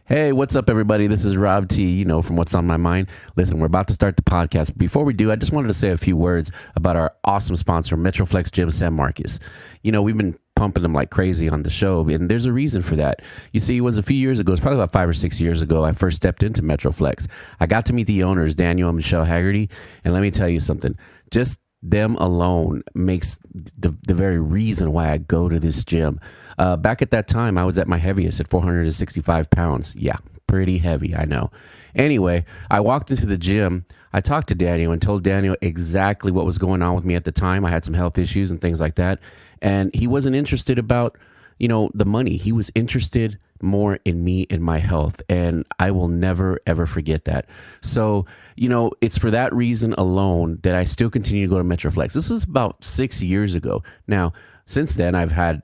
Hey, what's up, everybody? This is Rob T, from What's on My Mind. Listen, we're about to start the podcast. Before we do, I just wanted to say a few words about our awesome sponsor, Metroflex Gym San Marcos. We've been pumping them like crazy on the show, and there's a reason for that. You see, it was a few years ago. It's probably about 5 or 6 years ago I first stepped into Metroflex. I got to meet the owners, Daniel and Michelle Haggerty, and let me tell you something. Just them alone makes the very reason why I go to this gym. Back at that time, I was at my heaviest at 465 pounds. Yeah, pretty heavy, I know. Anyway, I walked into the gym. I talked to Daniel and told Daniel exactly what was going on with me at the time. I had some health issues and things like that. And he wasn't interested about, the money. He was interested more in me and my health. And I will never, ever forget that. So, it's for that reason alone that I still continue to go to Metroflex. This is about 6 years ago. Now, since then, I've had,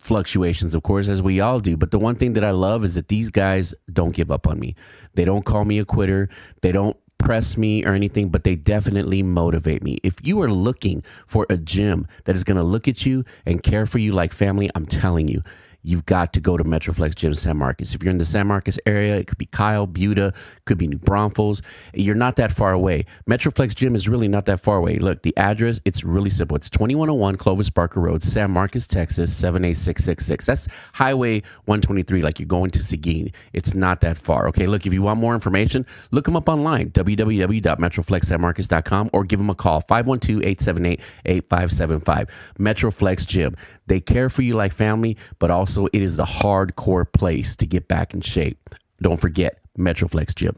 fluctuations, of course, as we all do. But the one thing that I love is that these guys don't give up on me. They don't call me a quitter. They don't press me or anything, but they definitely motivate me. If you are looking for a gym that is going to look at you and care for you like family, I'm telling you, you've got to go to Metroflex Gym San Marcos. If you're in the San Marcos area, it could be Kyle, Buda, could be New Braunfels. You're not that far away. Metroflex Gym is really not that far away. Look, the address, it's really simple. It's 2101 Clovis Barker Road, San Marcos, Texas, 78666. That's Highway 123, like you're going to Seguin. It's not that far. Okay, look, if you want more information, look them up online, www.metroflexsanmarcos.com, or give them a call, 512-878-8575. Metroflex Gym. They care for you like family, but also it is the hardcore place to get back in shape. Don't forget, Metroflex Gym.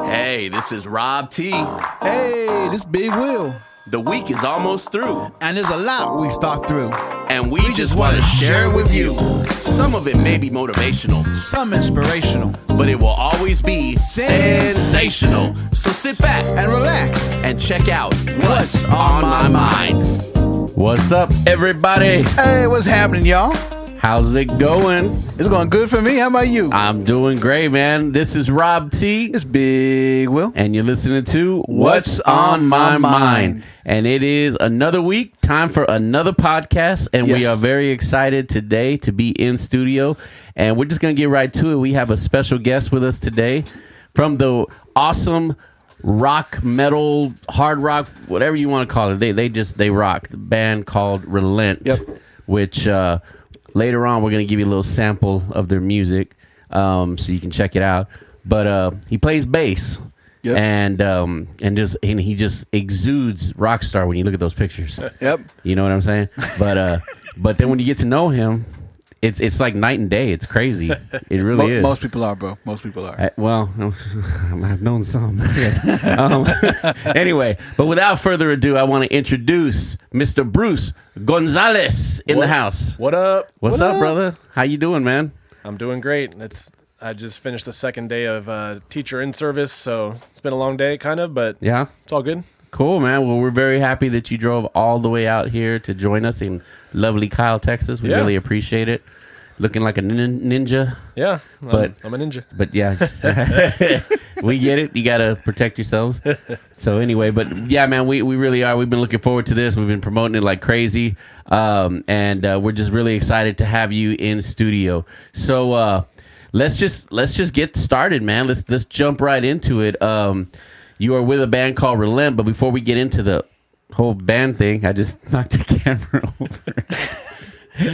Hey, this is Rob T. Hey, this Big Will. The week is almost through. And there's a lot we start through. And we just want to share it with you. Some of it may be motivational. Some inspirational. But it will always be sensational. So sit back and relax. And check out What's on My Mind. What's up, everybody? Hey, what's happening, y'all? How's it going? It's going good for me. How about you? I'm doing great, man. This is Rob T. It's Big Will. And you're listening to What's on My Mind. And it is another week, time for another podcast. And we are very excited today to be in studio. And we're just going to get right to it. We have a special guest with us today from the awesome rock, metal, hard rock, whatever you want to call it. They rock. The band called Relent, which later on we're going to give you a little sample of their music so you can check it out. But he plays bass. Yep. And he just exudes rock star when you look at those pictures. Yep. You know what I'm saying? But then when you get to know him, it's like night and day. It's crazy. It really is. Most people are, bro. Most people are. Well, I've known some. Anyway, but without further ado, I want to introduce Mr. Bruce Gonzales in the house. What up? What's up, brother? How you doing, man? I'm doing great. I just finished the second day of teacher in service, so it's been a long day, kind of, but yeah, it's all good. Cool, man. Well, we're very happy that you drove all the way out here to join us in lovely Kyle, Texas. We really appreciate it. Looking like a ninja. Yeah, but I'm a ninja. But yeah, we get it. You got to protect yourselves. So anyway, but yeah, man, we really are. We've been looking forward to this. We've been promoting it like crazy. And we're just really excited to have you in studio. So let's just get started, man. Let's jump right into it. You are with a band called Relent, but before we get into the whole band thing, I just knocked the camera over.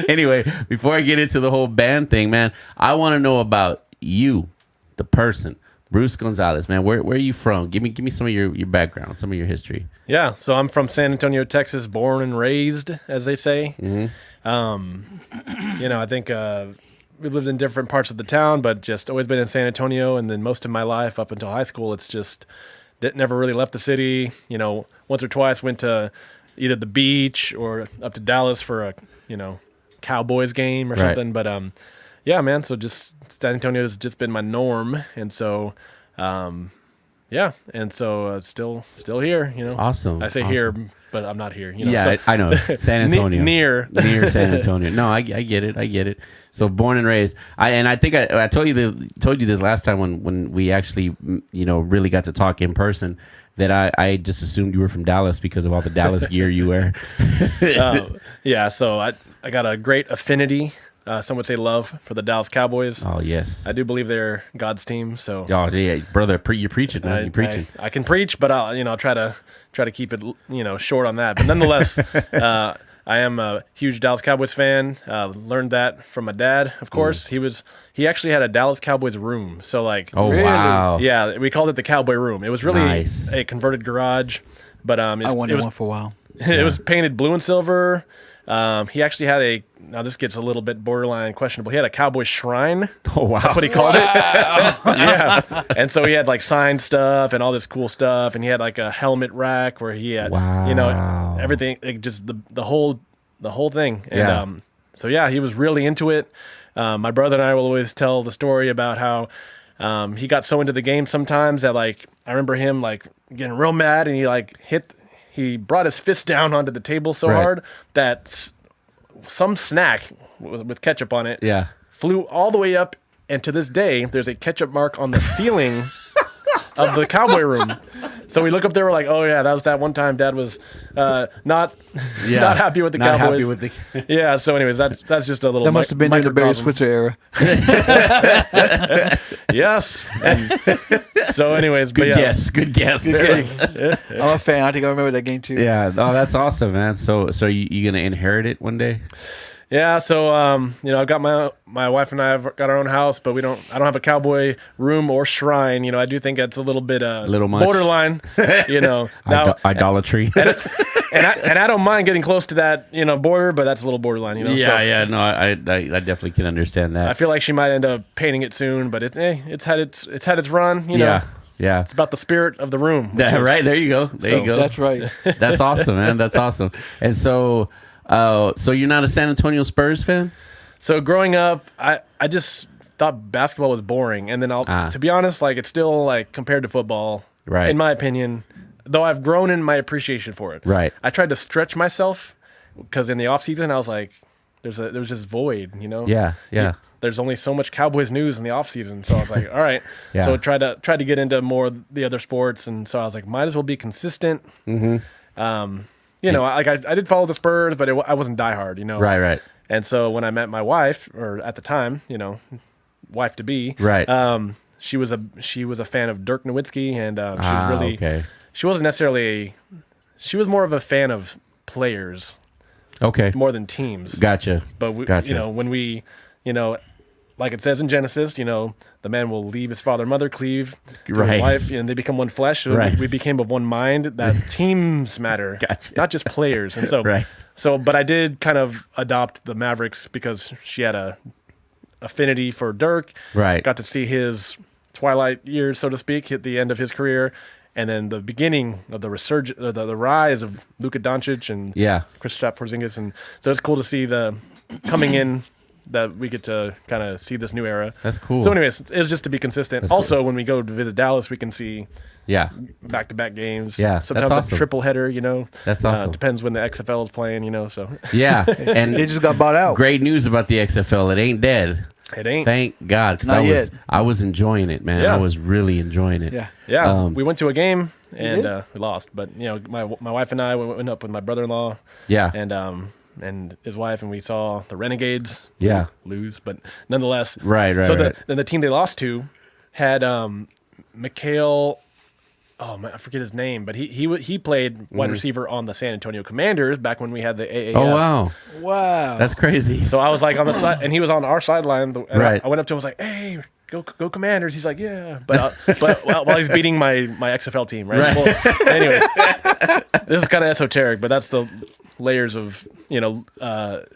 Anyway, before I get into the whole band thing, man, I want to know about you, the person, Bruce Gonzales, man. Where are you from? Give me some of your background, some of your history. Yeah, so I'm from San Antonio, Texas, born and raised, as they say. Mm-hmm. I think we lived in different parts of the town, but just always been in San Antonio, and then most of my life up until high school, it's just never really left the city. Once or twice went to either the beach or up to Dallas for a Cowboys game or something. But yeah, man. So just San Antonio has just been my norm, and so yeah, and so still here. Awesome. I say awesome. Here, but I'm not here. Yeah, so, I know San Antonio. near San Antonio. No, I get it. So born and raised. I think I told you this last time when we actually really got to talk in person, that I just assumed you were from Dallas because of all the Dallas gear you wear. Yeah, so I got a great affinity some would say love for the Dallas Cowboys. Oh yes. I do believe they're God's team. So Oh yeah, brother, you're preaching, man. You're preaching. I can preach, but I'll try to keep it short on that. But nonetheless, I am a huge Dallas Cowboys fan. Learned that from my dad, of course. He actually had a Dallas Cowboys room. So like, Oh Really? wow. yeah, we called it the Cowboy Room. It was really Nice. a converted garage, but I wanted it was one for a while. it was painted blue and silver. He actually had now this gets a little bit borderline questionable. He had a cowboy shrine. Oh wow. That's what he called it. Yeah. And so he had like signed stuff and all this cool stuff. And he had like a helmet rack where he had, Wow. everything, like just the whole thing. And Yeah. so yeah, he was really into it. My brother and I will always tell the story about how he got so into the game sometimes that like, I remember him like getting real mad and he brought his fist down onto the table so Right. hard that some snack with ketchup on it Yeah. flew all the way up, and to this day, there's a ketchup mark on the ceiling of the Cowboy Room. So we look up there, we're like, oh yeah, that was that one time Dad was not happy with the Not Cowboys. happy with the. Yeah. So, anyways, that's just a little. That must have been in the Barry microcosm. Switzer era. Yes. And so, anyways, Good but yeah. guess. Good guess. I'm a fan. I think I remember that game too. Yeah. Oh, that's awesome, man. So you gonna inherit it one day? Yeah, so I've got my wife and I have got our own house, but I don't have a Cowboy room or shrine. I do think that's a little bit Little much. borderline. Now Idolatry. and I don't mind getting close to that border, but that's a little borderline. Yeah, so yeah. No, I definitely can understand I that. feel like she might end up painting it soon, but it's had its run. Yeah. Yeah. It's about the spirit of the room. which Yeah, is- right. There you go. There you go. That's right. That's awesome, man. That's awesome. And so you're not a San Antonio Spurs fan? So growing up, I just thought basketball was boring, and then to be honest, like it's still like compared to football, Right. in my opinion. Though I've grown in my appreciation for it. Right. I tried to stretch myself because in the off season I was like, there's just void, Yeah. Yeah. There's only so much Cowboys news in the off season, so I was like, all right. Yeah. So tried to get into more of the other sports, and so I was like, might as well be consistent. Mm-hmm. I did follow the Spurs, but I wasn't diehard, Right. Right. And so when I met my wife, or at the time, wife to be, Right. she was a fan of Dirk Nowitzki, and she was really okay. she wasn't necessarily she was more of a fan of players Okay. more than teams. Gotcha. But Gotcha. when we, like it says in Genesis, the man will leave his father and mother, cleave to Right. his wife, and they become one flesh. So Right. we became of one mind. That teams matter, Gotcha. not just players. And so, Right. but I did kind of adopt the Mavericks because she had a affinity for Dirk. Right. Got to see his twilight years, so to speak, hit the end of his career, and then the beginning of the resurgence, the rise of Luka Doncic and Yeah. Kristaps Porzingis, and so it's cool to see the coming in that we get to kind of see this new era. That's cool. So, anyways, it's just to be consistent. That's Also, when we go to visit Dallas, we can see Yeah. back-to-back games. Yeah, that's sometimes awesome. a triple header. That's awesome. Depends when the XFL is playing. So Yeah. And They just got bought out. great news about the XFL. It ain't dead. it ain't. Thank God, because Not yet. I was enjoying it, man. Yeah. I was really enjoying it. Yeah. Yeah, we went to a game and did? we lost. But my wife and I went up with my brother-in-law Yeah. and his wife, and we saw the Renegades. Yeah. lose, but nonetheless, Right. So Right. then the team they lost to had Mikhail. Oh man, I forget his name, but he played wide receiver on the San Antonio Commanders back when we had the AAF. Oh wow, Wow. that's crazy. So I was like on the side, and he was on our sideline. And Right. I went up to him, I was like, "Hey, go Commanders!" He's like, "Yeah," but while he's beating my XFL team, right? Well, anyways, this is kind of esoteric, but that's the layers of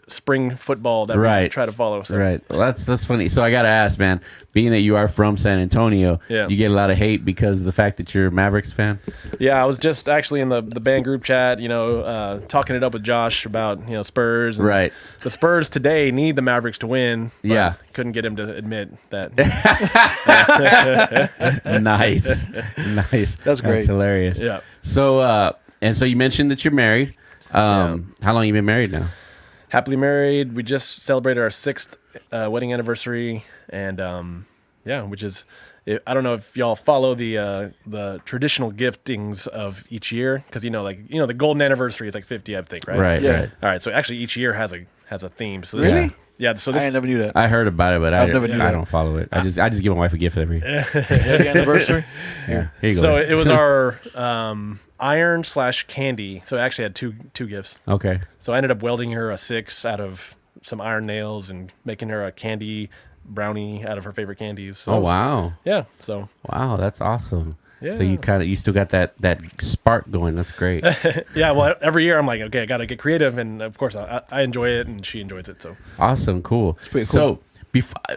spring football that we Right. try to follow. So. Right. Well, that's funny. So I gotta ask, man. Being that you are from San Antonio, Yeah. you get a lot of hate because of the fact that you're a Mavericks fan. Yeah, I was just actually in the band group chat, talking it up with Josh about Spurs. And Right. The Spurs today need the Mavericks to win. But Yeah. couldn't get him to admit that. Nice, nice. That's great. That's hilarious. Yeah. So and so you mentioned that you're married. How long you been married now? Happily married. We just celebrated our 6th wedding anniversary, and which is. I don't know if y'all follow the traditional giftings of each year, because the golden anniversary is like 50, I think, right? Right. Yeah. Right. All right. So actually, each year has a theme. So Really? Yeah, so I this never knew that. I heard about it, but I never knew I that. don't follow it. I just give my wife a gift every. Happy anniversary. Yeah, here you go. so babe. it was our iron/candy. So I actually had two gifts. Okay. So I ended up welding her a 6 out of some iron nails and making her a candy brownie out of her favorite candies. So Oh wow. Yeah. So Wow, that's awesome. Yeah. So you still got that spark going. That's great. yeah. Well, every year I'm like, okay, I got to get creative, and of course I enjoy it, and she enjoys it. So Awesome, cool. pretty So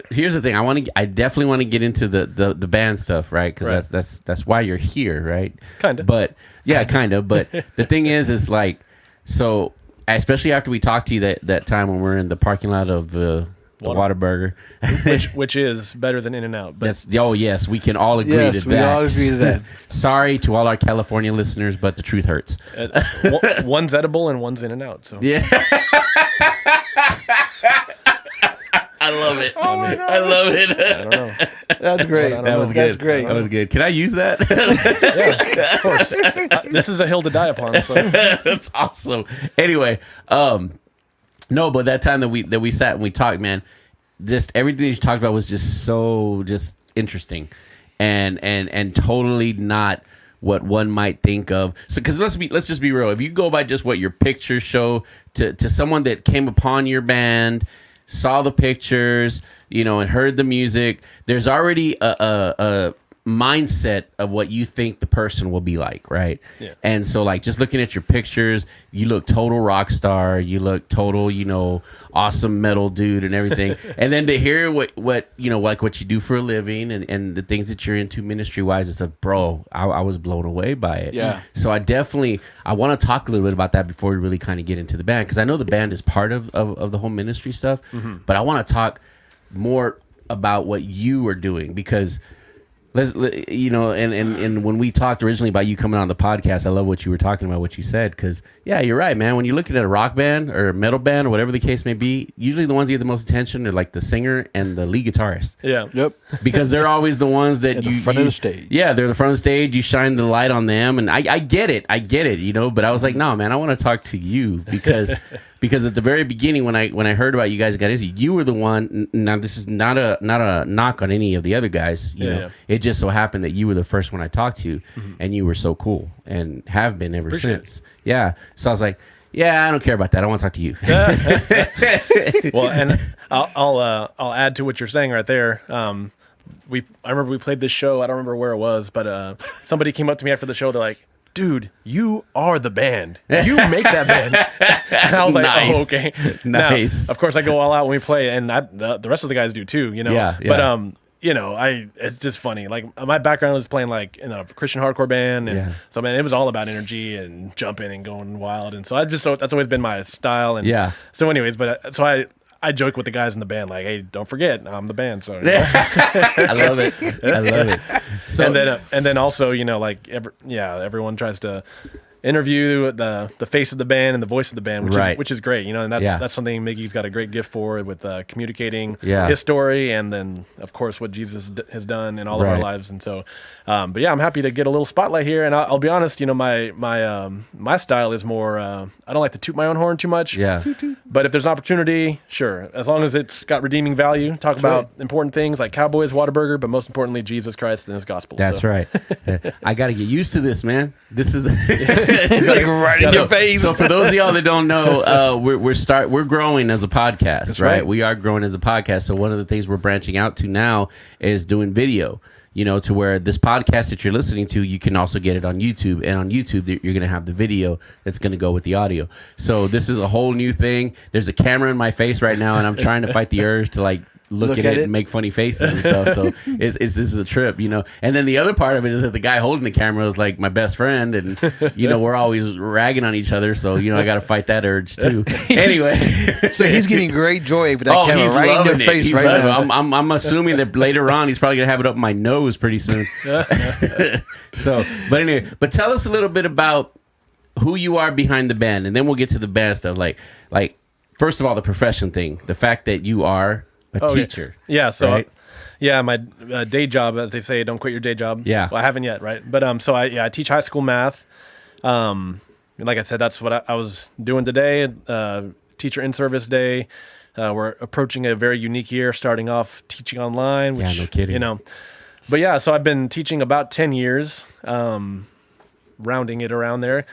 here's the thing. I definitely want to get into the band stuff, right? Because that's why you're here, right? Kinda. But yeah, kind of. But the thing is like, so especially after we talked to you that time when we're in the parking lot of the Whataburger, which is better than In-N-Out. But that's yes, we can all agree Yes, to we that. all agree to that. Sorry to all our California listeners, but the truth hurts. one's edible and one's In-N-Out. So Yeah. I love it. Oh my God. I love it. I don't know. That's great. That was good. That's great. That was good. Can I use that? Yeah, of course. This is a hill to die upon. So That's awesome. Anyway, no, but that time that we sat and we talked, man, just everything that you talked about was just so interesting, and totally not what one might think of. So, because let's just be real. If you go by just what your pictures show to someone that came upon your band, saw the pictures, and heard the music, there's already a mindset of what you think the person will be like, right? Yeah. And so, like, just looking at your pictures, you look total rock star, you look total, awesome metal dude and everything. And then to hear what like what you do for a living and the things that you're into ministry wise, it's like, bro, I was blown away by it. Yeah. So I want to talk a little bit about that before we really kind of get into the band, because I know the band is part of the whole ministry stuff, but I want to talk more about what you are doing, because and when we talked originally about you coming on the podcast, I love what you were talking about, what you said, because yeah, you're right, man. When you're looking at a rock band or a metal band or whatever the case may be, usually the ones that get the most attention are like the singer and the lead guitarist. yeah. Yep. Because they're always the ones that At the front of the stage. Yeah, they're the front of the stage. You shine the light on them, and I get it, but I was like, no, man, I want to talk to you because at the very beginning when I heard about you guys got into, you were the one. Now this is not a knock on any of the other guys. Yeah. It just so happened that you were the first one I talked to, and you were so cool and have been ever since. Yeah. So I was like, yeah, I don't care about that. I want to talk to you. Well, and I'll add to what you're saying right there. I remember we played this show. I don't remember where it was, but somebody came up to me after the show. They're like, dude, you are the band. You make that band. And I was like, Nice. oh, okay. Nice. Now, of course, I go all out when we play, and the rest of the guys do too, Yeah, yeah. But, it's just funny. Like, my background was playing, like, in a Christian hardcore band. And Yeah. so, man, it was all about energy and jumping and going wild. And so that's always been my style. And Yeah. so anyways, I joke with the guys in the band, like, hey, don't forget, I'm the band. So, I love it. I love it. So and then also, everyone tries to interview the face of the band and the voice of the band, which is great, and that's something Miggy's got a great gift for, with communicating his story, and then of course what Jesus has done in all of our lives. And so, but yeah, I'm happy to get a little spotlight here. And I'll be honest, my style is more. I don't like to toot my own horn too much. Yeah. But if there's an opportunity, sure, as long as it's got redeeming value, talk about important things like Cowboys, Whataburger, but most importantly, Jesus Christ and His gospel. That's right. I got to get used to this, man. This is Like right in your face. So for those of y'all that don't know, we're growing as a podcast, right? We are growing as a podcast. So one of the things we're branching out to now is doing video. To where this podcast that you're listening to, you can also get it on YouTube. And on YouTube, you're going to have the video that's going to go with the audio. So this is a whole new thing. There's a camera in my face right now, and I'm trying to fight the urge to, like, look at it and make funny faces and stuff. So this is a trip, And then the other part of it is that the guy holding the camera is like my best friend, and we're always ragging on each other. So I got to fight that urge too. Anyway, So he's getting great joy with that camera he's right in loving your it. face He's right loving now. it. I'm assuming that later on he's probably gonna have it up my nose pretty soon. So, but tell us a little bit about who you are behind the band, and then we'll get to the band stuff. Like first of all, the profession thing, the fact that you are a teacher. Yeah. So, right? my day job, as they say, don't quit your day job. Yeah. Well, I haven't yet, right? But so I teach high school math. Like I said, that's what I was doing today. Teacher in service day. We're approaching a very unique year, starting off teaching online. Which, no kidding. But yeah, so I've been teaching about 10 years, rounding it around there.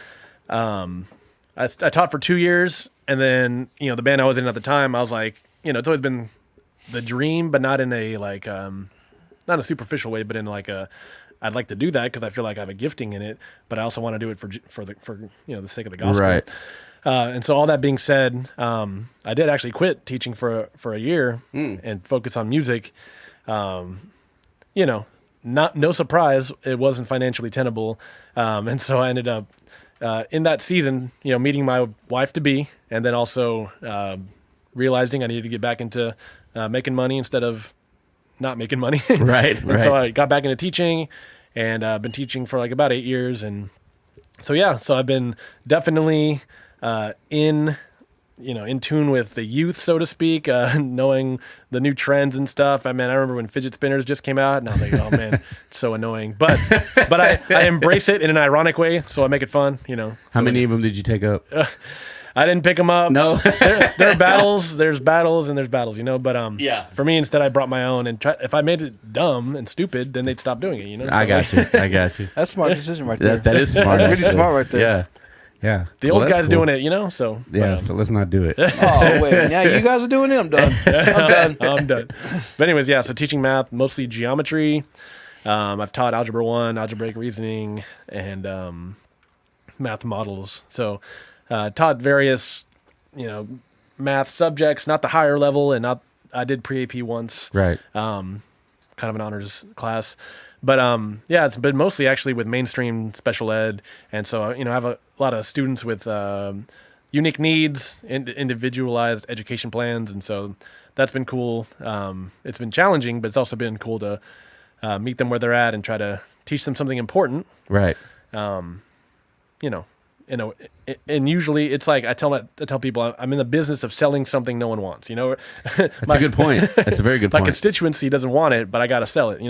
I taught for 2 years, and then the band I was in at the time, I was like, it's always been the dream, but not in a like not a superficial way, but in like I'd like to do that because I feel like I have a gifting in it, but I also want to do it for the sake of the gospel. Right. And so all that being said, I did actually quit teaching for a year and focus on music. No surprise, it wasn't financially tenable, and so I ended up in that season, meeting my wife to be, and then also realizing I needed to get back into making money instead of not making money. Right. And so I got back into teaching, and I've been teaching for like about 8 years, and so I've been definitely in tune with the youth, so to speak, knowing the new trends and stuff. I remember when fidget spinners just came out, and I was like, oh man, it's so annoying. But I embrace it in an ironic way, so I make it fun. How many of them did you take up? I didn't pick them up. No. there are battles. There's battles and there's battles, But Yeah. for me, instead, I brought my own. And if I made it dumb and stupid, then they'd stop doing it. I got you. That's a smart decision right there. That is smart. That's really smart right there. Yeah. Yeah. The old guy's doing it, So Yeah. So let's not do it. Oh wait, now you guys are doing it. I'm done. I'm done. But anyways, so teaching math, mostly geometry. I've taught Algebra 1, algebraic reasoning, and math models. So taught various, math subjects, not the higher level, and I did pre-AP once. Right. Kind of an honors class. But it's been mostly actually with mainstream special ed. And so, I have a lot of students with unique needs, individualized education plans. And so that's been cool. It's been challenging, but it's also been cool to meet them where they're at and try to teach them something important. Right. And usually it's like I tell people I'm in the business of selling something no one wants. That's a good point. That's a very good my point. constituency doesn't want it, but I got to sell it.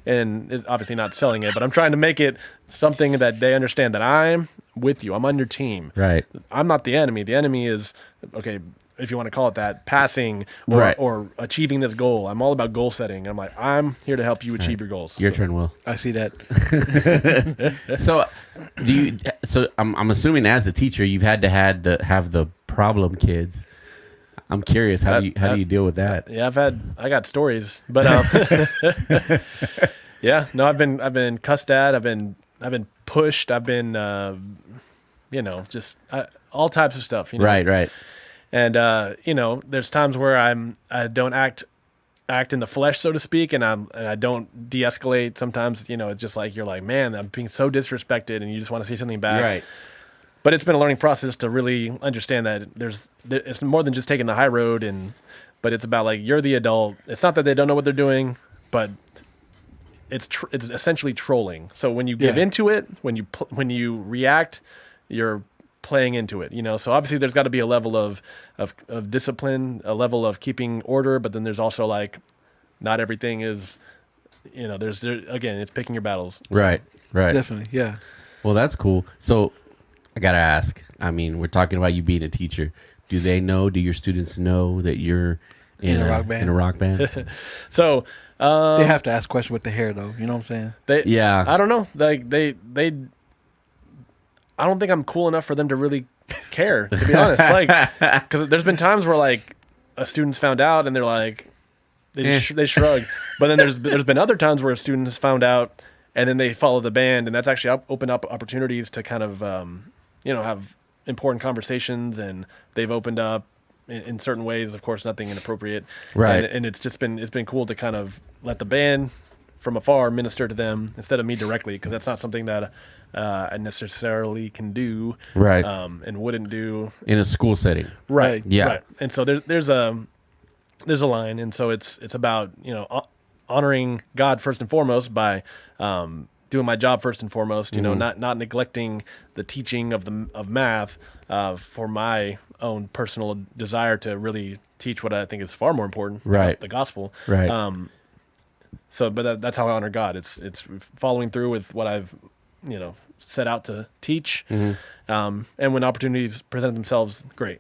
And it's obviously not selling it, but I'm trying to make it something that they understand that I'm with you. I'm on your team. Right. I'm not the enemy. The enemy is if you want to call it that, passing or achieving this goal. I'm all about goal setting. I'm here to help you achieve your goals. Your turn, Will. I see that. So, I'm assuming as a teacher, you've had to have the problem kids. I'm curious, how do you deal with that? Yeah, I got stories, but yeah, no, I've been cussed at. I've been pushed. I've been all types of stuff. Right. And there's times where I don't act in the flesh, so to speak, and I don't de-escalate. Sometimes it's just like you're like, man, I'm being so disrespected, and you just want to say something back. Right. But it's been a learning process to really understand that it's more than just taking the high road, but it's about like you're the adult. It's not that they don't know what they're doing, but it's essentially trolling. So when you give into it, when you react, you're playing into it, So obviously there's got to be a level of discipline, a level of keeping order, but then there's also like not everything is, again, it's picking your battles. So. Right. Definitely, yeah. Well, that's cool. So I gotta ask. We're talking about you being a teacher. Do your students know that you're in a rock band? In a rock band? So they have to ask questions with the hair, though. You know what I'm saying? Yeah. I don't know. Like they. I don't think I'm cool enough for them to really care, to be honest. Like, because there's been times where like a student's found out and they're like, they shrug. But then there's been other times where a student has found out and then they follow the band, and that's actually opened up opportunities to kind of have important conversations, and they've opened up in certain ways. Of course, nothing inappropriate. Right. And it's been cool to kind of let the band from afar minister to them instead of me directly, because that's not something that I necessarily can do, right? And wouldn't do in a school setting, right? Yeah. Right. And so there's a line, and so it's about honoring God first and foremost by doing my job first and foremost. Not neglecting the teaching of math for my own personal desire to really teach what I think is far more important, right? The gospel, right? But that's how I honor God. It's following through with what I've set out to teach, and when opportunities present themselves, great.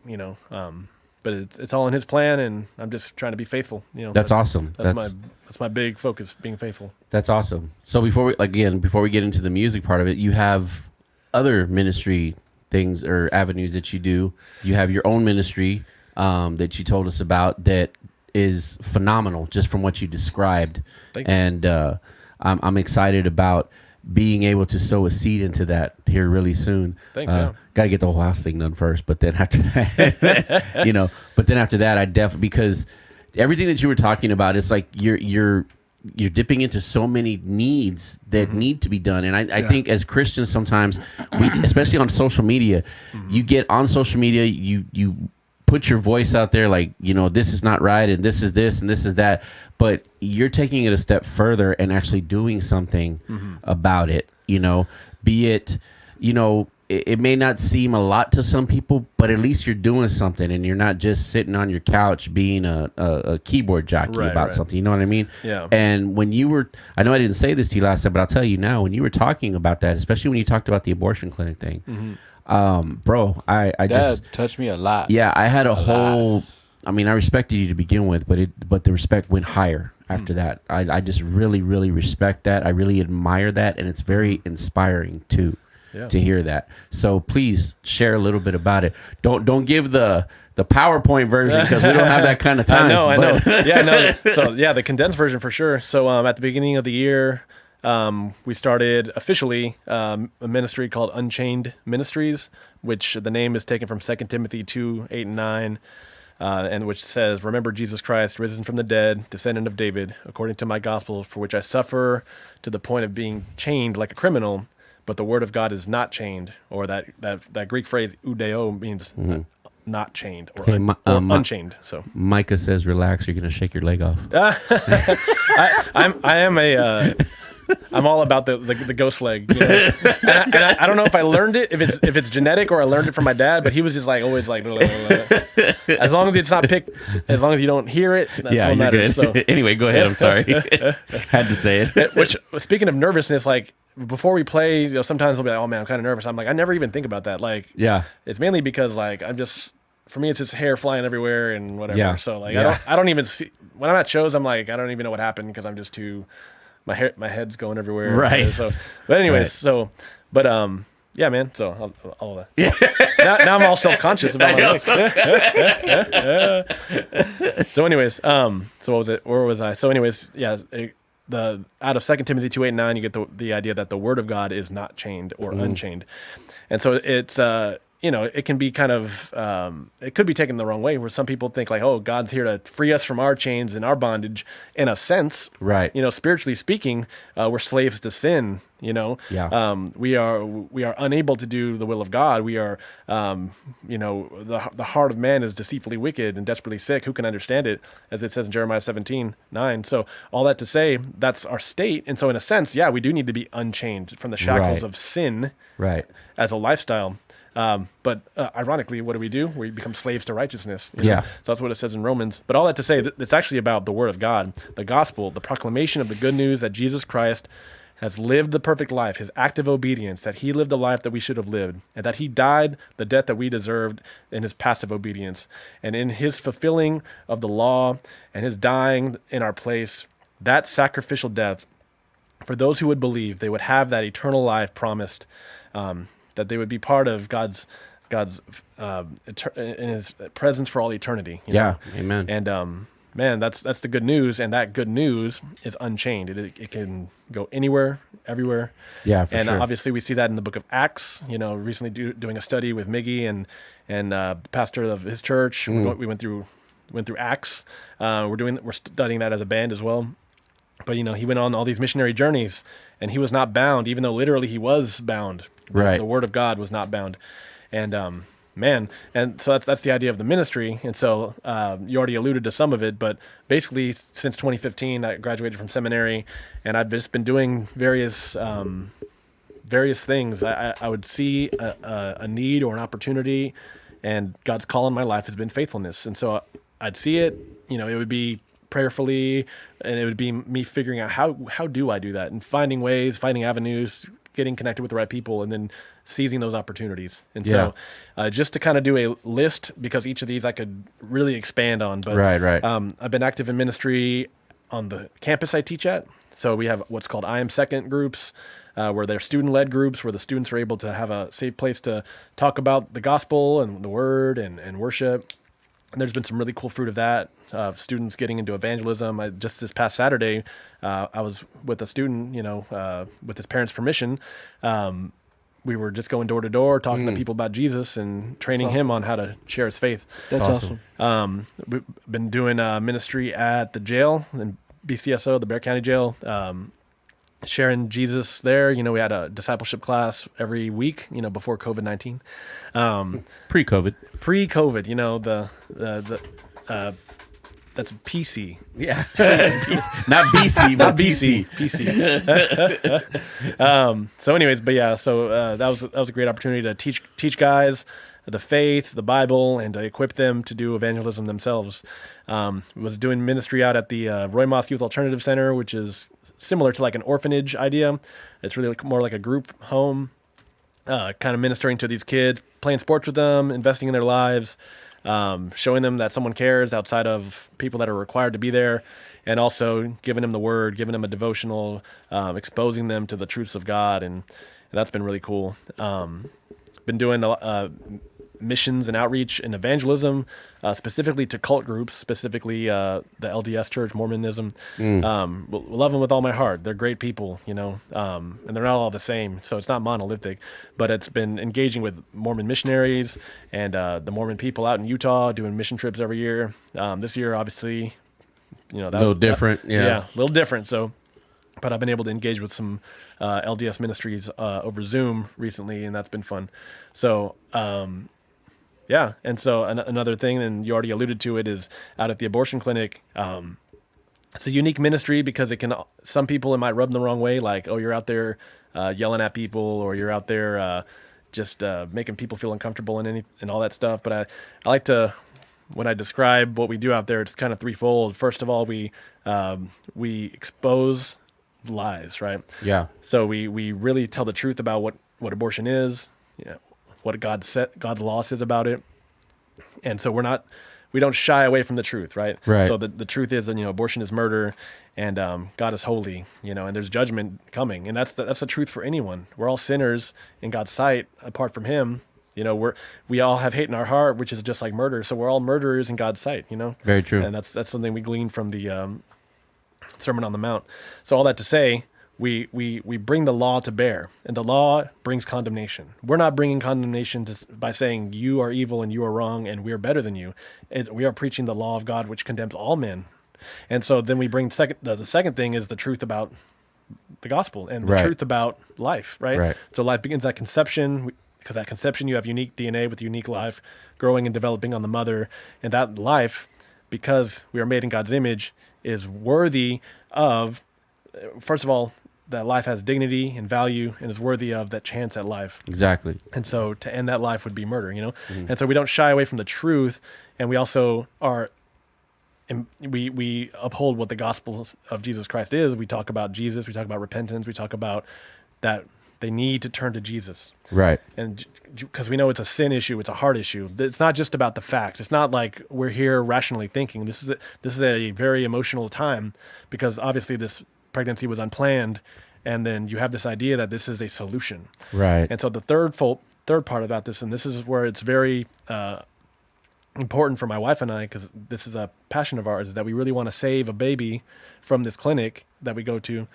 but it's all in His plan, and I'm just trying to be faithful. That's awesome. That's my big focus, being faithful. That's awesome. So before we get into the music part of it, you have other ministry things or avenues that you do. You have your own ministry that you told us about that is phenomenal, just from what you described. Thank you. And I'm excited about being able to sow a seed into that here really soon. Thank you. Got to get the whole house thing done first, but then after that, but then after that, I definitely, because everything that you were talking about, it's like you're dipping into so many needs that need to be done. And I think as Christians, sometimes especially on social media, you get on social media, you put your voice out there, like, this is not right, and this is this, and this is that, but you're taking it a step further and actually doing something about it, be it, it may not seem a lot to some people, but at least you're doing something, and you're not just sitting on your couch being a keyboard jockey about something. You know what I mean? Yeah. And when you were, I know I didn't say this to you last time, but I'll tell you now, when you were talking about that, especially when you talked about the abortion clinic thing, bro, I just touched me a lot. Yeah, I had a whole. I mean, I respected you to begin with, but the respect went higher after that. I just really, really respect that. I really admire that, and it's very inspiring too. Yeah. To hear that. So please share a little bit about it. Don't give the PowerPoint version, because we don't have that kind of time. I know. Yeah, no. So the condensed version for sure. So at the beginning of the year, we started officially a ministry called Unchained Ministries, which the name is taken from 2 Timothy 2:8-9, and which says, "Remember Jesus Christ, risen from the dead, descendant of David, according to my gospel, for which I suffer to the point of being chained like a criminal. But the word of God is not chained," or that Greek phrase "udeo" means not chained or, unchained. So Micah says, "Relax, you're gonna shake your leg off." I'm all about the ghost leg. And I don't know if I learned it, if it's genetic, or I learned it from my dad. But he was just like always like, blah, blah, blah. As long as it's not picked, as long as you don't hear it, that's what matters. So anyway, go ahead. I'm sorry, had to say it. Which, speaking of nervousness, like, before we play, sometimes we'll be like, "Oh man, I'm kind of nervous." I'm like, I never even think about that. Like, it's mainly because, like, for me, it's just hair flying everywhere and whatever. Yeah. So like, I don't even see, when I'm at shows, I'm like, I don't even know what happened, because I'm just too, my head's going everywhere. Right. So, but anyways, yeah, man. So all of that. Now I'm all self-conscious about my legs. So anyways, so what was it? Where was I? So anyways, yeah. Out of 2 Timothy 2:8-9, you get the idea that the word of God is not chained or unchained. And so it's, it can be kind of, it could be taken the wrong way, where some people think like, oh, God's here to free us from our chains and our bondage. In a sense, right? Spiritually speaking, we're slaves to sin. We are unable to do the will of God. We are, the heart of man is deceitfully wicked and desperately sick. Who can understand it? As it says in Jeremiah 17:9. So all that to say, that's our state. And so in a sense, we do need to be unchained from the shackles of sin, right, as a lifestyle. But ironically, what do? We become slaves to righteousness. Yeah. So that's what it says in Romans. But all that to say, it's actually about the word of God, the gospel, the proclamation of the good news that Jesus Christ has lived the perfect life, his active obedience, that he lived the life that we should have lived, and that he died the death that we deserved in his passive obedience. And in his fulfilling of the law and his dying in our place, that sacrificial death, for those who would believe, they would have that eternal life promised, that they would be part of God's in his presence for all eternity. Amen. And man, that's the good news, and that good news is unchained. It can go anywhere, everywhere. Yeah, for and sure. Obviously, we see that in the book of Acts. Recently doing a study with Miggy and the pastor of his church. We went through Acts. We're studying that as a band as well. But he went on all these missionary journeys, and he was not bound, even though literally he was bound. Right. The word of God was not bound, and and so that's the idea of the ministry. And so you already alluded to some of it, but basically since 2015, I graduated from seminary, and I've just been doing various things. I would see a need or an opportunity, and God's call in my life has been faithfulness. And so I'd see it. It would be prayerfully, and it would be me figuring out how do I do that, and finding ways, finding avenues, getting connected with the right people, and then seizing those opportunities. And so just to kind of do a list, because each of these I could really expand on. But Right. I've been active in ministry on the campus I teach at. So we have what's called I Am Second groups, where they're student-led groups, where the students are able to have a safe place to talk about the gospel and the word and worship. And there's been some really cool fruit of that. Students getting into evangelism. Just this past Saturday, I was with a student, with his parents' permission. We were just going door to door, talking to people about Jesus and training him on how to share his faith. That's awesome. We've been doing ministry at the jail in BCSO, the Bexar County Jail, sharing Jesus there. We had a discipleship class every week, before COVID-19. Pre-COVID. Pre-COVID, that's PC. Yeah. Not BC, but PC. So anyways, but yeah, so that was a great opportunity to teach guys the faith, the Bible, and to equip them to do evangelism themselves. Was doing ministry out at the Roy Moss Youth Alternative Center, which is similar to like an orphanage idea. It's really more like a group home, kind of ministering to these kids, playing sports with them, investing in their lives, showing them that someone cares outside of people that are required to be there, and also giving them the word, giving them a devotional, exposing them to the truths of God, and that's been really cool. Been doing missions and outreach and evangelism, specifically to cult groups, specifically the LDS Church, Mormonism. Love them with all my heart. They're great people, and they're not all the same, so it's not monolithic. But it's been engaging with Mormon missionaries and the Mormon people out in Utah, doing mission trips every year. This year, obviously, that A little different. a little different. So, but I've been able to engage with some LDS ministries over Zoom recently, and that's been fun. So, and so another thing, and you already alluded to it, is out at the abortion clinic. It's a unique ministry because some people, it might rub them the wrong way, like, oh, you're out there yelling at people, or you're out there just making people feel uncomfortable and all that stuff. But I like to, when I describe what we do out there, it's kind of threefold. First of all, we expose lies, right? Yeah. So we really tell the truth about what abortion is, what God's law says about it. And so we don't shy away from the truth, right? Right. So the truth is that, abortion is murder, and God is holy, and there's judgment coming. And that's the truth for anyone. We're all sinners in God's sight apart from him. We all have hate in our heart, which is just like murder. So we're all murderers in God's sight, Very true. And that's something we glean from the Sermon on the Mount. So all that to say, we bring the law to bear, and the law brings condemnation. We're not bringing condemnation by saying you are evil and you are wrong and we are better than you. We are preaching the law of God, which condemns all men. And so then we bring the second thing is the truth about the gospel and the truth about life, right? So life begins at conception, because at conception you have unique DNA with unique life growing and developing on the mother, and that life, because we are made in God's image, is worthy of, first of all, that life has dignity and value and is worthy of that chance at life. Exactly. And so to end that life would be murder, And so we don't shy away from the truth, and we also we uphold what the gospel of Jesus Christ is. We talk about Jesus, we talk about repentance, we talk about that they need to turn to Jesus. Right. And because we know it's a sin issue, it's a heart issue. It's not just about the facts. It's not like we're here rationally thinking. This is a very emotional time, because obviously this pregnancy was unplanned, and then you have this idea that this is a solution. Right. And so the third part about this, and this is where it's very important for my wife and I, because this is a passion of ours, is that we really want to save a baby from this clinic that we go to,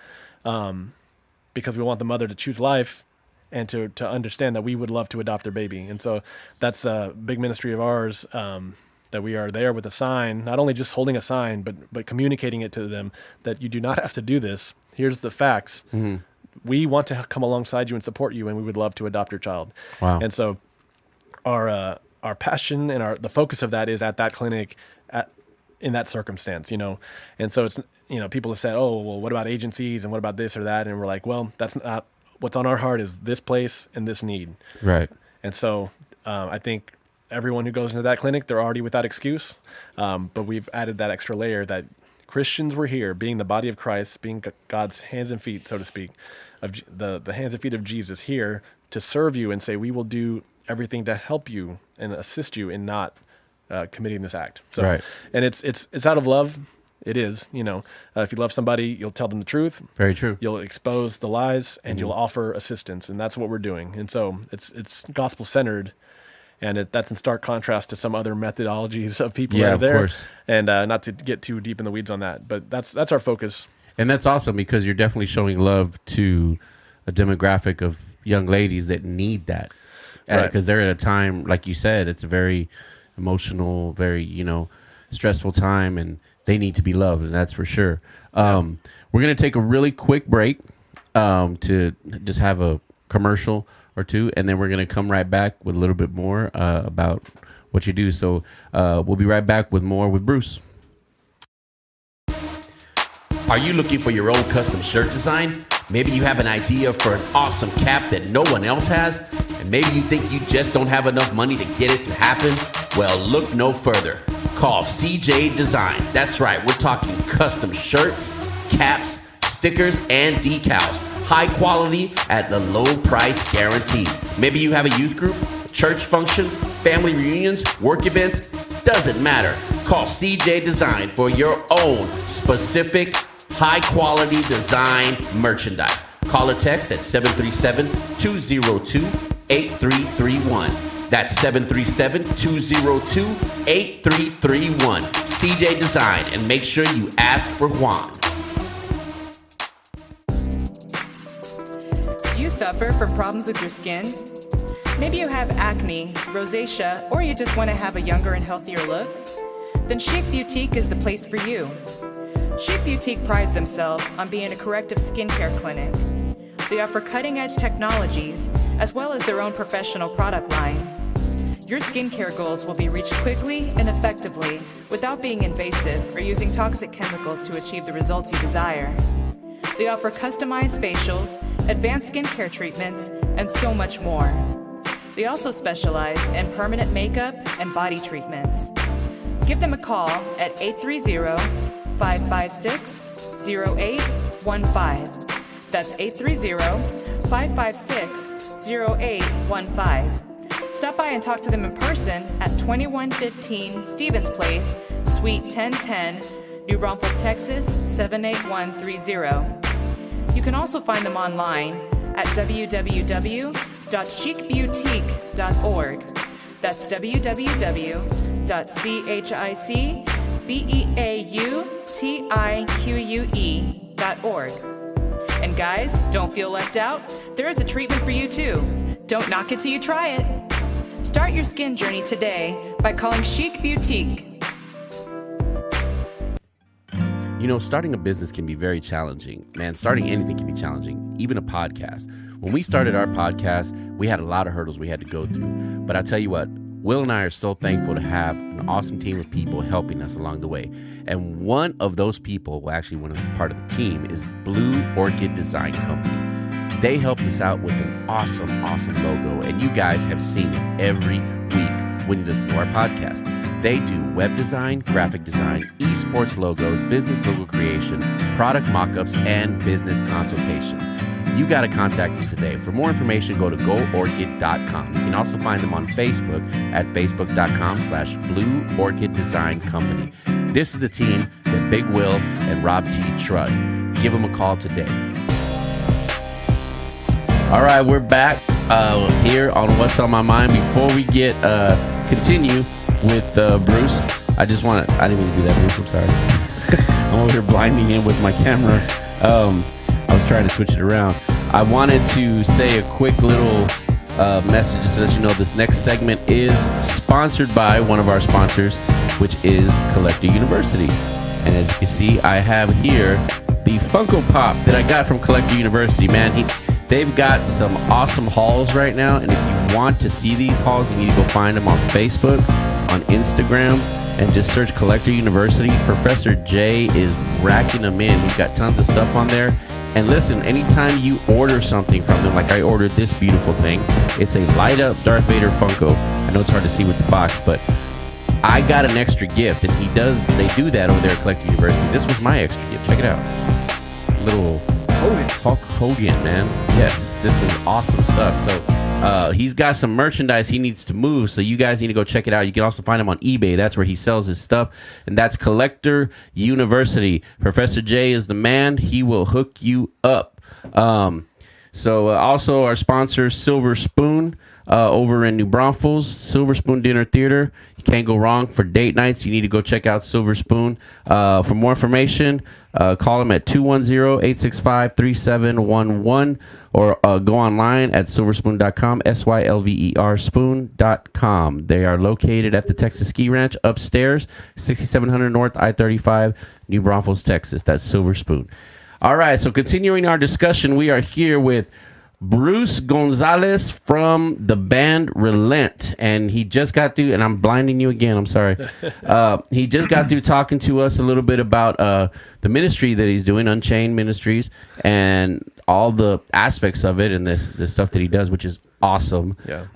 because we want the mother to choose life and to understand that we would love to adopt their baby. And so that's a big ministry of ours, that we are there with a sign, not only just holding a sign, but communicating it to them that you do not have to do this. Here's the facts. Mm-hmm. We want to come alongside you and support you, and we would love to adopt your child. Wow. And so our passion and the focus of that is at that clinic in that circumstance, And so it's, people have said, oh, well, what about agencies and what about this or that? And we're like, well, that's not what's on our heart, is this place and this need. Right. And so I think everyone who goes into that clinic, they're already without excuse. But we've added that extra layer that Christians were here, being the body of Christ, being God's hands and feet, so to speak, of the hands and feet of Jesus here to serve you and say, we will do everything to help you and assist you in not committing this act. So, Right. And it's out of love. It is, if you love somebody, you'll tell them the truth. Very true. You'll expose the lies, and you'll offer assistance, and that's what we're doing. And so it's gospel centered, and that's in stark contrast to some other methodologies of people that are there. Course. And not to get too deep in the weeds on that, but that's our focus. And that's awesome because you're definitely showing love to a demographic of young ladies that need that. Because they're at a time, like you said, it's a very emotional, very, stressful time, and they need to be loved, and that's for sure. We're going to take a really quick break to just have a commercial or two, and then we're going to come right back with a little bit more about what you do. So we'll be right back with more with Bruce. Are you looking for your own custom shirt design? Maybe you have an idea for an awesome cap that no one else has, and maybe you think you just don't have enough money to get it to happen? Well, look no further. Call CJ Design. That's right, we're talking custom shirts, caps, stickers, and decals. High quality at the low price guarantee. Maybe you have a youth group, church function, family reunions, work events. Doesn't matter. Call CJ Design for your own specific high quality design merchandise. Call or text at 737-202-8331. That's 737-202-8331. CJ Design, and make sure you ask for Juan. Do you suffer from problems with your skin? Maybe you have acne, rosacea, or you just want to have a younger and healthier look? Then Chic Boutique is the place for you. Chic Boutique prides themselves on being a corrective skincare clinic. They offer cutting-edge technologies, as well as their own professional product line. Your skincare goals will be reached quickly and effectively without being invasive or using toxic chemicals to achieve the results you desire. They offer customized facials, advanced skincare treatments, and so much more. They also specialize in permanent makeup and body treatments. Give them a call at 830-556-0815. That's 830-556-0815. Stop by and talk to them in person at 2115 Stevens Place, Suite 1010, New Braunfels, Texas 78130. You can also find them online at www.chicboutique.org. That's www.chicboutique.org. And guys, don't feel left out. There is a treatment for you too. Don't knock it till you try it. Start your skin journey today by calling Chic Boutique. Starting a business can be very challenging. Man, starting anything can be challenging, even a podcast. When we started our podcast, we had a lot of hurdles we had to go through. But I tell you what, Will and I are so thankful to have an awesome team of people helping us along the way. And one of those people, well, actually one of part of the team, is Blue Orchid Design Company. They helped us out with an awesome logo, and you guys have seen it every week when you listen to our podcast. They do web design, graphic design, esports logos, business logo creation, product mock-ups, and business consultation. You got to contact them today. For more information, go to goorchid.com. You can also find them on Facebook at facebook.com/Blue Orchid Design Company. This is the team that Big Will and Rob T trust. Give them a call today. All right, we're back here on What's on My Mind. Before we continue with Bruce, I didn't mean to do that, Bruce, I'm sorry. I'm over here blinding him with my camera. I was trying to switch it around. I wanted to say a quick little message just to let you know this next segment is sponsored by one of our sponsors, which is Collector University. And as you can see, I have here the Funko Pop that I got from Collector University. Man, they've got some awesome hauls right now, and if you want to see these hauls, you need to go find them on Facebook, on Instagram, and just search Collector University. Professor J is racking them in. We've got tons of stuff on there. And listen, anytime you order something from them, like I ordered this beautiful thing, it's a light up Darth Vader Funko. I know it's hard to see with the box, but I got an extra gift, and they do that over there at Collector University. This was my extra gift. Check it out. Little Hulk Hogan, man. Yes, this is awesome stuff. So he's got some merchandise he needs to move, so you guys need to go check it out. You can also find him on eBay. That's where he sells his stuff, and that's Collector University. Professor J is the man. He will hook you up. So also our sponsor, Silver Spoon, over in New Braunfels, Silver Spoon Dinner Theater. You can't go wrong for date nights. You need to go check out Silver Spoon. For more information, call them at 210-865-3711 or go online at silverspoon.com, SYLVER spoon.com. They are located at the Texas Ski Ranch upstairs, 6700 North I-35, New Braunfels, Texas. That's Silver Spoon. All right, so continuing our discussion, we are here with Bruce Gonzales from the band Relent, and he just got through, and I'm blinding you again, I'm sorry. He just got through talking to us a little bit about the ministry that he's doing, Unchained Ministries, and all the aspects of it and this stuff that he does, which is awesome. Yeah.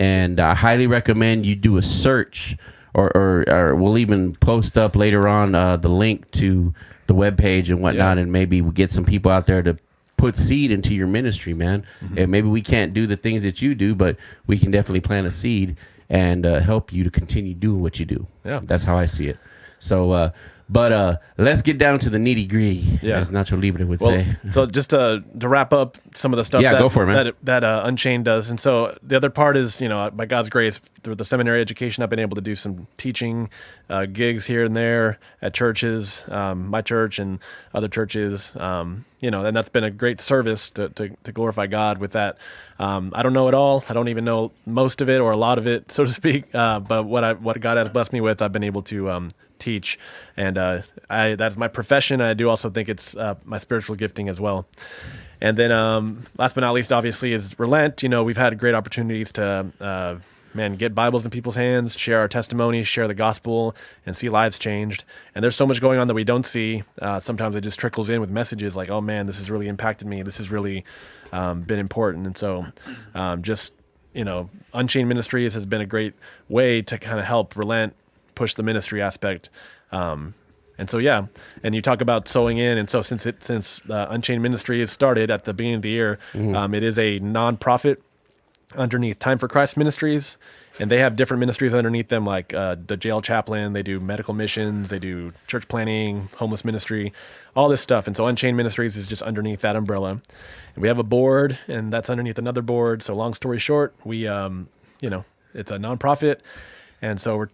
And I highly recommend you do a search, or we'll even post up later on the link to the webpage and whatnot, and maybe we'll get some people out there to put seed into your ministry, man. And maybe we can't do the things that you do, but we can definitely plant a seed and help you to continue doing what you do. Yeah. That's how I see it. So, but let's get down to the nitty gritty, as Nacho Libre would say. So just to wrap up some of the stuff go for it, man. that Unchained does. And so the other part is, by God's grace, through the seminary education, I've been able to do some teaching gigs here and there at churches, my church and other churches, and that's been a great service to glorify God with that. I don't know it all. I don't even know most of it or a lot of it, so to speak. But what God has blessed me with, I've been able to teach, and that's my profession. I do also think it's my spiritual gifting as well. And then last but not least, obviously, is Relent. We've had great opportunities to get Bibles in people's hands, share our testimonies, share the gospel, and see lives changed. And there's so much going on that we don't see. Sometimes it just trickles in with messages like, oh man, this has really impacted me. This has really been important. And so Unchained Ministries has been a great way to kind of help Relent push the ministry aspect. And you talk about sowing in, and so since Unchained Ministry has started at the beginning of the year, it is a nonprofit underneath Time for Christ Ministries, and they have different ministries underneath them, like the jail chaplain. They do medical missions, they do church planning, homeless ministry, all this stuff. And so Unchained Ministries is just underneath that umbrella. And we have a board, and that's underneath another board. So long story short, we it's a nonprofit, and so we're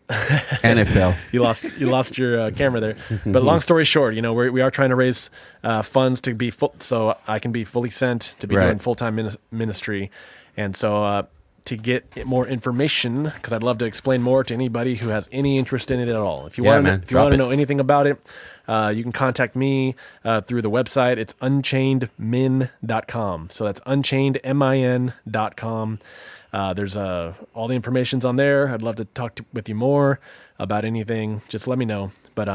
NFL. You lost your camera there. But long story short, we are trying to raise funds to be so I can be fully sent to be doing full-time ministry. And so to get more information, because I'd love to explain more to anybody who has any interest in it at all. If you want to know anything about it, you can contact me through the website. It's unchainedmin.com. So that's unchainedmin.com. There's all the information's on there. I'd love to talk with you more about anything. Just let me know. But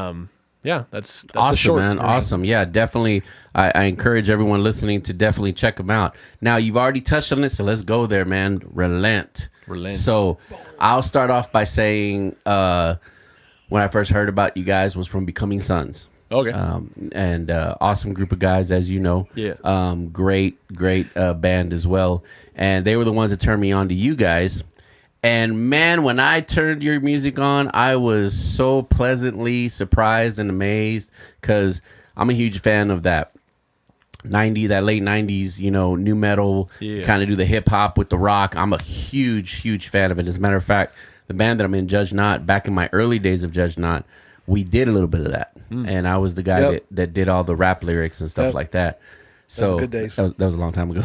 that's awesome, the short man. version. Awesome. Yeah, definitely. I encourage everyone listening to definitely check them out. Now, you've already touched on this, so let's go there, man. Relent. So I'll start off by saying when I first heard about you guys was from Becoming Sons. Okay. And awesome group of guys, as you know. Yeah. Great band as well. And they were the ones that turned me on to you guys. And man, when I turned your music on, I was so pleasantly surprised and amazed, because I'm a huge fan of that late 90s, new metal, kind of do the hip hop with the rock. I'm a huge fan of it. As a matter of fact, the band that I'm in, Judge Not, back in my early days of Judge Not, we did a little bit of that. And I was the guy that did all the rap lyrics and stuff like that. So good days. That was a long time ago.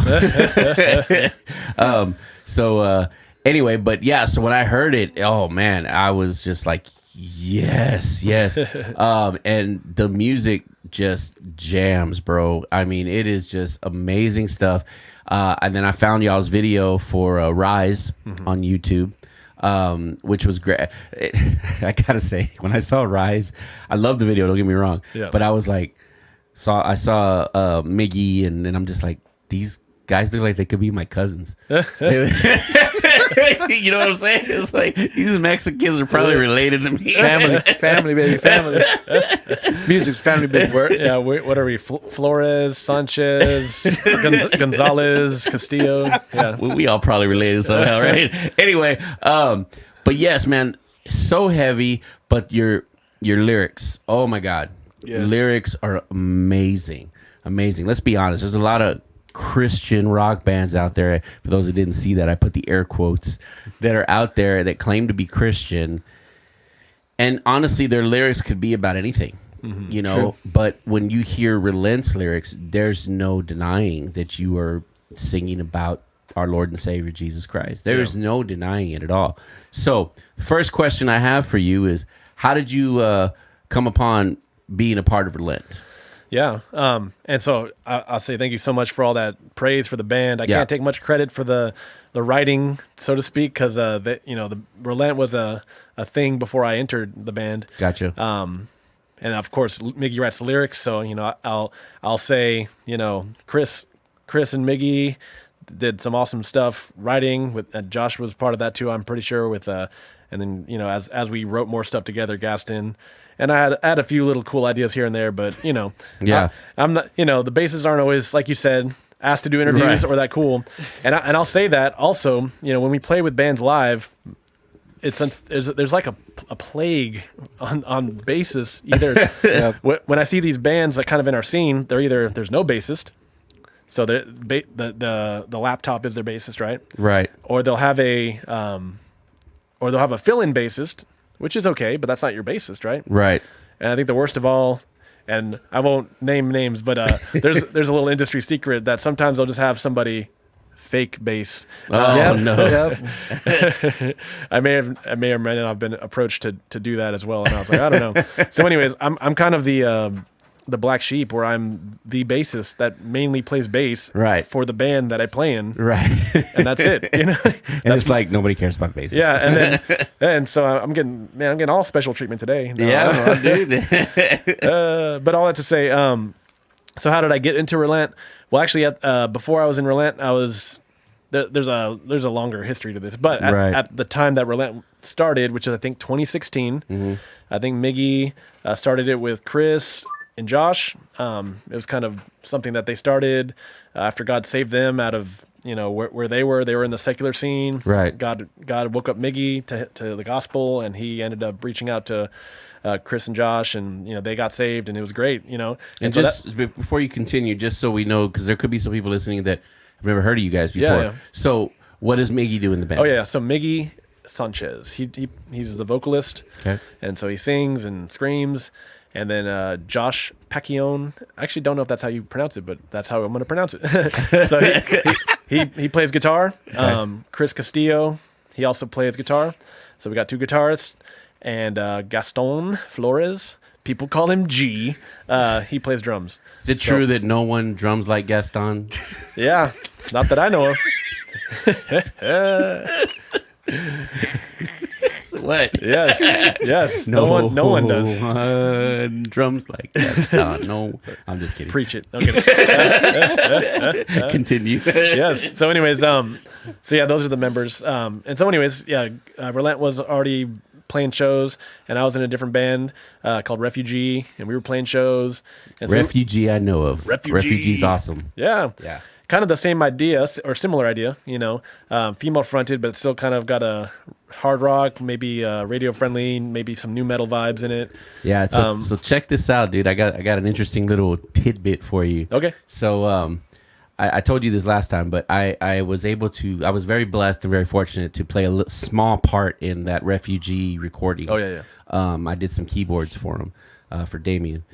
Anyway, but yeah, so when I heard it, oh man, I was just like, yes. And the music just jams, bro. I mean, it is just amazing stuff. And then I found y'all's video for Rise on YouTube, which was great. I gotta say, when I saw Rise, I love the video, don't get me wrong. Yeah. But I was like, I saw Miggy, and I'm just like, these guys look like they could be my cousins. You know what I'm saying? It's like these Mexicans are probably related to me. Family, baby, family. Music's family business. Yeah, what are we? Flores, Sanchez, Gonzales, Castillo. Yeah, We all probably related somehow, right? Anyway, but yes, man, so heavy. But your lyrics, oh my God, Yes. lyrics are amazing. Let's be honest. There's a lot of Christian rock bands out there. For those that didn't see that, I put the air quotes that are out there that claim to be Christian, and honestly, their lyrics could be about anything. You know, True. but when you hear Relent's lyrics, there's no denying that you are singing about our Lord and Savior Jesus Christ. There's no denying it at all. So, first question I have for you is, how did you come upon being a part of Relent? yeah. And so I'll say thank you so much for all that praise for the band. I Yeah. can't take much credit for the writing, so to speak, because the Relent was a thing before I entered the band. Gotcha. And of course, Miggy writes the lyrics. So I'll say Chris and Miggy did some awesome stuff writing with Josh was part of that too. I'm pretty sure with and then as we wrote more stuff together, Gaston and I had a few little cool ideas here and there, but Yeah. I'm not the bases aren't always like you said asked to do interviews Right. or that cool. And I'll say that also when we play with bands live. There's like a plague on bassists. Either when I see these bands that kind of in our scene, they're either there's no bassist, so the laptop is their bassist, right? Right. Or they'll have a fill-in bassist, which is okay, but that's not your bassist, right? Right. And I think the worst of all, and I won't name names, but there's a little industry secret that sometimes they'll just have somebody fake bass. Oh no. Yep. I may or may not have been approached to do that as well, and I was like, I don't know. So, anyways, I'm kind of the black sheep where I'm the bassist that mainly plays bass Right. for the band that I play in, Right. and that's it. And it's like nobody cares about bases. Yeah, and so I'm getting all special treatment today. No, I don't know, dude. but all that to say, so how did I get into Relent? Well, actually, before I was in Relent, I was there's a longer history to this, but Right. at the time that Relent started, which is I think 2016, I think Miggy started it with Chris and Josh. It was kind of something that they started after God saved them out of where they were. They were in the secular scene. Right. God woke up Miggy to the gospel, and he ended up reaching out to Chris and Josh, and they got saved, and it was great. And so just before you continue, just so we know, because there could be some people listening that have never heard of you guys before. Yeah. So, what does Miggy do in the band? Oh yeah, so Miggy Sanchez, he's the vocalist, Okay. and so he sings and screams. And then Josh Pacquione, I actually don't know if that's how you pronounce it, but that's how I'm going to pronounce it. So he plays guitar. Chris Castillo, he also plays guitar. So we got two guitarists, and Gaston Flores, people call him G. He plays drums. Is it true that no one drums like Gaston? Yeah, not that I know of. What? Yes. No one does. Drums like Gaston. No, I'm just kidding. Preach it. Okay. Continue. Yes. So, anyways, so yeah, those are the members. And so, anyways, yeah, Relent was already playing shows, and I was in a different band called Refugee, and we were playing shows. And so Refugee, I know of. Refugee. Refugee's awesome. yeah, Yeah. kind of the same idea or similar idea, female fronted, but it's still kind of got a hard rock, maybe radio friendly, maybe some new metal vibes in it. Yeah. So check this out, dude. I got an interesting little tidbit for you. Okay. So I told you this last time, but I was very blessed and very fortunate to play a small part in that Refugee recording. Oh, yeah. I did some keyboards for him, for Damien.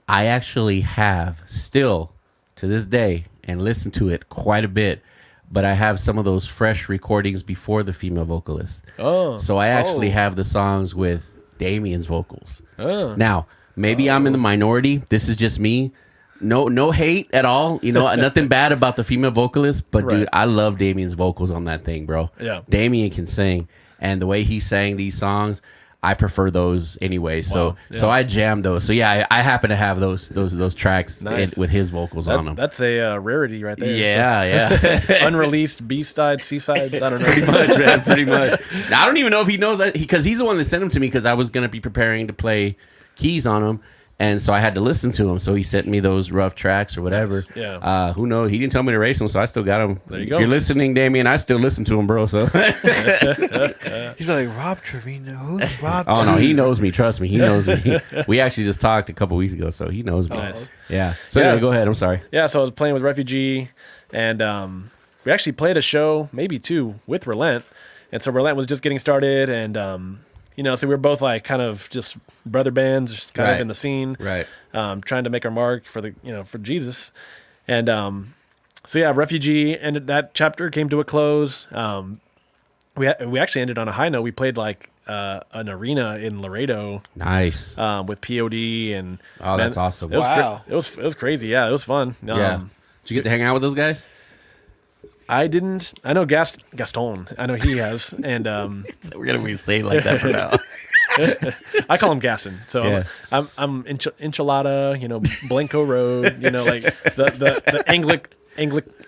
I actually have still to this day and listen to it quite a bit, but I have some of those fresh recordings before the female vocalist. Oh. So I actually have the songs with Damien's vocals. Oh. Now, maybe I'm in the minority. This is just me. No hate at all. Nothing bad about the female vocalist, but dude, Right. I love Damien's vocals on that thing, bro. Yeah. Damien can sing, and the way he sang these songs, I prefer those anyway. So Wow. Yeah. so I jam those. So yeah, I happen to have those tracks Nice. with his vocals on them. That's a rarity right there. Yeah. So, unreleased B-sides, C-sides, I don't know. Pretty much, man. Pretty much. I don't even know if he knows that because he's the one that sent them to me because I was gonna be preparing to play keys on him, and so I had to listen to him. So he sent me those rough tracks or whatever. Nice. Yeah. Who knows? He didn't tell me to erase them, so I still got them. There you If go. you're listening, Damien, I still listen to him, bro. So. He's like, Rob Trevino. Who's Rob? Oh no, he knows me. Trust me, he knows me. We actually just talked a couple weeks ago, so he knows me. Nice. Yeah. So Yeah. anyway, go ahead. I'm sorry. Yeah, so I was playing with Refugee, and we actually played a show, maybe two, with Relent. And so Relent was just getting started, and so we were both like kind of just brother bands, kind Right. of in the scene, Right. trying to make our mark for for Jesus. And so yeah, Refugee ended, that chapter came to a close. We actually ended on a high note. We played like an arena in Laredo Nice. with POD, and Oh, that's awesome. It was Wow. it was crazy. Yeah, it was fun. Yeah. Did you get to hang out with those guys? I didn't. I know Gaston. I know he has, and We're gonna be saying like that for now. I call him Gaston. So Yeah. I'm enchilada. Blanco Road. Like the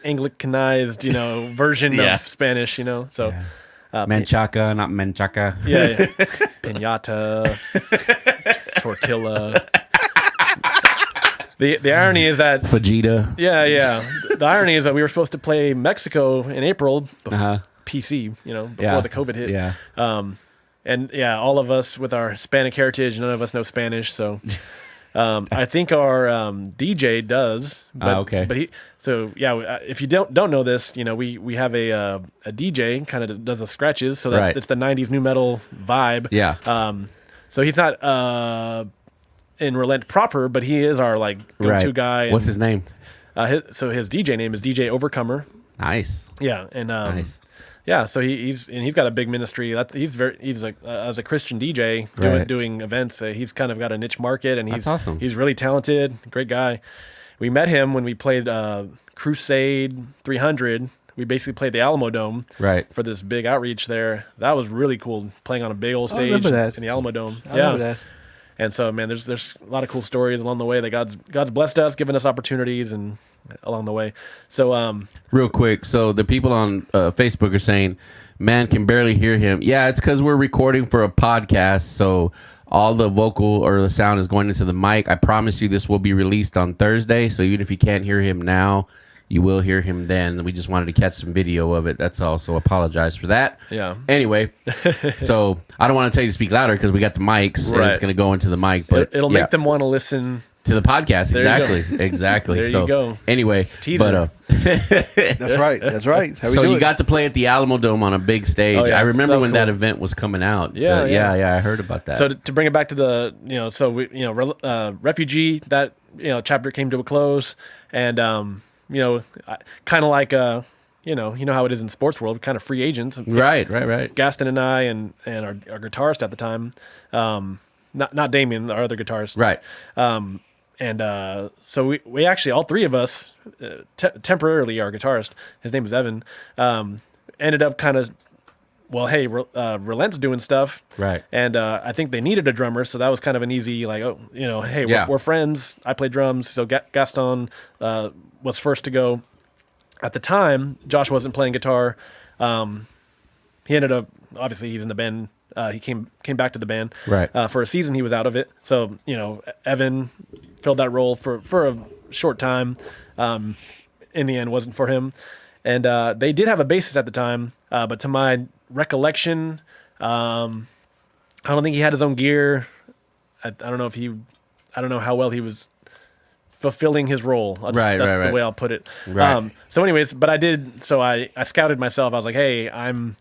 Anglicanized version Yeah. of Spanish. So Menchaca, not menchaca. yeah. Pinata, tortilla. The irony is that Fajita. yeah. The irony is that we were supposed to play Mexico in April before Uh-huh. PC, before Yeah. the COVID hit. Yeah. And yeah, all of us with our Hispanic heritage, none of us know Spanish. So I think our DJ does. But, okay. But if you don't know this, we have a DJ kind of does the scratches. So that Right. it's the 90s new metal vibe. Yeah. So he's not in Relent proper, but he is our like go-to Right. guy. What's and, his name? so his DJ name is DJ Overcomer. Nice. Yeah, and Nice. yeah, so he's got a big ministry. He's like as a Christian DJ Right. doing events. He's kind of got a niche market, and he's That's awesome. He's really talented, great guy. We met him when we played Crusade 300. We basically played the Alamo Dome Right. for this big outreach there. That was really cool, playing on a big old I stage remember that. in the Alamo Dome. I remember that. And so, man, there's a lot of cool stories along the way that God's blessed us, given us opportunities, and along the way. So, Real quick, so the people on Facebook are saying, "Man can barely hear him." Yeah, it's because we're recording for a podcast, so all the vocal or the sound is going into the mic. I promise you, this will be released on Thursday, so even if you can't hear him now, you will hear him then. We just wanted to catch some video of it. That's all. So apologize for that. Yeah. Anyway, so I don't want to tell you to speak louder because we got the mics and Right. it's going to go into the mic. But it'll yeah, make them want to listen. to the podcast. There you go. Exactly. Exactly. There so you go. anyway, Teaser. That's right. That's right. That's how we so do you it. got to play at the Alamo Dome on a big stage. Oh, yeah. I remember That was when that cool. event was coming out. Yeah, So, yeah. I heard about that. So to bring it back to the, so we, Refugee, that, chapter came to a close, and, kind of like, you know how it is in the sports world, kind of free agents. right. Gaston and I and our guitarist at the time, not Damien, our other guitarist. Right. So we actually, all three of us, temporarily, our guitarist, his name is Evan, ended up kind of, well, hey, Relent's doing stuff. Right. And I think they needed a drummer, so that was kind of an easy, like, hey, Yeah. we're friends. I play drums, so Gaston was first to go. At the time, Josh wasn't playing guitar. He ended up, obviously, he's in the band. He came back to the band. Right. For a season, he was out of it. So, Evan filled that role for a short time. In the end, wasn't for him. And they did have a bassist at the time, but to my recollection, I don't think he had his own gear. I don't know how well he was fulfilling his role. That's the way I'll put it. Right. So anyways, but I scouted myself. I was like, hey, I'm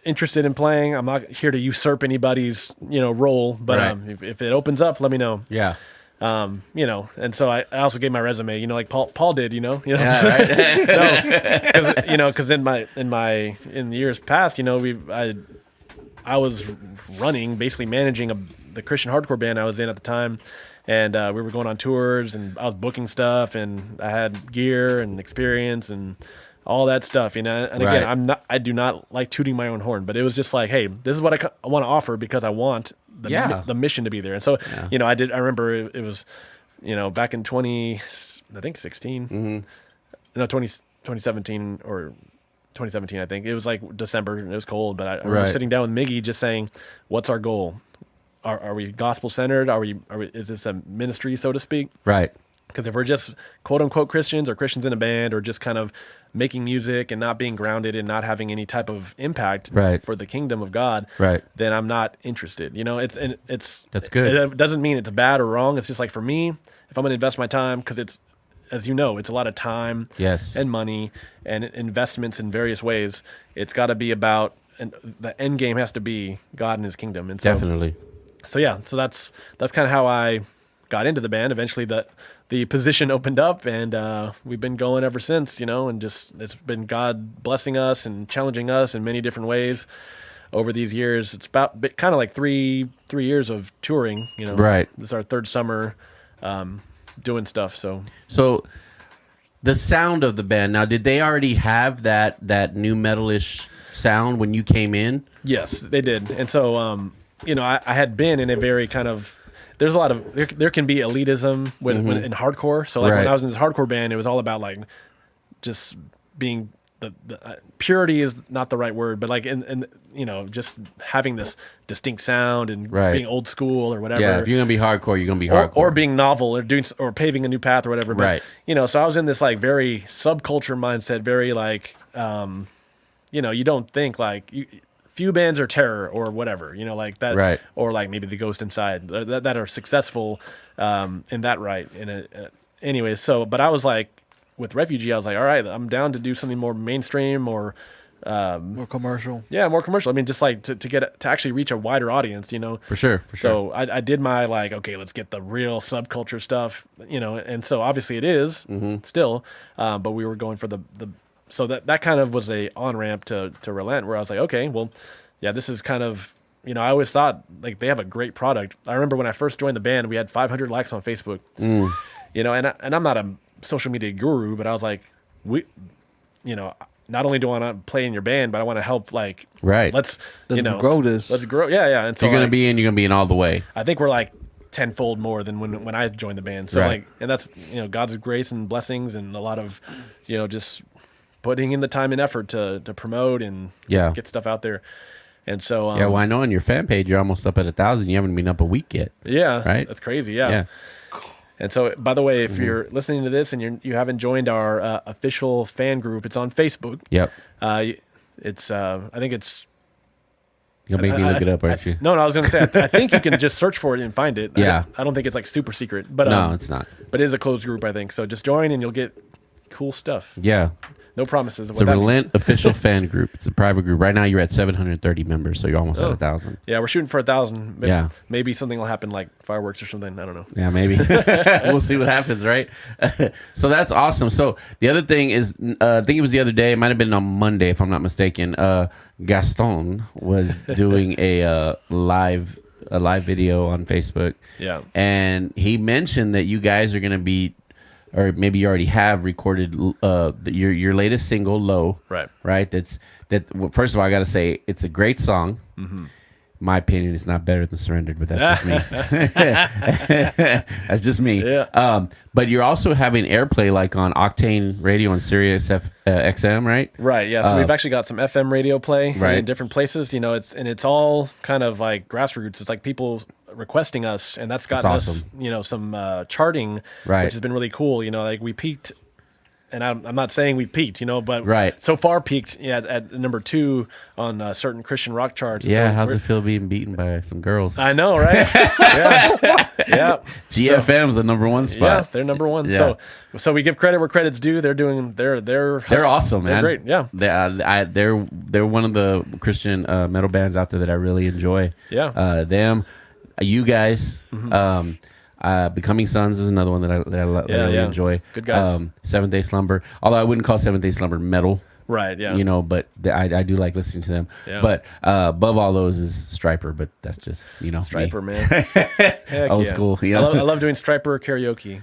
interested in playing. I'm not here to usurp anybody's, role, but Right. if it opens up, let me know. Yeah. And so I also gave my resume, like Paul did, Yeah. Right. because in the years past, I was running, basically managing the Christian hardcore band I was in at the time, and we were going on tours, and I was booking stuff, and I had gear and experience, and all that stuff, And again, Right. I do not like tooting my own horn, but it was just like, hey, this is what I want to offer because I want the mission to be there. And so, I remember it was, back in 2016, no, 2017 or 2017, I think. It was like December and it was cold, but I remember sitting down with Miggy just saying, what's our goal? Are we gospel centered? Is this a ministry, so to speak? Right. Because if we're just quote unquote Christians or Christians in a band or just kind of making music and not being grounded and not having any type of impact for the kingdom of God, then I'm not interested. That's good. It doesn't mean it's bad or wrong. It's just like for me, if I'm going to invest my time, because it's, as you know, it's a lot of time and money and investments in various ways. It's got to be about, and the end game has to be God and his kingdom. And so, Definitely. So that's kind of how I got into the band. Eventually the position opened up and we've been going ever since, and just, it's been God blessing us and challenging us in many different ways over these years. It's about kind of like three years of touring, Right. This is our third summer doing stuff. So the sound of the band, now, did they already have that new metal-ish sound when you came in? Yes, they did. And so, I had been in a very kind of, there's a lot of, there can be elitism when in hardcore. So like when I was in this hardcore band, it was all about like just being the purity is not the right word, but like in just having this distinct sound and being old school or whatever. Yeah, if you're gonna be hardcore, you're gonna be hardcore, or being novel or paving a new path or whatever. But, so I was in this like very subculture mindset, very like you don't think like few bands are terror or whatever, like that, or like maybe the Ghost Inside that are successful in that anyways. So, but I was like, with Refugee, I was like, all right, I'm down to do something more mainstream or more commercial. Yeah, more commercial. I mean, just like to actually reach a wider audience, For sure. So I did my like, okay, let's get the real subculture stuff, and so obviously it is still, but we were going for the so that kind of was a on-ramp to Relent, where I was like, okay, well, yeah, this is kind of, I always thought like they have a great product. I remember when I first joined the band, we had 500 likes on Facebook, and I'm not a social media guru, but I was like, not only do I want to play in your band, but I want to help, like, let's grow this. Let's grow. Yeah. And so you're going to be in all the way. I think we're like tenfold more than when I joined the band. So like, and that's, God's grace and blessings and a lot of, just putting in the time and effort to promote and get stuff out there. And so, well, I know on your fan page, you're almost up at 1,000. You haven't been up a week yet. Yeah. Right. That's crazy. Yeah. And so, by the way, if you're listening to this and you haven't joined our official fan group, it's on Facebook. Yep. It's I think it's. You'll make me look it up, aren't you? No, I was going to say I think you can just search for it and find it. Yeah. I don't think it's like super secret, but no, it's not. But it is a closed group, I think. So just join and you'll get cool stuff. Yeah. No promises. It's a Relent official fan group. It's a private group. Right now, you're at 730 members, so you're almost at 1,000. Yeah, we're shooting for 1,000. Yeah. Maybe something will happen like fireworks or something. I don't know. Yeah, maybe. We'll see what happens, right? So that's awesome. So the other thing is, I think it was the other day. It might have been on Monday, if I'm not mistaken. Gaston was doing a live video on Facebook. Yeah. And he mentioned that you guys are going to be, or maybe you already have recorded your latest single, "Low." Right. Well, first of all, I got to say it's a great song. My opinion, it's not better than "Surrendered," but that's just me. That's just me. Yeah. But you're also having airplay like on Octane Radio and Sirius XM, right? Right. Yeah. So we've actually got some FM radio play Right. in different places. It's all kind of like grassroots. It's like people requesting us, and that's gotten us, some charting, Right. which has been really cool. Like we peaked, and I'm not saying we've peaked, but Right. so far peaked at number 2 on certain Christian rock charts. Yeah, so how's it feel being beaten by some girls? I know, right? Yeah. GFM's the number one Yeah, spot. they're number 1. Yeah. So we give credit where credit's due. They're awesome, man. They're great. Yeah. They're one of the Christian metal bands out there that I really enjoy. Yeah. Them, you guys. Becoming Sons is another one that I really enjoy. Good guys. Seventh Day Slumber, although I wouldn't call Seventh Day Slumber metal. Right. Yeah. You know, but I do like listening to them. Yeah. But above all those is Striper, but that's just, you know, Striper, me. man. Heck Old yeah. school. You I know? love doing Striper karaoke.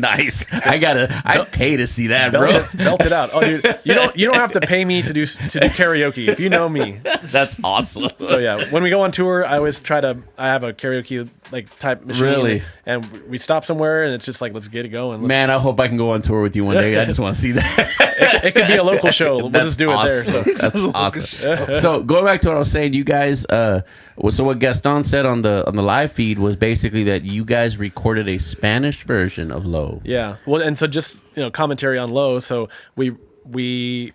Nice. I pay to see that, bro. Belt it out. Oh, dude, you don't have to pay me to do karaoke if you know me. That's awesome. So yeah, when we go on tour, I always I have a karaoke like type machine. Really? And we stop somewhere and it's just like, let's get it going. Man, I hope I can go on tour with you one day. I just want to see that. It could be a local show. We'll just do it there. So. That's awesome. So going back to what I was saying, you guys. So what Gaston said on the live feed was basically that you guys recorded a Spanish version of Low. Yeah. Well, and so just commentary on Low. So we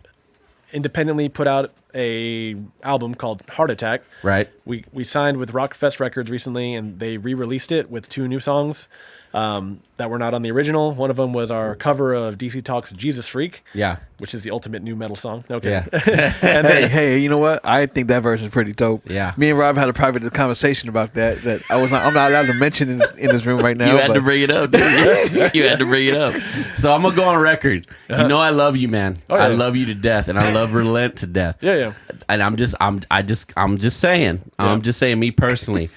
independently put out a album called Heart Attack. Right. We signed with Rockfest Records recently, and they re-released it with 2 new songs that were not on the original. One of them was our cover of DC Talk's Jesus Freak. Yeah. Which is the ultimate new metal song. Okay. Yeah. And hey, you know what? I think that version is pretty dope. Yeah. Me and Rob had a private conversation about that I'm not allowed to mention in this room right now. You had to bring it up, dude. You had to bring it up. So I'm gonna go on record. You know I love you, man. Oh, yeah. I love you to death, and I love Relent to death. Yeah. And I'm just saying. I'm just saying. Me personally,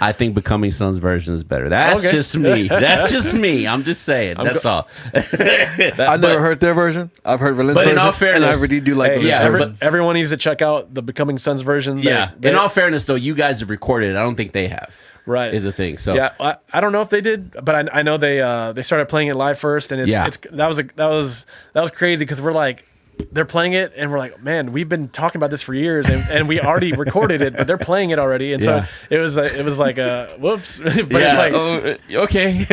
I think Becoming Sons version is better. That's just me. That's just me. I'm just saying. That's all. I've never heard their version. I've heard Relent's But in version, all fairness, and I really do like Relent's version. Everyone needs to check out the Becoming Sons version. In all fairness, though, you guys have recorded it. I don't think they have. Right. Is the thing. So yeah, I don't know if they did, but I know they started playing it live first, and that was crazy because we're like, they're playing it and we're like, man, we've been talking about this for years and we already recorded it, but they're playing it already. And so it was like a whoops. But it's like, okay.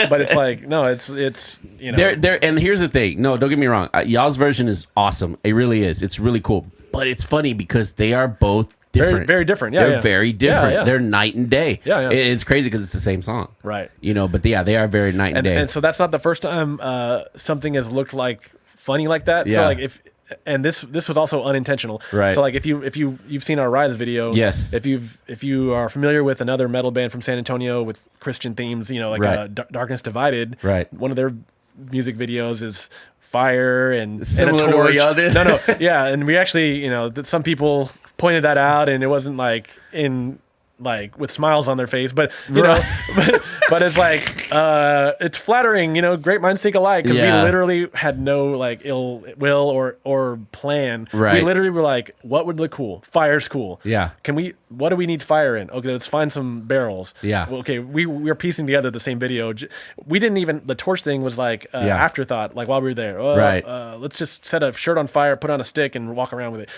But it's like, no, it's There and here's the thing. No, don't get me wrong. Y'all's version is awesome. It really is. It's really cool. But it's funny because they are both different. Very different. Yeah. They're very different. Yeah. They're night and day. Yeah. It's crazy because it's the same song. Right. But they are very night and day. And so that's not the first time something has looked like funny like that. Yeah. So like this was also unintentional. Right. So like if you've seen our Rise video. Yes. If you are familiar with another metal band from San Antonio with Christian themes, Darkness Divided. Right. One of their music videos is fire and similar and a torch. to what y'all did. No, yeah, and we actually some people pointed that out, and it wasn't like with smiles on their face, but but it's like it's flattering, great minds think alike, because we literally had no like ill will or plan. Right. We literally were like, what would look cool? Fire's cool. Yeah. What do we need fire in? Okay, let's find some barrels. Yeah. Well, okay, we were piecing together the same video. We didn't even, the torch thing was like afterthought, like while we were there. Right. Let's just set a shirt on fire, put on a stick, and walk around with it.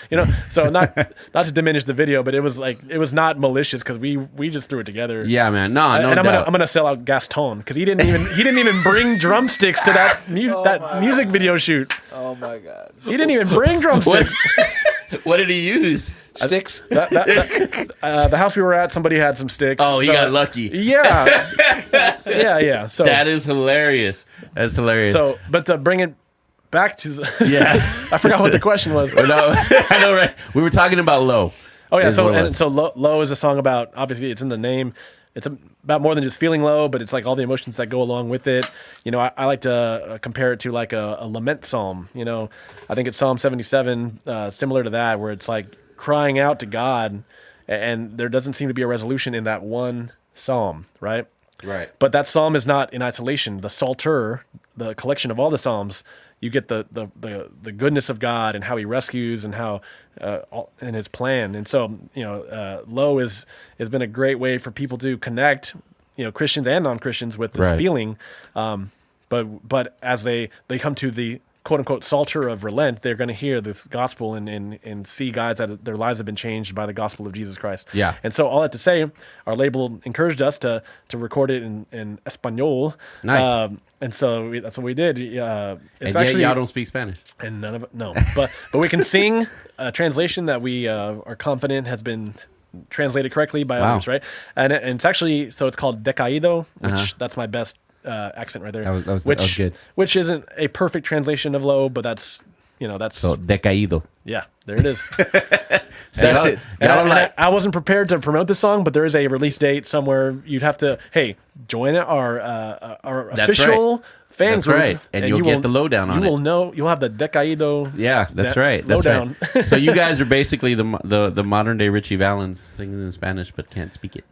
So not to diminish the video, but it was not malicious, because we just threw it together. Yeah, man. No and doubt. I'm gonna sell out Gaston, because he didn't even bring drumsticks to that music video shoot. Oh my god. He didn't even bring drumsticks. What did he use? Sticks. The house we were at, somebody had some sticks. Oh, he got lucky. Yeah. Yeah. So that is hilarious. That's hilarious. So, but to bring it back to I forgot what the question was. No, I know, right? We were talking about Low. Oh yeah. So Low is a song about, obviously it's in the name. It's about more than just feeling low, but it's like all the emotions that go along with it. I like to compare it to like a lament psalm. I think it's Psalm 77, similar to that, where it's like crying out to God, and there doesn't seem to be a resolution in that one psalm, right? Right. But that psalm is not in isolation. The Psalter, the collection of all the psalms, you get the goodness of God and how He rescues and how and His plan. And so Low has been a great way for people to connect, Christians and non-Christians, with this feeling. But as they come to the quote unquote Psalter of Relent, they're going to hear this gospel and see guys that their lives have been changed by the gospel of Jesus Christ. Yeah. And so all that to say, our label encouraged us to record it in Espanol. Nice. And so that's what we did. It's and actually, yet y'all don't speak Spanish. and none of it, no. But we can sing a translation that we are confident has been translated correctly by others, right? And it's actually, so it's called Decaído, which that's my best accent right there. That was good. Which isn't a perfect translation of Low, but that's So decaído. yeah, there it is. So that's it. And I wasn't prepared to promote the song, but there is a release date somewhere. You'd have to join our That's official fan That's group, right. And you'll get the lowdown on it. You will know. You'll have the Decaído. Yeah, that's that right. That's lowdown. right. So you guys are basically the modern day Richie Valens singing in Spanish but can't speak it.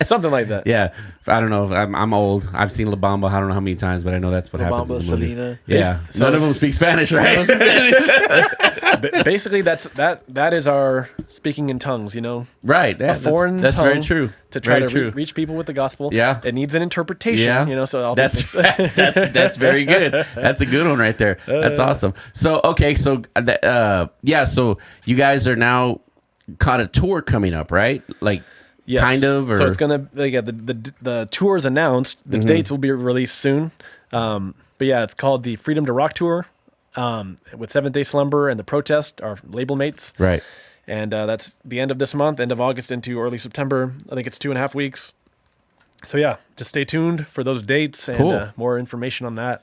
Something like that. Yeah, I don't know. I'm old. I've seen La Bamba. I don't know how many times, but I know that's what happens in Bamba, the movie. Selena. Yeah, So- none of them speak Spanish, right? Basically, that is our speaking in tongues. You know, Right. Yeah, a foreign that's tongue very true. to try Very to true. reach people with the gospel. Yeah. it needs an interpretation. Yeah. You know, so all That's these things. that's very good. That's a good one right there. That's awesome. So okay, so so you guys are now caught a tour coming up, right? Like Yes. kind of, or So it's gonna the tour is announced. The dates will be released soon. But yeah, it's called the Freedom to Rock Tour with Seventh Day Slumber and the Protest, our label mates. right. And that's the end of this month, end of August into early September. I think it's 2.5 weeks. So yeah, just stay tuned for those dates and Cool. more information on that.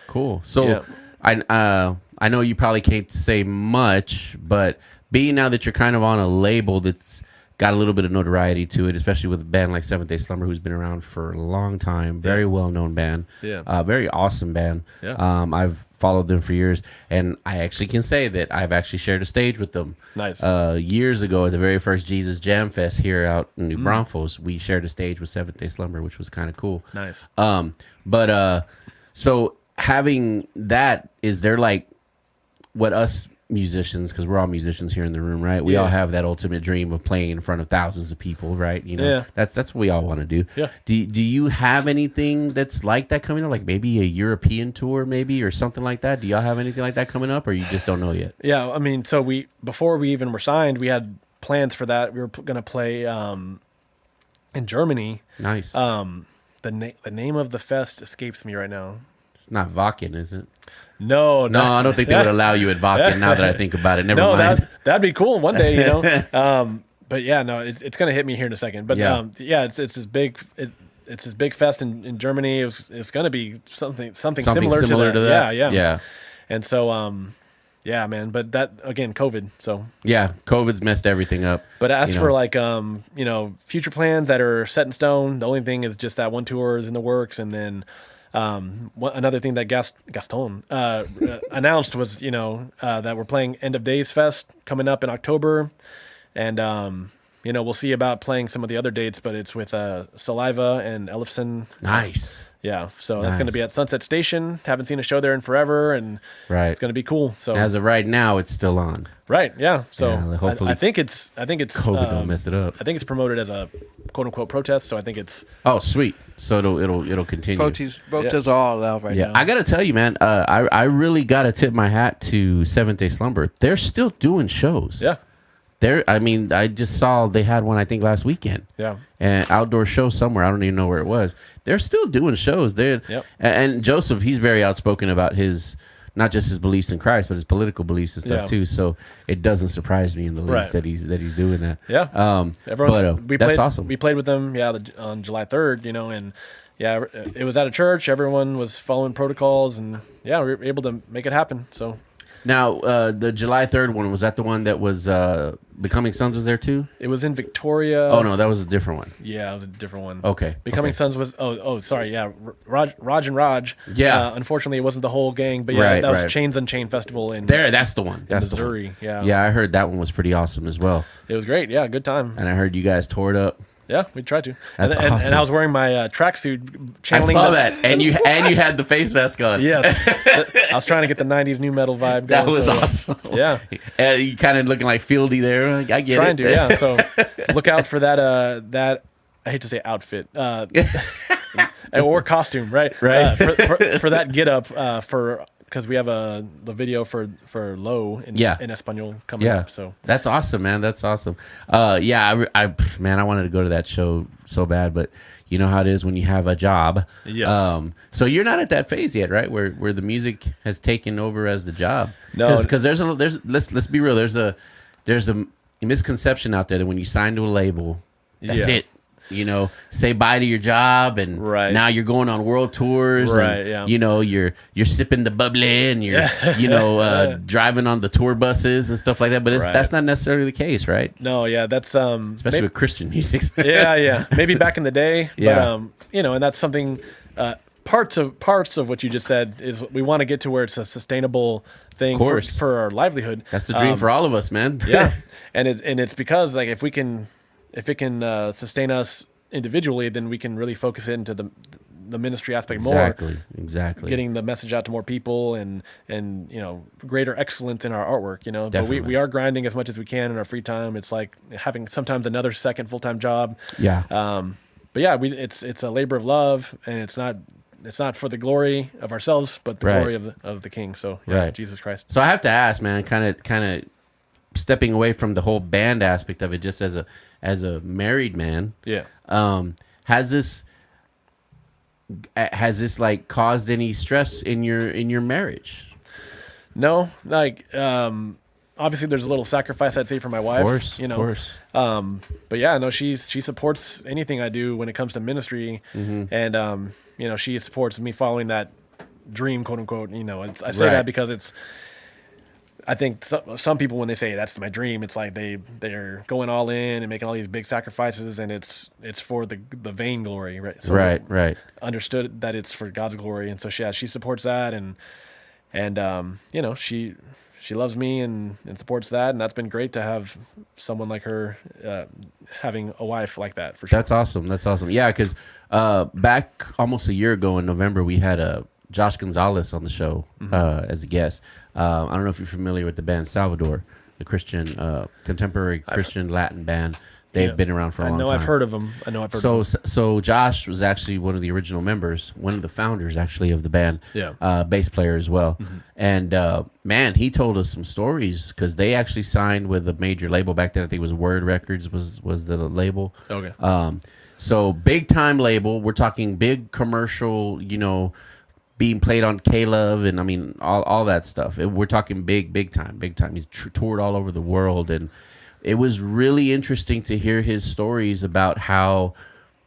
Cool. So Yeah. I know you probably can't say much, but being now that you're kind of on a label that's got a little bit of notoriety to it, especially with a band like Seventh Day Slumber, who's been around for a long time, very well known band, very awesome band. Yeah. I've followed them for years, and I actually can say that I've actually shared a stage with them. Nice. Years ago at the very first Jesus Jam Fest here out in New Braunfels, we shared a stage with Seventh Day Slumber, which was kind of cool. Nice. So having that, is there like what us musicians, because we're all musicians here in the room, right? We all have that ultimate dream of playing in front of thousands of people, right? You know, Yeah. that's what we all want to do. Yeah. Do you have anything that's like that coming up? Like maybe a European tour, maybe, or something like that? Do y'all have anything like that coming up, or you just don't know yet? Yeah, I mean, so before we even were signed, we had plans for that. We were going to play in Germany. Nice. The name of the fest escapes me right now. Not Vakken, is it? No, No, I don't think they would allow you at Vakken. Now that I think about it, never No, mind. that'd be cool one day, you know. But yeah, no, it's gonna hit me here in a second. But it's this big it's this big fest in Germany. It's gonna be something similar to that. Yeah. And so yeah, man. But that again, COVID. So Yeah, COVID's messed everything up. but as you know. for like future plans that are set in stone, the only thing is just that one tour is in the works, and then another thing that Gaston announced was that we're playing End of Days Fest coming up in October, and we'll see about playing some of the other dates, but it's with Saliva and Ellefson. Nice. Yeah, so that's going to be Nice. at Sunset Station. Haven't seen a show there in forever, and Right. it's going to be cool. So As of right now, it's still on. right, yeah. So Yeah, hopefully I think it's COVID don't mess it up. I think it's promoted as a quote unquote protest. So I think it's Oh, sweet. So it'll continue. Protests are all allowed right Yeah, now. I gotta tell you, man. I really gotta tip my hat to Seventh Day Slumber. They're still doing shows. yeah. I just saw they had one, I think, last weekend. Yeah. An outdoor show somewhere. I don't even know where it was. They're still doing shows. Yep. And Joseph, he's very outspoken about not just his beliefs in Christ, but his political beliefs and stuff Yeah. too. So it doesn't surprise me in the least Right. that he's doing that. Yeah. But that's awesome. We played with them, on July 3rd, and yeah, it was at a church. Everyone was following protocols, and yeah, we were able to make it happen. So Now, the July 3rd one, was that the one that was Becoming Sons was there too? it was in Victoria. Oh no, that was a different one. Yeah, it was a different one. Okay. Becoming okay. Sons was sorry, yeah, Raj and Raj. Yeah. Unfortunately, it wasn't the whole gang, but yeah, Right, that was right. Chains Unchained Festival in That's the one. That's Missouri. the one. Yeah. Yeah, I heard that one was pretty awesome as well. It was great. Yeah, good time. And I heard you guys tore it up. Yeah, we tried to. That's and awesome. I was wearing my tracksuit. I channeling saw the- that, and you had the face mask on. Yes, I was trying to get the '90s new metal vibe going. That was so, awesome. Yeah, And you kind of looking like Fieldy there. I get trying it. to. Yeah, so look out for that. I hate to say outfit, or costume, right? Right. For that get up because we have the video for Low in Espanol coming Yeah. up. So That's awesome, man. That's awesome. Yeah, I wanted to go to that show so bad, but you know how it is when you have a job. Yes. So you're not at that phase yet, right? Where the music has taken over as the job. No. Because let's be real. There's a misconception out there that when you sign to a label, that's Yeah. it. say bye to your job, and Right. now you're going on world tours, Right, and yeah. you're sipping the bubbly, and you're driving on the tour buses and stuff like that. But Right. that's not necessarily the case, right? No, yeah, that's Especially with Christian music. yeah. Maybe back in the day, Yeah. but and that's something. Parts of what you just said is we want to get to where it's a sustainable thing for our livelihood. That's the dream for all of us, man. Yeah, and it's because like if it can sustain us individually, then we can really focus it into the ministry aspect more. Exactly. Getting the message out to more people and greater excellence in our artwork. But we are grinding as much as we can in our free time. It's like having sometimes another second full-time job. Yeah. But yeah, it's a labor of love, and it's not for the glory of ourselves, but the glory of the King. So Jesus Christ. So I have to ask, man, kind of stepping away from the whole band aspect of it, just as a married man. Yeah. Has this like caused any stress in your marriage? No, like obviously there's a little sacrifice I'd say for my wife. Of course. But yeah, no, she supports anything I do when it comes to ministry, and she supports me following that dream, quote unquote. I say that because I think some people, when they say that's my dream, it's like they're going all in and making all these big sacrifices, and it's for the vain glory, right? So right. Understood that it's for God's glory, and so she supports that, and she loves me and supports that, and that's been great to have someone like her, having a wife like that for sure. That's awesome. Yeah, because back almost a year ago in November, we had Josh Gonzales on the show as a guest. I don't know if you're familiar with the band Salvador, the Christian contemporary Christian Latin band. They've been around for a long time. I've heard of them. So Josh was actually one of the original members, one of the founders actually of the band. Yeah. Bass player as well. And man, he told us some stories because they actually signed with a major label back then. I think it was Word Records was the label. Okay. So big time label. We're talking big commercial, being played on K-Love and I mean all that stuff. We're talking big time. He's toured all over the world, and it was really interesting to hear his stories about how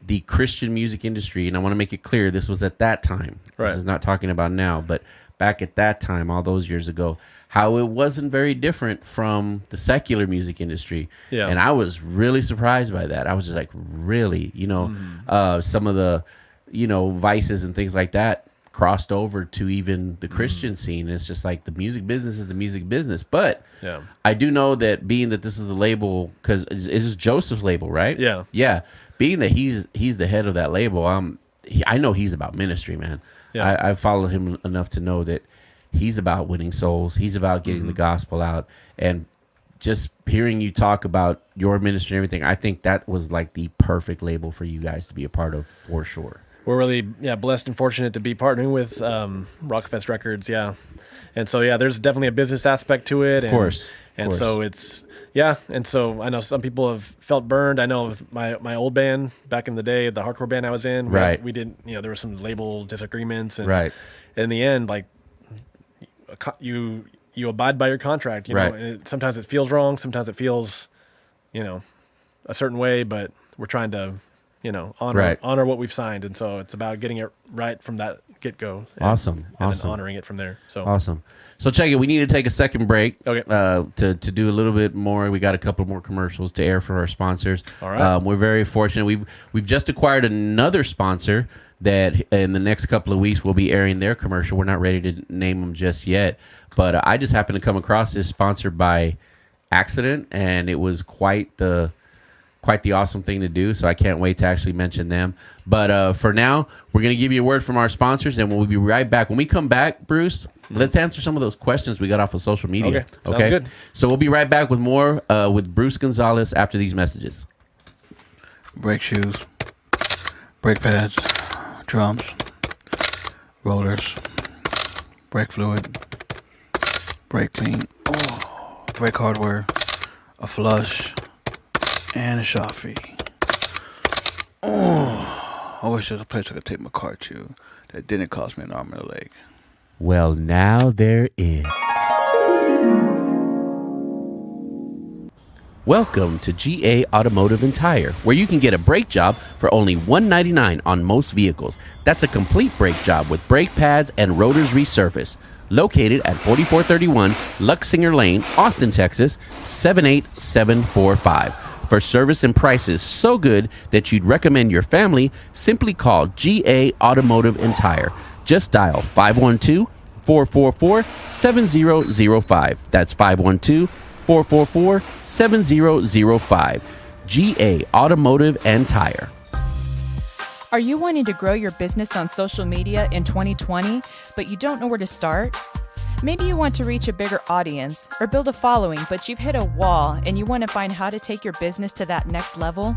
the Christian music industry, and I want to make it clear, this was at that time. Right. This is not talking about now, but back at that time, all those years ago, how it wasn't very different from the secular music industry. Yeah. And I was really surprised by that. I was just like, really? Some of the, vices and things like that crossed over to even the Christian scene. It's just like the music business is the music business. But I do know that being that this is a label, because this is Joseph's label, right? Yeah. Yeah. Being that he's the head of that label, I know he's about ministry, man. Yeah. I've followed him enough to know that he's about winning souls. He's about getting the gospel out. And just hearing you talk about your ministry and everything, I think that was like the perfect label for you guys to be a part of for sure. We're really blessed and fortunate to be partnering with Rockfest Records, and so there's definitely a business aspect to it, Of course. So it's and so I know some people have felt burned. I know with my old band back in the day, the hardcore band I was in, right? We didn't, there were some label disagreements, and right. In the end, like you abide by your contract, right. And sometimes it feels wrong, sometimes it feels, a certain way, but we're trying to honor what we've signed, and so it's about getting it right from that get-go. Awesome. Then honoring it from there. So awesome. So check it. We need to take a second break. Okay. To do a little bit more. We got a couple more commercials to air for our sponsors. All right. We're very fortunate. We've just acquired another sponsor that in the next couple of weeks we'll be airing their commercial. We're not ready to name them just yet, but I just happened to come across this sponsor by accident, and it was quite the awesome thing to do, so I can't wait to actually mention them. But for now, we're going to give you a word from our sponsors, and we'll be right back. When we come back, Bruce, let's answer some of those questions we got off of social media. Okay? Sounds good. So we'll be right back with more with Bruce Gonzales after these messages. Brake shoes, brake pads, drums, rollers, brake fluid, brake clean, brake hardware, a flush, and a shop fee. I wish there was a place I could take my car to that didn't cost me an arm and a leg. Well, now there is. Welcome to GA Automotive and Tire, where you can get a brake job for only $199 on most vehicles. That's a complete brake job with brake pads and rotors resurfaced. Located at 4431 Luxinger Lane, Austin, Texas, 78745. For service and prices so good that you'd recommend your family, simply call GA Automotive and Tire. Just dial 512-444-7005. That's 512-444-7005. GA Automotive and Tire. Are you wanting to grow your business on social media in 2020, but you don't know where to start? Maybe you want to reach a bigger audience or build a following, but you've hit a wall and you want to find how to take your business to that next level?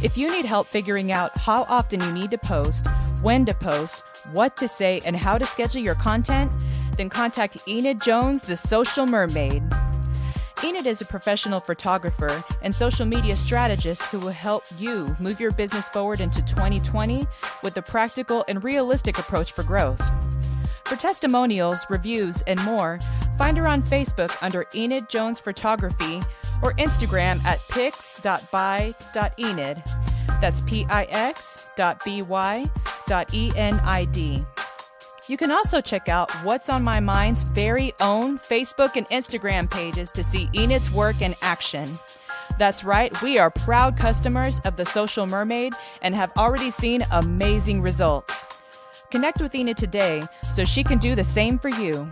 If you need help figuring out how often you need to post, when to post, what to say, and how to schedule your content, then contact Enid Jones, the Social Mermaid. Enid is a professional photographer and social media strategist who will help you move your business forward into 2020 with a practical and realistic approach for growth. For testimonials, reviews, and more, find her on Facebook under Enid Jones Photography or Instagram at pix.by.enid. That's pix.by.enid. You can also check out What's on My Mind's very own Facebook and Instagram pages to see Enid's work in action. That's right, we are proud customers of the Social Mermaid and have already seen amazing results. Connect with Enid today so she can do the same for you.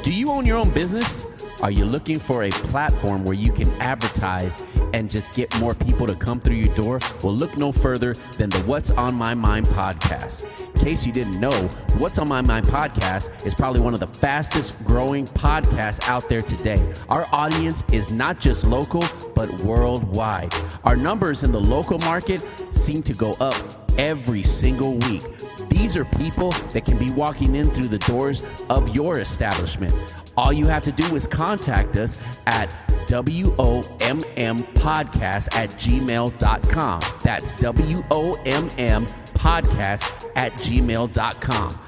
Do you own your own business? Are you looking for a platform where you can advertise and just get more people to come through your door? Well, look no further than the What's on My Mind podcast. In case you didn't know, What's on My Mind podcast is probably one of the fastest growing podcasts out there today. Our audience is not just local, but worldwide. Our numbers in the local market seem to go up every single week. These are people that can be walking in through the doors of your establishment. All you have to do is contact us at wommpodcast@gmail.com. That's wommpodcast@gmail.com.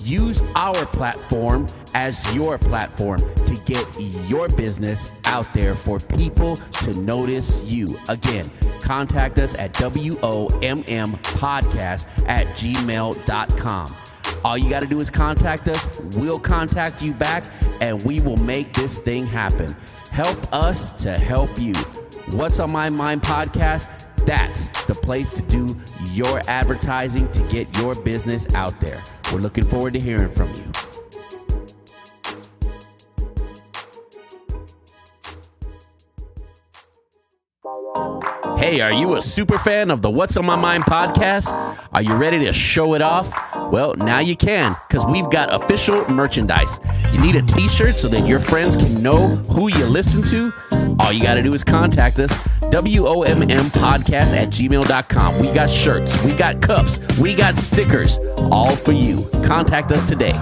Use our platform as your platform to get your business out there for people to notice you. Again, contact us at wommpodcast@gmail.com. All you got to do is contact us. We'll contact you back, and we will make this thing happen. Help us to help you. What's on My Mind podcast? That's the place to do your advertising to get your business out there. We're looking forward to hearing from you. Hey, are you a super fan of the What's on My Mind podcast? Are you ready to show it off? Well, now you can, because we've got official merchandise. You need a t-shirt so that your friends can know who you listen to? All you got to do is contact us, wommpodcast@gmail.com. We got shirts, we got cups, we got stickers, all for you. Contact us today.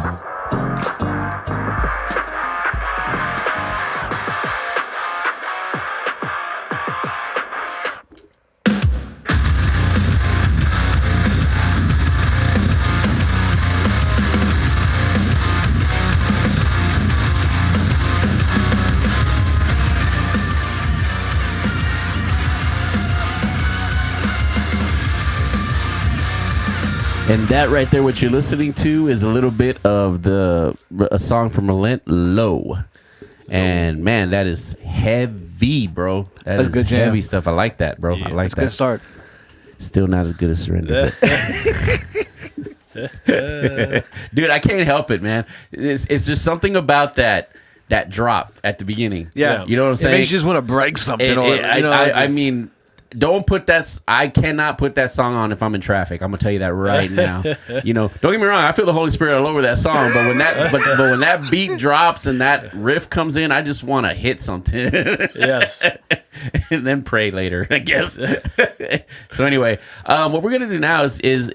And that right there, what you're listening to, is a little bit of a song from Relent, Low. And man, that is heavy, bro. That's good jam. Heavy stuff. I like that, bro. I like that. Good start. Still not as good as Surrender. Dude, I can't help it, man. It's just something about that drop at the beginning. Yeah. You know what I'm saying? It makes you just want to break something. I mean, don't put that. I cannot put that song on if I'm in traffic. I'm gonna tell you that right now. You know, don't get me wrong. I feel the Holy Spirit all over that song, but when that beat drops and that riff comes in, I just want to hit something. Yes, and then pray later, I guess. So anyway, what we're gonna do now is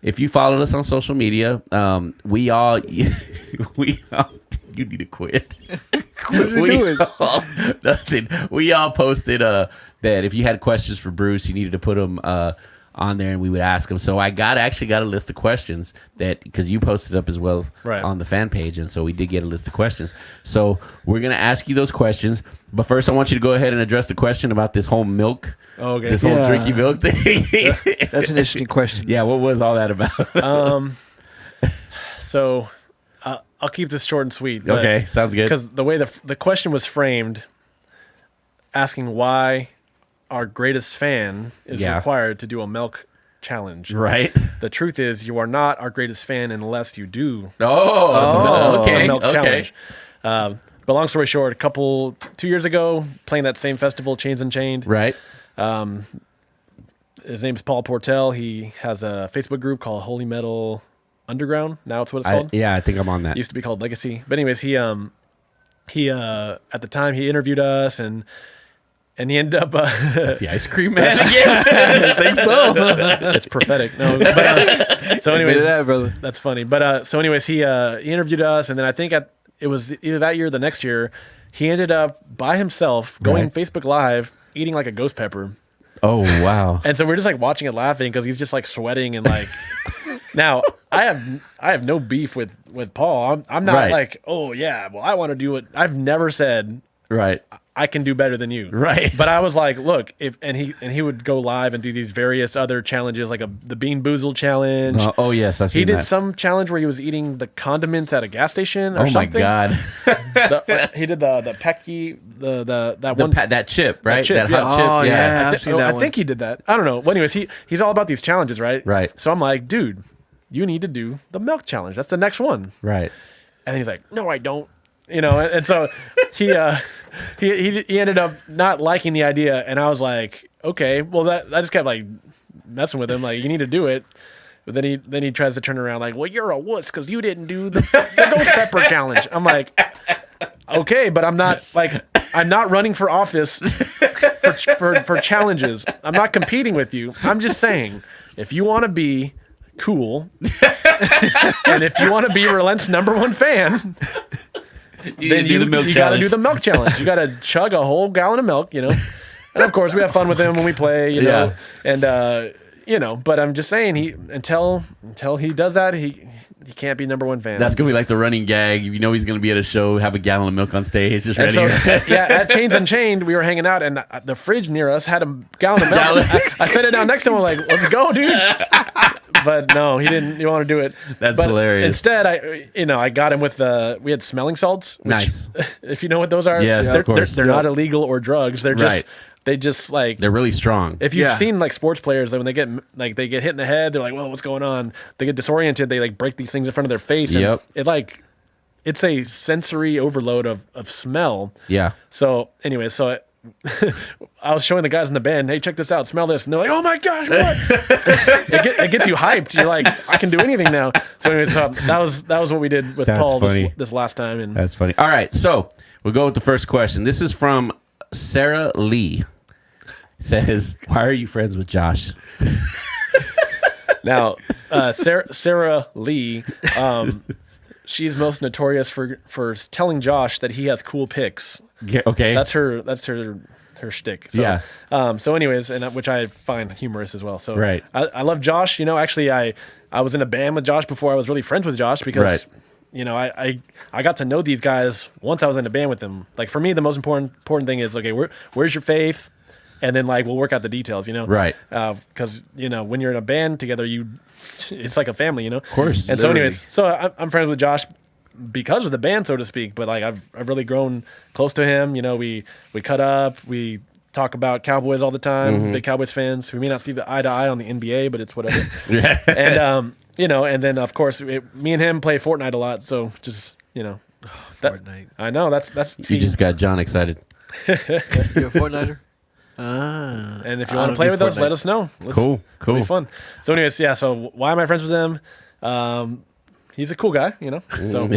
if you followed us on social media, we all you need to quit. What is he doing? Nothing. We all posted that if you had questions for Bruce, you needed to put them on there, and we would ask them. So I actually got a list of questions that, because you posted up as well on the fan page, and so we did get a list of questions. So we're gonna ask you those questions, but first I want you to go ahead and address the question about this whole milk, this whole drinky milk thing. That's an interesting question. Yeah, what was all that about? So I'll keep this short and sweet. Okay, sounds good. Because the way the question was framed, asking why our greatest fan is required to do a milk challenge. Right. The truth is, you are not our greatest fan unless you do okay. the milk challenge. But long story short, 2 years ago, playing that same festival, Chains Unchained. Right. His name's Paul Portel. He has a Facebook group called Holy Metal Underground. Now it's what it's called. I think I'm on that. It used to be called Legacy. But anyways, he at the time he interviewed us and he ended up the ice cream man again. I think so. It's prophetic. No, but, so anyways, that, brother. That's funny. But so anyways, he interviewed us, and then I think it was either that year or the next year, he ended up by himself going Facebook Live, eating like a ghost pepper. Oh wow! And so we're just like watching it, laughing because he's just like sweating and like. Now I have no beef with Paul. I'm not like, oh yeah, well I want to do it. I've never said I can do better than you. Right. But I was like, look, and he would go live and do these various other challenges, like the Bean Boozled challenge. Oh yes, I've seen he did that. some challenge where he was eating the condiments at a gas station or something. Oh my god. He did the Pecky, that chip, right? That chip, hot chip. Oh, yeah. I've seen that I one. think he did that. I don't know. Well, anyways, he's all about these challenges, right? Right. So I'm like, dude, you need to do the milk challenge. That's the next one. Right. And he's like, no, I don't. And so he ended up not liking the idea, and I was like, okay, well I just kept like messing with him, like you need to do it. But then he tries to turn around like, well, you're a wuss because you didn't do the ghost pepper challenge. I'm like, okay, but I'm not running for office for challenges. I'm not competing with you. I'm just saying, if you want to be cool, and if you want to be Relent's #1 fan. Then you got to do the milk challenge. You got to chug a whole gallon of milk, And of course, we have fun with him when we play, And but I'm just saying, until he does that, he can't be #1 fan. That's gonna be like the running gag. He's gonna be at a show, have a gallon of milk on stage, just ready. So, at Chains Unchained, we were hanging out, and the fridge near us had a gallon of milk. I set it down next to him. I'm like, let's go, dude. But no, he didn't. You want to do it? That's hilarious. Instead, I got him with we had smelling salts. Which, nice. If you know what those are, yes, of course. They're not illegal or drugs. They're just they just like they're really strong. If you've seen like sports players, when they get hit in the head, they're like, well, what's going on? They get disoriented. They like break these things in front of their face. And it's a sensory overload of smell. Yeah. So anyway, I was showing the guys in the band, hey, check this out, smell this. And they're like, oh my gosh, what? it gets you hyped. You're like, I can do anything now. So anyways, that was what we did with Paul this last time. And that's funny. All right, so we'll go with the first question. This is from Sarah Lee. It says, why are you friends with Josh? Now, Sarah Lee, she's most notorious for telling Josh that he has cool pics. Okay, that's her shtick. So, so anyways, and which I find humorous as well. So I love Josh. Actually, I was in a band with Josh before I was really friends with Josh because I got to know these guys once I was in a band with them. Like for me, the most important thing is, okay, where's your faith? And then we'll work out the details, Right. Because, when you're in a band together, it's like a family, Of course. And literally. so anyways, I'm friends with Josh because of the band, so to speak. But I've really grown close to him. We cut up, we talk about Cowboys all the time, big Cowboys fans. We may not see eye to eye on the NBA, but it's whatever. And, and then of course, me and him play Fortnite a lot. So just, Fortnite. I know that's. You just got John excited. You're a Fortniter? And if you want to play with us, let us know. Cool. It'll be fun. So anyways, so why am I friends with him? He's a cool guy, So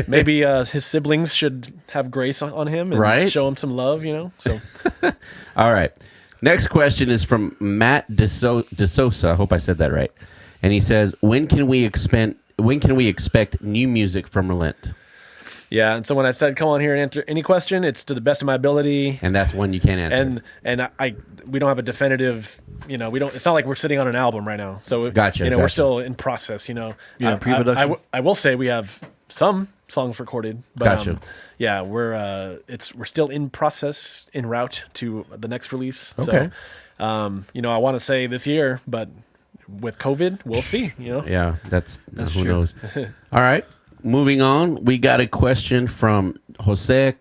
maybe his siblings should have grace on him and show him some love, So all right. Next question is from Matt DeSosa. I hope I said that right. And he says, when can we expect new music from Relent? Yeah, and so when I said come on here and answer any question, it's to the best of my ability. And that's one you can't answer. And we don't have a definitive, we don't. It's not like we're sitting on an album right now. So Gotcha. we're still in process. Yeah, pre-production. I will say we have some songs recorded, but Gotcha. yeah, we're still in process, en route to the next release. Okay. So, I want to say this year, but with COVID, we'll see. Yeah, that's who true. knows. All right, moving on. We got a question from Jose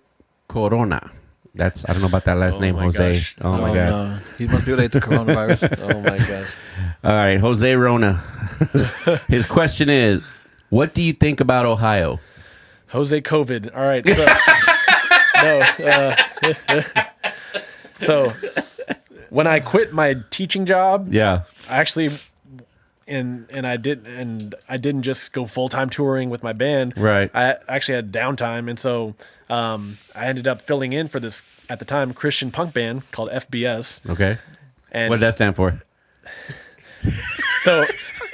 Corona. I don't know about that last name, my Jose. gosh. Oh my god. No. He must be related to coronavirus. Oh my gosh. All right, Jose Rona. His question is, what do you think about Ohio? Jose COVID. All right. So, so when I quit my teaching job, Yeah. I actually I didn't just go full-time touring with my band. Right. I actually had downtime, and so I ended up filling in for this at the time Christian punk band called FBS. Okay. And What did that stand for? so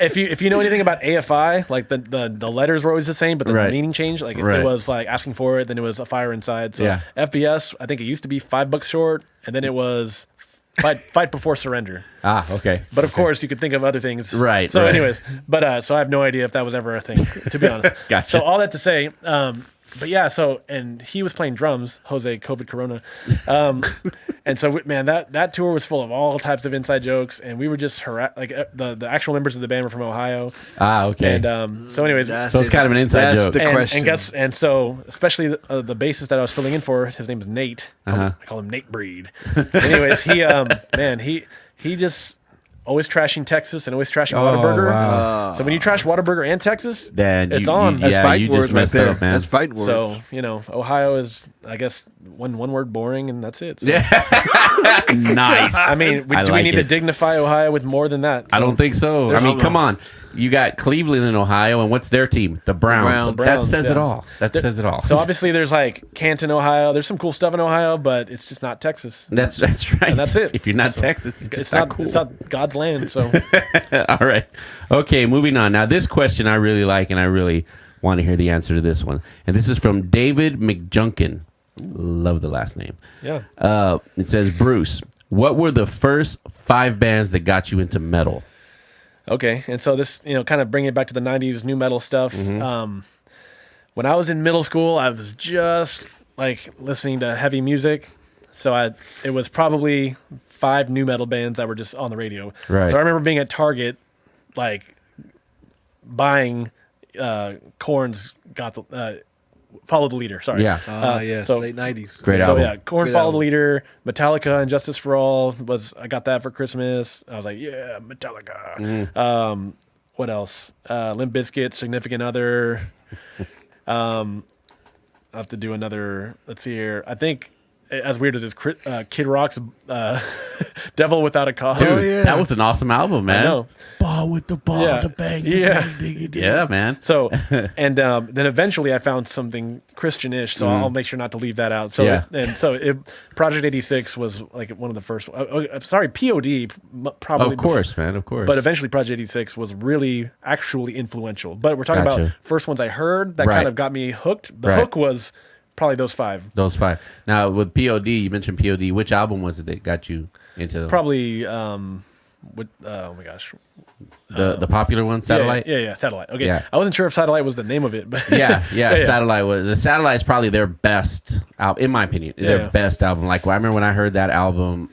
if you know anything about AFI, like the letters were always the same, but the Right. meaning changed. Like Right. it was like asking for it, then it was a fire inside. So Yeah. FBS, I think it used to be $5 short, and then it was fight before surrender. Ah, okay. But of course, you could think of other things. Right, So, right. anyways, so I have no idea if that was ever a thing, to be honest. Gotcha. So all that to say, but yeah. And he was playing drums, Jose COVID Corona, and so man, that tour was full of all types of inside jokes, and we were just the actual members of the band were from Ohio. Ah, okay. And so, anyways. So it's kind of an inside That's joke. the question. And so especially the bassist that I was filling in for, his name is Nate. I call him Nate Breed. Anyways, he just always trashing Texas and always trashing Whataburger. wow. So when you trash Whataburger and Texas, Then it's you- on. you- yeah, fighting just words messed right there. up, man. That's fighting words. So Ohio is, I guess, one word boring, and that's it. So, Nice. I mean, do we need to dignify Ohio with more than that? I don't think so. I mean, no- come on. You got Cleveland in Ohio, and what's their team? The Browns. Browns. That says it yeah. all. That says it all. So obviously, there's like Canton, Ohio. There's some cool stuff in Ohio, but it's just not Texas. that's right. And that's it. If you're not Texas, it's just It's not not. cool. It's not God's land. So All right. Okay, moving on. Now, this question I really like, and I really want to hear the answer to this one. And this is from David McJunkin. Love the last name. yeah. It says, Bruce, what were the first 5 bands that got you into metal? Okay, and so this, kind of bringing it back to the '90s new metal stuff. When I was in middle school, I was just like listening to heavy music, so it was probably 5 new metal bands that were just on the radio. Right. So I remember being at Target, like buying Korn's "Got the Follow the Leader." Sorry. Yeah. Yes, so- late 90s. Great So album. yeah, Korn Great Follow album. the Leader, Metallica and Justice for All I got that for Christmas. I was like, yeah, Metallica. What else? Limp Bizkit, Significant Other. I'll have to do another. Let's see here. I think as weird as it's Kid Rock's Devil Without a Cause. Dude, yeah. that was an awesome album, man. I know. Ball with the ball, Yeah. to bang, Yeah. bang, diggy, diggy. Yeah, man. So, and then eventually I found something Christian-ish, so I'll make sure not to leave that out. So, Yeah. Project 86 was like one of the first. Sorry, POD probably. Of course, man. Of course. But eventually, Project 86 was really actually influential. But we're talking about Gotcha. first ones I heard that Right. kind of got me hooked. The Right. hook was probably those 5. Those 5. Now, with POD, you mentioned POD. Which album was it that got you into them? Probably, oh my gosh. The popular one, Satellite? Yeah, Satellite. Okay. Yeah. I wasn't sure if Satellite was the name of it, but Yeah, Satellite was. The Satellite is probably their best album, in my opinion. Their Yeah. best album. Like, I remember when I heard that album,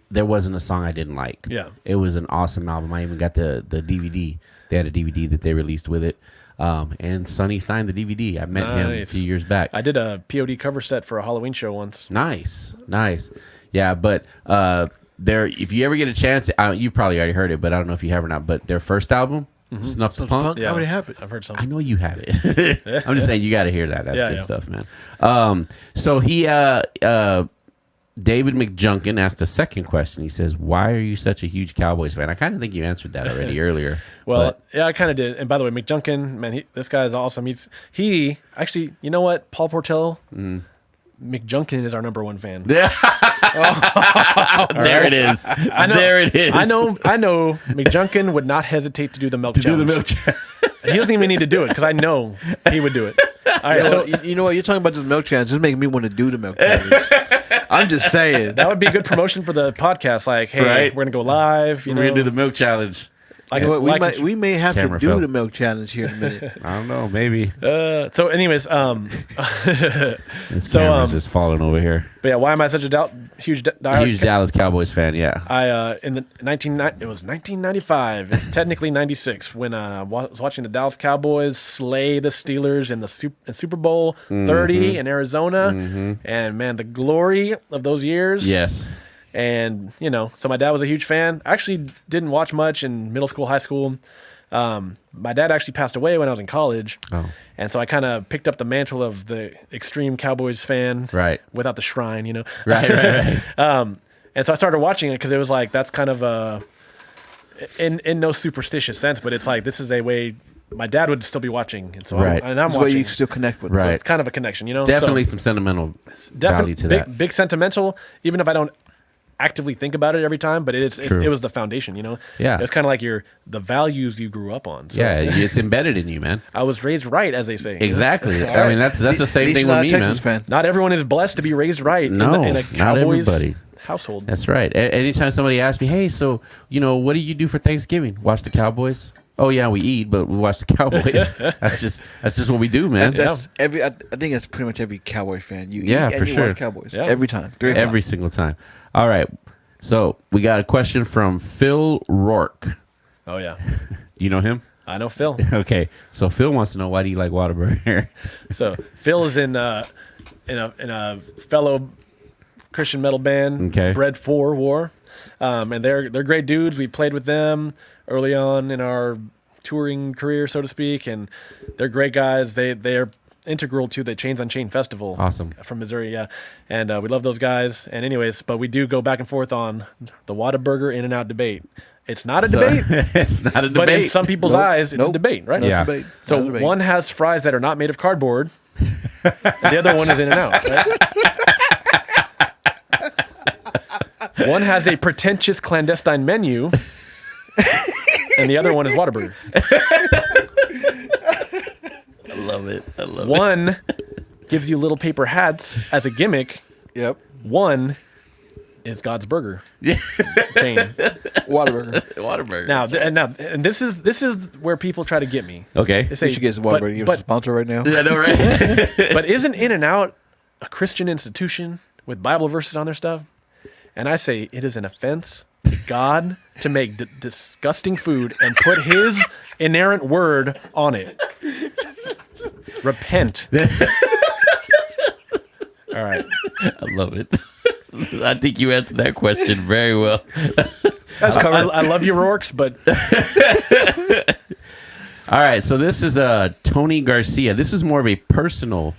there wasn't a song I didn't like. Yeah. It was an awesome album. I even got the DVD. They had a DVD that they released with it. And Sonny signed the DVD. I met him a Nice. few years back. I did a POD cover set for a Halloween show once. Nice. Yeah, but if you ever get a chance, you've probably already heard it, but I don't know if you have or not. But their first album, Snuff the Punk. I already have it. I've heard some. I know you have it. I'm just saying you got to hear that. That's Yeah, good yeah. stuff, man. So he, David McJunkin asked a second question. He says, "Why are you such a huge Cowboys fan?" I kind of think you answered that already earlier. Well, but- yeah, I kind of did. And by the way, McJunkin, man, this guy is awesome. He actually, you know what? Paul Portello, McJunkin is our number 1 fan. there it is. I know, There it is. I know. McJunkin would not hesitate to do the milk To do the challenge. milk. He doesn't even need to do it because I know he would do it. All right, so You know what? You're talking about this milk challenge. Just making me want to do the milk challenge. I'm just saying. that would be a good promotion for the podcast. Like, hey, Right. we're gonna go live. You know, We're gonna do the milk challenge. like, You know what? like- We may have to Camera do fell. the milk challenge here in a minute. I don't know, maybe So, anyways, this So, camera's just falling over here. but yeah, why am I such a huge diehard? Huge Dallas Cowboys fan, yeah. I in the it was 1995. It's technically 96 when I was watching the Dallas Cowboys slay the Steelers in the Super Bowl 30 in Arizona, and man, the glory of those years. Yes. And so my dad was a huge fan. I actually didn't watch much in middle school, high school. My dad actually passed away when I was in college, and so I kind of picked up the mantle of the extreme Cowboys fan, Right. Without the shrine, Right. And so I started watching it because it was like that's kind of a in no superstitious sense, but it's like this is a way my dad would still be watching, and so Right. I'm That's why watching. you still connect with. Right. So it's kind of a connection, Definitely So, some sentimental value to that. big sentimental, even if I don't actively think about it every time, but True. it was the foundation, Yeah. It's kind of like the values you grew up on. So Yeah, it's embedded in you, man. I was raised right, as they say. Exactly. I mean, that's the same At least thing you're with not me, a Texas man. fan. Not everyone is blessed to be raised right No, in a not Cowboys everybody. household. That's right. Anytime somebody asks me, "Hey, so what do you do for Thanksgiving? Watch the Cowboys?" Oh yeah, we eat, but we watch the Cowboys. That's just what we do, man. That's every. I think that's pretty much every Cowboy fan. You Yeah, eat for and you sure. watch Cowboys Yeah. every time. 3 o'clock. Every single time. All right. So we got a question from Phil Rourke. Oh yeah, You know him? I know Phil. Okay. So Phil wants to know, why do you like Whataburger? So Phil is in a fellow Christian metal band, Okay. Bread for War, and they're great dudes. We played with them early on in our touring career, so to speak, and they're great guys. They're integral to the Chains on Chain Festival. Awesome. From Missouri, yeah, and we love those guys. And anyways, but we do go back and forth on the Whataburger In-N-Out debate. It's not a debate. It's not a debate. But in some people's eyes, it's a Nope. debate, right? Yeah. Debate. So Not a debate. one has fries that are not made of cardboard, and the other one is In-N-Out. Right? One has a pretentious clandestine menu, and the other one is Whataburger. I love it. I love One gives you little paper hats as a gimmick. Yep. One is God's Burger chain. Whataburger. it. Whataburger. And this is where people try to get me. Okay. They say, You should get some Whataburger. Give us a sponsor right now. I know, right? but isn't In-N-Out a Christian institution with Bible verses on their stuff? And I say it is an offense to God to make disgusting food and put His inerrant word on it. Repent. All right. I love it. I think you answered that question very well. That's covered. I love your Rourks, but All right, so this is Tony Garcia. This is more of a personal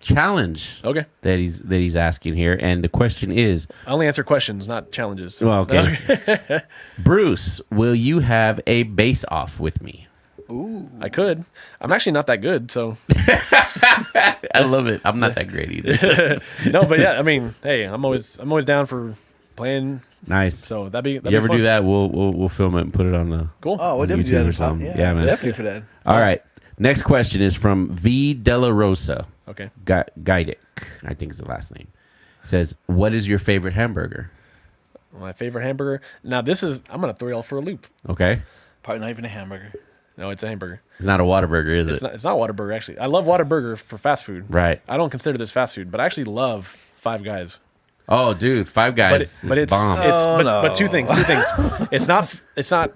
challenge okay. that he's asking here, and the question is, I only answer questions, not challenges. So- well, okay. Bruce, will you have a base off with me? I could. I'm actually not that good, so I love it. I'm not that great either. no. But yeah, I mean, hey, I'm always down for playing. Nice. So that'd be you ever fun. do that? We'll film it and put it on the. Cool. Oh, we'll on definitely do YouTube that or something. Yeah, man. Definitely for that. All right. Next question is from V Della Rosa. Okay. Gaidic, I think is the last name. Says, what is your favorite hamburger? My favorite hamburger. Now I'm gonna throw y'all for a loop. Okay. Probably not even a hamburger. No, it's a hamburger. It's not a Whataburger, is It's it? not Whataburger actually. I love Whataburger for fast food. Right. I don't consider this fast food, but I actually love Five Guys. Oh, dude, Five Guys But is it's bomb. but two things. It's not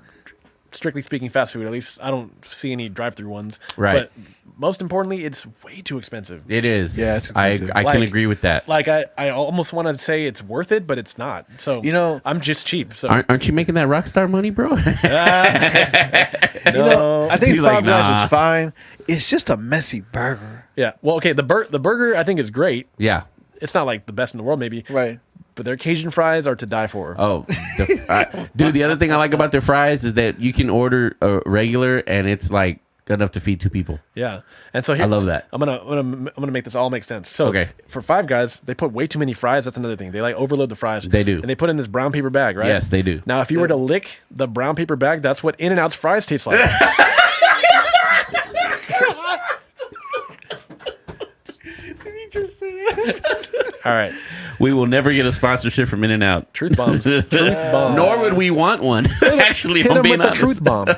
strictly speaking fast food. At least I don't see any drive-through ones. Right. But most importantly, it's way too expensive. It is. Yeah, it's I expensive. can Like- agree with that. Like I almost want to say it's worth it, but it's not. So I'm just cheap. So Aren't you making that Rockstar money, bro? no. I think He's Five like, Guys nah. is fine. It's just a messy burger. Yeah. Well, okay. The burger I think is great. Yeah. It's not like the best in the world, maybe. Right. But their Cajun fries are to die for. Oh, dude, the other thing I like about their fries is that you can order a regular and it's like enough to feed two people. Yeah. And so here, love that. I'm gonna make this all make sense. So Okay. for Five Guys, they put way too many fries. That's another thing. They like overload the fries. They do. And they put in this brown paper bag, right? Yes, they do. Now, if you were to lick the brown paper bag, that's what In-N-Out's fries taste like. All right. We will never get a sponsorship from In-N-Out. Truth bombs. Truth bombs. Nor would we want one. Actually, if Hit I'm him being with honest. the truth bomb.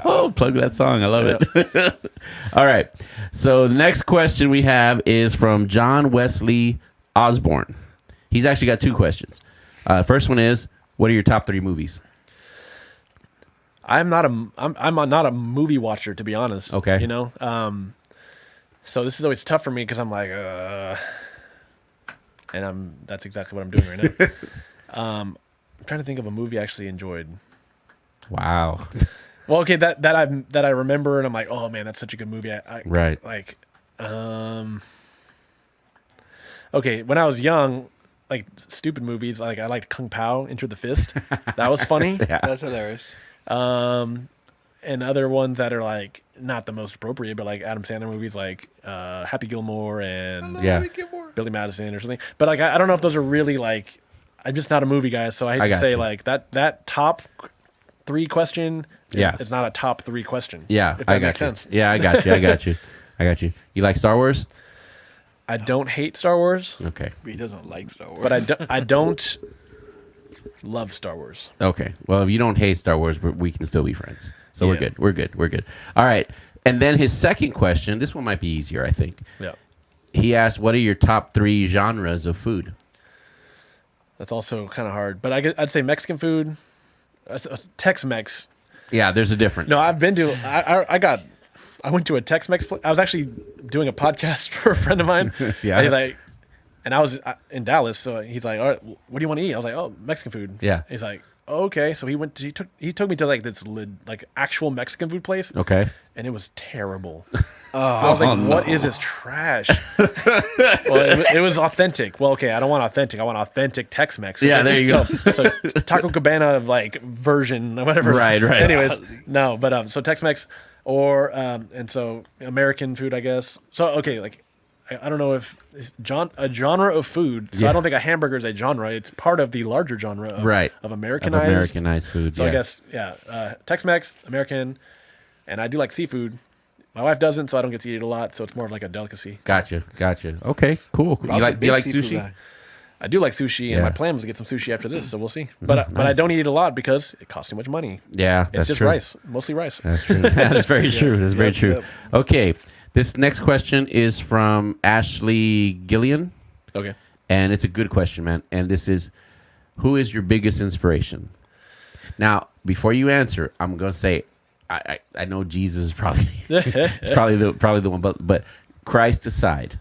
Oh, plug that song. I love it. All right. So the next question we have is from John Wesley Osborne. He's actually got 2 questions. First one is, what are your top 3 movies? I'm not a movie watcher, to be honest. Okay. You know, so this is always tough for me because I'm like, and that's exactly what I'm doing right now. I'm trying to think of a movie I actually enjoyed. Wow. Well, okay, that I remember, and I'm like, oh man, that's such a good movie. Right. Like, okay, when I was young, like stupid movies, like I liked Kung Pao, Enter the Fist. That was funny. Yeah. That's hilarious. And other ones that are like not the most appropriate, but like Adam Sandler movies, like Happy Gilmore and Yeah. Billy Madison or something. But like I don't know if those are really like. I'm just not a movie guy, so I hate to got say you. like that top 3 question. Yeah. It's not a top 3 question. Yeah, if that I got makes you. sense. Yeah, I got you. I got you. I got you. You like Star Wars? I don't hate Star Wars, Okay. He doesn't like Star Wars. but I don't love Star Wars. Okay. Well, if you don't hate Star Wars, we can still be friends. So we're Yeah. good. We're good. We're good. All right. And then his second question, this one might be easier, I think. Yeah, He asked, what are your top 3 genres of food? that's also kind of hard. But I'd say Mexican food, Tex-Mex. Yeah, there's a difference. No, I've been to. I went to a Tex-Mex place. I was actually doing a podcast for a friend of mine. Yeah. And he's like, and I was in Dallas, so he's like, all right, what do you want to eat? I was like, oh, Mexican food. Yeah. He's like, oh, okay. So he took me to like this like actual Mexican food place, Okay. and it was terrible. So I was like, what is this trash? Well, it was authentic. Well, okay, I don't want authentic. I want authentic Tex-Mex. Yeah, there you go. So Taco Cabana like version or whatever. Right. Anyways, no, but so Tex-Mex or and so American food, I guess. So okay, like I don't know if it's a genre of food. So Yeah. I don't think a hamburger is a genre. It's part of the larger genre of, Right. of Of Americanized. Americanized food. So yeah. I guess Tex-Mex, American, and I do like seafood. My wife doesn't, so I don't get to eat it a lot. So it's more of like a delicacy. Gotcha. Okay. Cool. You Rob's a like big sushi? seafood guy. I do like sushi, Yeah. and my plan was to get some sushi after this, so we'll see. But I nice. don't eat it a lot because it costs too much money. Yeah, It's that's just true. rice, mostly rice. That's true. That's very true. That's very Yep, true. yep. Okay. This next question is from Ashley Gillian, Okay. and it's a good question, man. And this is, who is your biggest inspiration? Now, before you answer, I'm gonna say, I know Jesus is probably it's probably the one, but Christ aside,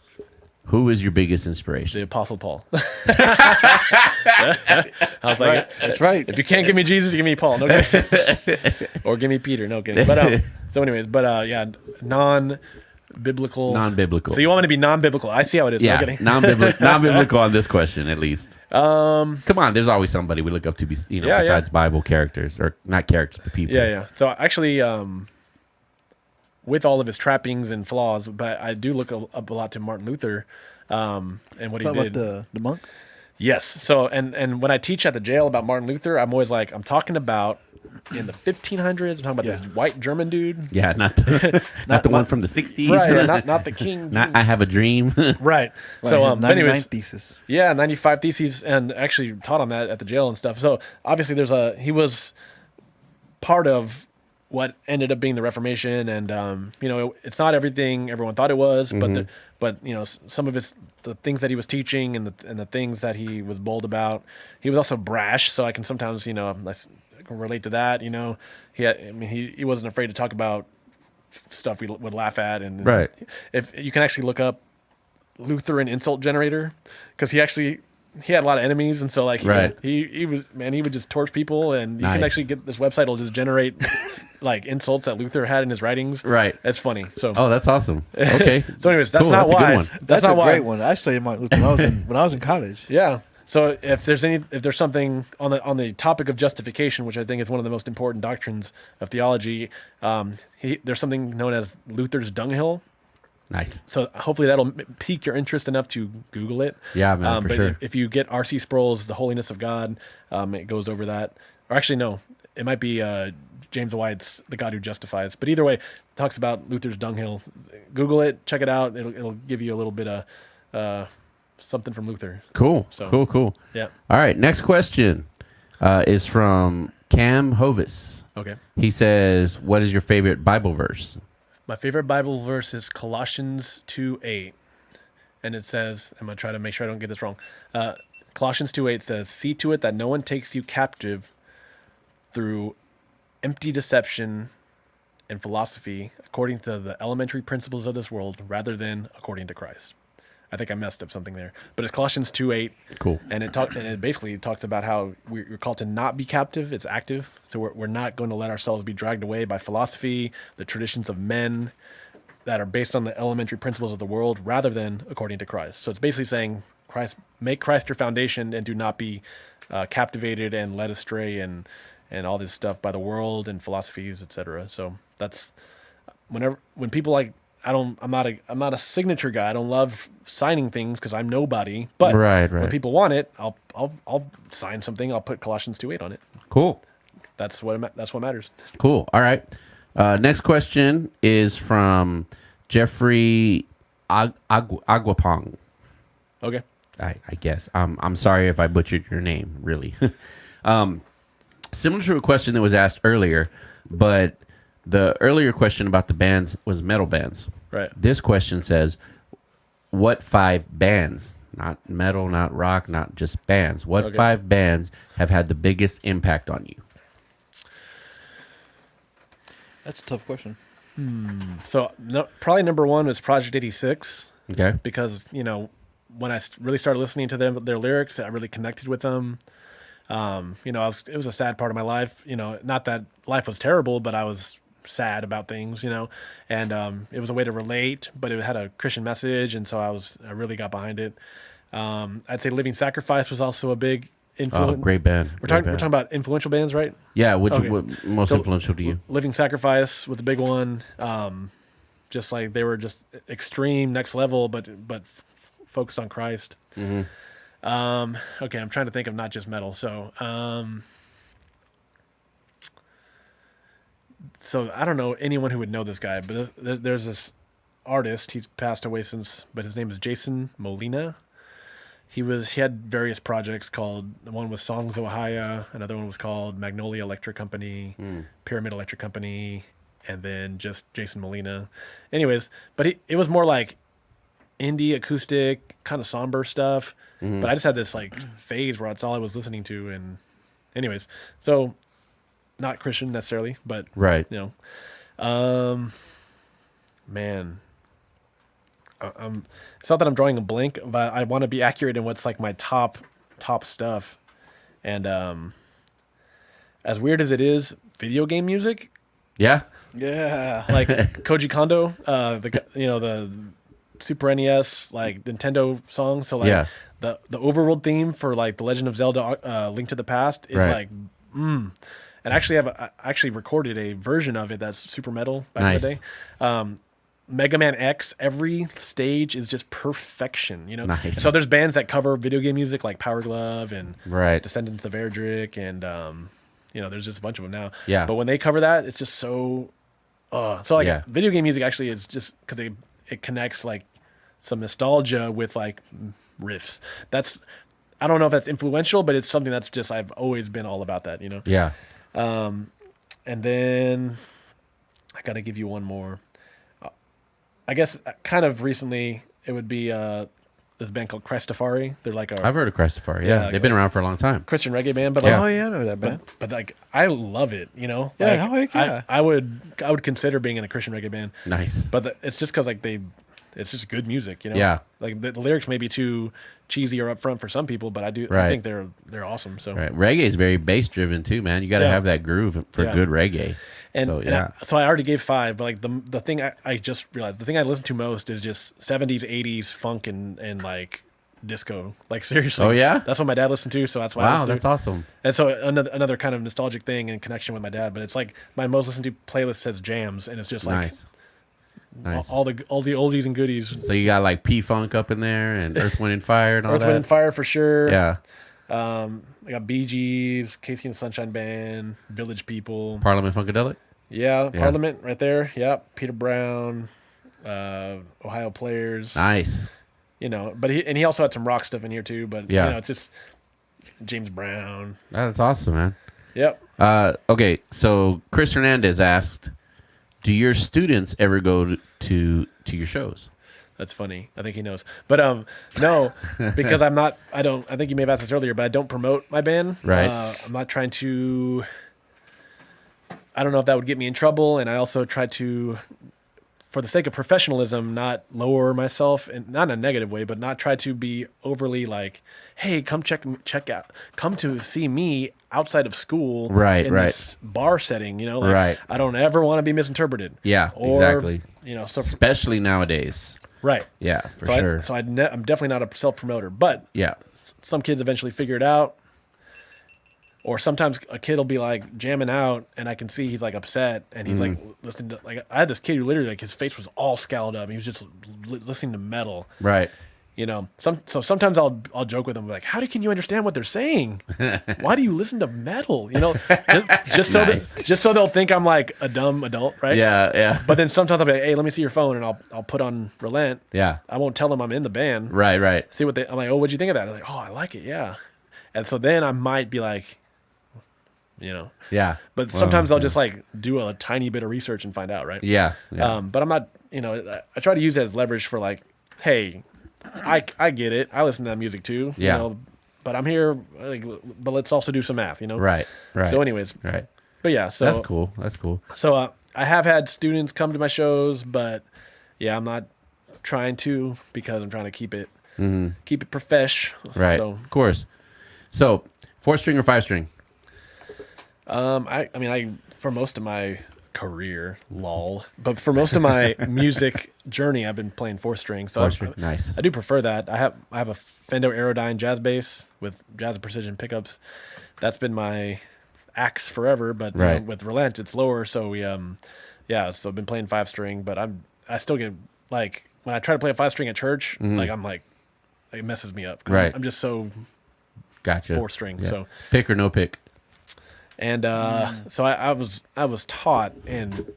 who is your biggest inspiration? The Apostle Paul. I was like, That's right. if you can't give me Jesus, give me Paul. No kidding. Or give me Peter. No kidding. But so anyways, yeah, non-biblical. Non-biblical. So you want me to be non-biblical? I see how it is. No Yeah, kidding. non-biblical on this question at least. Come on, there's always somebody we look up to be, Yeah, besides Bible characters, or not characters, but people. Yeah. So actually, with all of his trappings and flaws, but I do look up a lot to Martin Luther, and what he Talking did. about the monk. Yes. So and when I teach at the jail about Martin Luther, I'm always like, I'm talking about in the 1500s. I'm talking about this white German dude. Yeah, not the one from the 60s. Right. Not the king. Not I Have a Dream. Right. Right, So, his but 99 anyways, thesis. yeah, 95 theses, and actually taught on that at the jail and stuff. So obviously, he was part of what ended up being the Reformation, and it's not everything everyone thought it was, but some of the things that he was teaching and the things that he was bold about. He was also brash, so I can sometimes I can relate to that. He wasn't afraid to talk about stuff we would laugh at, and Right. If you can actually look up Lutheran insult generator, because he had a lot of enemies, and so like Right. he would just torch people, and you can Nice. actually get this website will just generate like insults that Luther had in his writings. Right. It's funny. So Oh, that's awesome. Okay. so anyways, that's Cool, not that's a good why. one. That's not a why. great one. I studied Martin Luther when I was in college. Yeah. So if there's something on the topic of justification, which I think is one of the most important doctrines of theology, there's something known as Luther's dunghill. Nice. So hopefully that'll pique your interest enough to Google it. Yeah, man, for but sure. If you get R.C. Sproul's The Holiness of God, it goes over that. Or actually, no, it might be James White's The God Who Justifies. But either way, it talks about Luther's dunghill. Google it, check it out. It'll give you a little bit of something from Luther. Cool. So- Cool. Yeah. All right. Next question is from Cam Hovis. Okay. He says, "What is your favorite Bible verse?" My favorite Bible verse is Colossians 2:8. And it says, I'm going to try to make sure I don't get this wrong. Colossians 2:8 says, "See to it that no one takes you captive through empty deception and philosophy according to the elementary principles of this world rather than according to Christ." I think I messed up something there. But it's Colossians 2:8. Cool. And it basically talks about how we're called to not be captive. It's active. So we're not going to let ourselves be dragged away by philosophy, the traditions of men that are based on the elementary principles of the world rather than according to Christ. So it's basically saying, make Christ your foundation and do not be captivated and led astray and all this stuff by the world and philosophies, etc. So that's when people like, I'm not a signature guy. I don't love signing things because I'm nobody. But Right. when people want it, I'll sign something. I'll put Colossians 2:8 on it. Cool. That's what matters. Cool. All right. Next question is from Jeffrey Aguapong. Okay. I guess. I'm sorry if I butchered your name, really. Similar to a question that was asked earlier, but the earlier question about the bands was metal bands. Right. This question says, what 5 bands, not metal, not rock, not just bands, what 5 bands have had the biggest impact on you? That's a tough question. So probably number one was Project 86. Okay. Because when I really started listening to their lyrics, I really connected with them. It was a sad part of my life. Not that life was terrible, but I was sad about things. And it was a way to relate, but it had a Christian message, and so I really got behind it. I'd say Living Sacrifice was also a big influence. Oh, great band. We're talking about influential bands, right? Yeah, Okay. what most So, influential to you? Living Sacrifice was the big one. Just like they were just extreme, next level, but focused on Christ. Mm-hmm. Okay, I'm trying to think of not just metal. So I don't know anyone who would know this guy, but there's this artist. He's passed away since, but his name is Jason Molina. He had various projects called, one was Songs of Ohio, another one was called Magnolia Electric Company, Pyramid Electric Company, and then just Jason Molina. Anyways, but it was more like indie, acoustic, kind of somber stuff. But I just had this like phase where that's all I was listening to. And anyways, so not Christian necessarily, but Right. Man, it's not that I'm drawing a blank, but I want to be accurate in what's like my top stuff. And as weird as it is, video game music, Yeah. Yeah. like Koji Kondo, the Super NES, like Nintendo songs. So like Yeah. the overworld theme for like The Legend of Zelda: Link to the Past is Right. and actually I actually recorded a version of it that's super metal back in the day. Mega Man X, every stage is just perfection, Nice. And so there's bands that cover video game music like Power Glove and Right. Descendants of Erdrick, and there's just a bunch of them now. Yeah. But when they cover that, it's just so. Yeah. Video game music actually is just because it connects like some nostalgia with like riffs. I don't know if that's influential, but it's something that's just I've always been all about that. Yeah. And then I got to give you one more. I guess kind of recently it would be this band called Christafari. They're like I've heard of Christopher. Yeah. Yeah, They've been around for a long time. Christian reggae band, but Yeah. Oh yeah, I know that band. but like I love it. Yeah, Like, oh, heck yeah. I would consider being in a Christian reggae band, Nice. but it's just because like it's just good music. Yeah. Like the lyrics may be too cheesy or upfront for some people, but I Right. think they're awesome. So Right. Reggae is very bass driven too, man. You got to Yeah. have that groove for Yeah. good reggae. So I already gave 5, but like the thing I just realized, the thing I listen to most is just 70s, 80s funk and like disco. Like seriously. Oh, yeah? That's what my dad listened to, so that's why I Wow, listen to that's it. awesome. And so another kind of nostalgic thing and connection with my dad, but it's like my most listened to playlist says jams, and it's just like Nice. all the oldies and goodies. So you got like P Funk up in there and Earth, Wind and Fire and all Earth, that. Wind, and Fire for sure. Yeah. I got Bee Gees, Casey and the Sunshine Band, Village People. Parliament Funkadelic. Yeah, Parliament right there. Yep. Peter Brown, Ohio Players. Nice. you know, but he also had some rock stuff in here too. But Yeah. you know, it's just James Brown. That's awesome, man. Yep. Okay, so Chris Hernandez asked, "Do your students ever go to your shows?" That's funny. I think he knows. But no, because I think you may have asked this earlier, but I don't promote my band. Right. I'm not trying to, I don't know if that would get me in trouble. And I also try to, for the sake of professionalism, not lower myself, and not in a negative way, but not try to be overly like, hey, come check out, come to see me outside of school. Right, in right. this bar setting, you know, like, Right. I don't ever want to be misinterpreted. Yeah, Or, exactly. You know, so Especially nowadays. right. Yeah, for So sure. I'm definitely not a self-promoter, but Yeah. some kids eventually figure it out. Or sometimes a kid will be like jamming out, and I can see he's like upset, and he's like listening to, like, I had this kid who literally, like, his face was all scowled up, and he was just listening to metal. Right. You know, so sometimes I'll joke with them like, how can you understand what they're saying? Why do you listen to metal? You know, just so Nice. just so they'll think I'm like a dumb adult, right? Yeah, yeah. But then sometimes I'll be like, hey, let me see your phone, and I'll put on Relent. Yeah. I won't tell them I'm in the band. Right, right. See what I'm like, oh, what'd you think of that? They're like, oh, I like it, yeah. And so then I might be like, you know. Yeah. But sometimes I'll just like do a tiny bit of research and find out, right? Yeah. Yeah. But I'm not, you know, I try to use that as leverage for like, hey, I get it. I listen to that music too. Yeah. You know, but I'm here, like, but let's also do some math, you know? Right. Right. So anyways, Right. but yeah, so That's cool. That's cool. So I have had students come to my shows, but yeah, I'm not trying to, because I'm trying to keep it profesh. Right. So Of course. So, 4-string or 5-string? I mean, I for most of my career, lol, but for most of my music journey, I've been playing 4-string. So 4-string. Nice. I do prefer that. I have a Fender Aerodyne jazz bass with jazz precision pickups. That's been my axe forever, but you know, Right. with Relent, it's lower. So we yeah, so I've been playing 5-string, but I still get, like, when I try to play a 5-string at church, like, I'm like, it messes me up. 'Cause Right. I'm just so Gotcha. 4-string. Yeah. So Pick or no pick? and so I was taught, and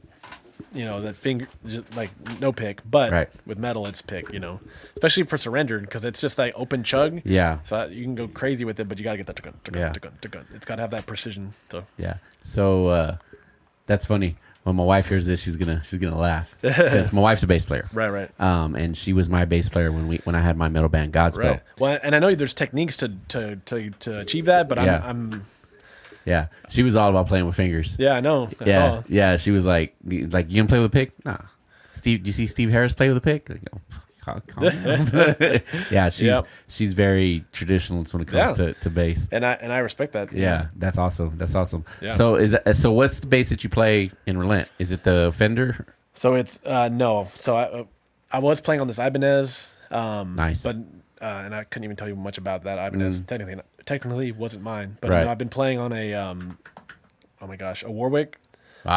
you know, that finger, just like, no pick, but Right. with metal it's pick, you know, especially for Surrendered, because it's just like open chug. Yeah. So you can go crazy with it, but you gotta get that Yeah. It's gotta have that precision. So Yeah. So, that's funny. When my wife hears this, she's gonna laugh, because my wife's a bass player. right. And she was my bass player when I had my metal band Godspell. Right. Well, and I know there's techniques to achieve that, but Yeah. I'm Yeah, she was all about playing with fingers. yeah, I know. I yeah, saw. yeah. She was like, you gonna play with a pick? Nah. Steve, do you see Steve Harris play with a pick? Like, calm down. Yeah, she's very traditionalist when it comes to bass. And I respect that. Yeah, that's awesome. That's awesome. Yeah. So what's the bass that you play in Relent? Is it the Fender? So it's no. So I was playing on this Ibanez. Nice. But and I couldn't even tell you much about that Ibanez. Technically wasn't mine. But Right. I've been playing on a oh my gosh, a Warwick. See,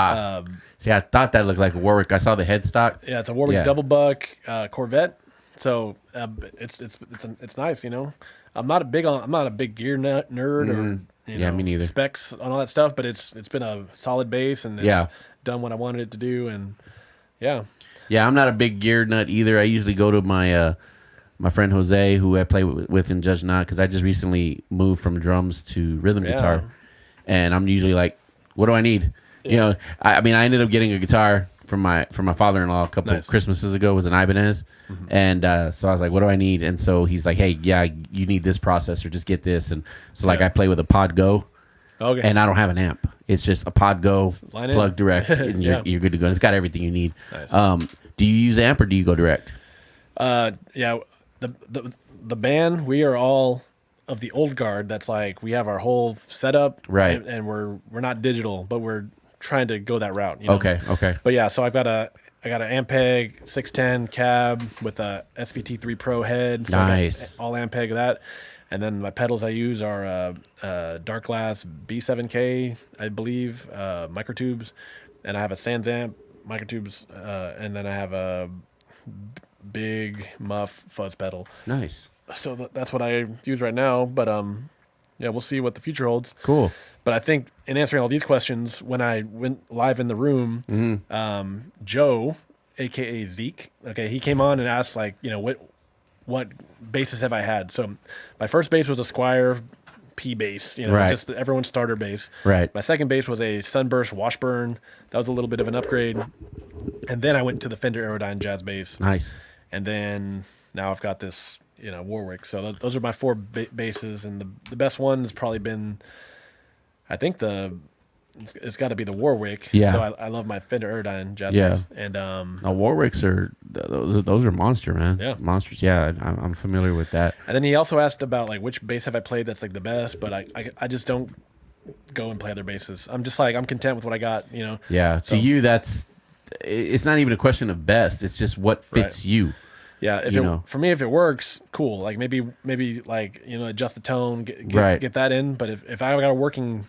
I thought that looked like a Warwick. I saw the headstock. Yeah, it's a Warwick Yeah. double buck Corvette. So it's nice, you know. I'm not a big gear nerd or you Yeah, know, me neither. specs on all that stuff, but it's been a solid bass, and it's Yeah. done what I wanted it to do, and yeah. Yeah, I'm not a big gear nut either. I usually go to my my friend Jose, who I play with in Judge Not, because I just recently moved from drums to rhythm guitar, and I'm usually like, what do I need? You know, I mean, I ended up getting a guitar from my father-in-law a couple of Christmases ago. It was an Ibanez, and so I was like, what do I need? And so he's like, hey, yeah, you need this processor. Just get this. And so like I play with a Pod Go. Okay. And I don't have an amp. It's just a Pod Go, Line in. plug direct, and you're good to go. And it's got everything you need. Nice. Do you use amp or do you go direct? Yeah, the band, we are all of the old guard. That's like, we have our whole setup, Right. and we're not digital, but we're trying to go that route. You know? Okay. But yeah, so I got an Ampeg 610 cab with a SVT3 Pro head. So Nice. I got all Ampeg of that. And then my pedals I use are Dark Glass B7K, I believe, microtubes, and I have a Sans amp microtubes, and then I have a big muff fuzz pedal. Nice. So that's what I use right now. But yeah, we'll see what the future holds. Cool. But I think in answering all these questions, when I went live in the room, Joe, aka Zeke, okay, he came on and asked, like, you know, what bases have I had? So my first bass was a Squier P bass, Right. just everyone's starter bass. Right. My second bass was a Sunburst Washburn. That was a little bit of an upgrade. And then I went to the Fender Aerodyne jazz bass. Nice. And then now I've got this, Warwick. So those are my four basses, and the best one has probably been, I think it's got to be the Warwick. Yeah. Though I love my Fender Aerodyne jazz Yeah. bass. And Now Warwicks are those are monster, man. Yeah. Monsters. Yeah, I'm familiar with that. then he also asked about like which bass have I played that's like the best, but I just don't go and play other basses. I'm just like I'm content with what I got. Yeah. So- To you, it's not even a question of best. It's just what fits Right. you. Yeah, for me, if it works, cool. Like maybe like adjust the tone, Right. get that in. But if I got a working,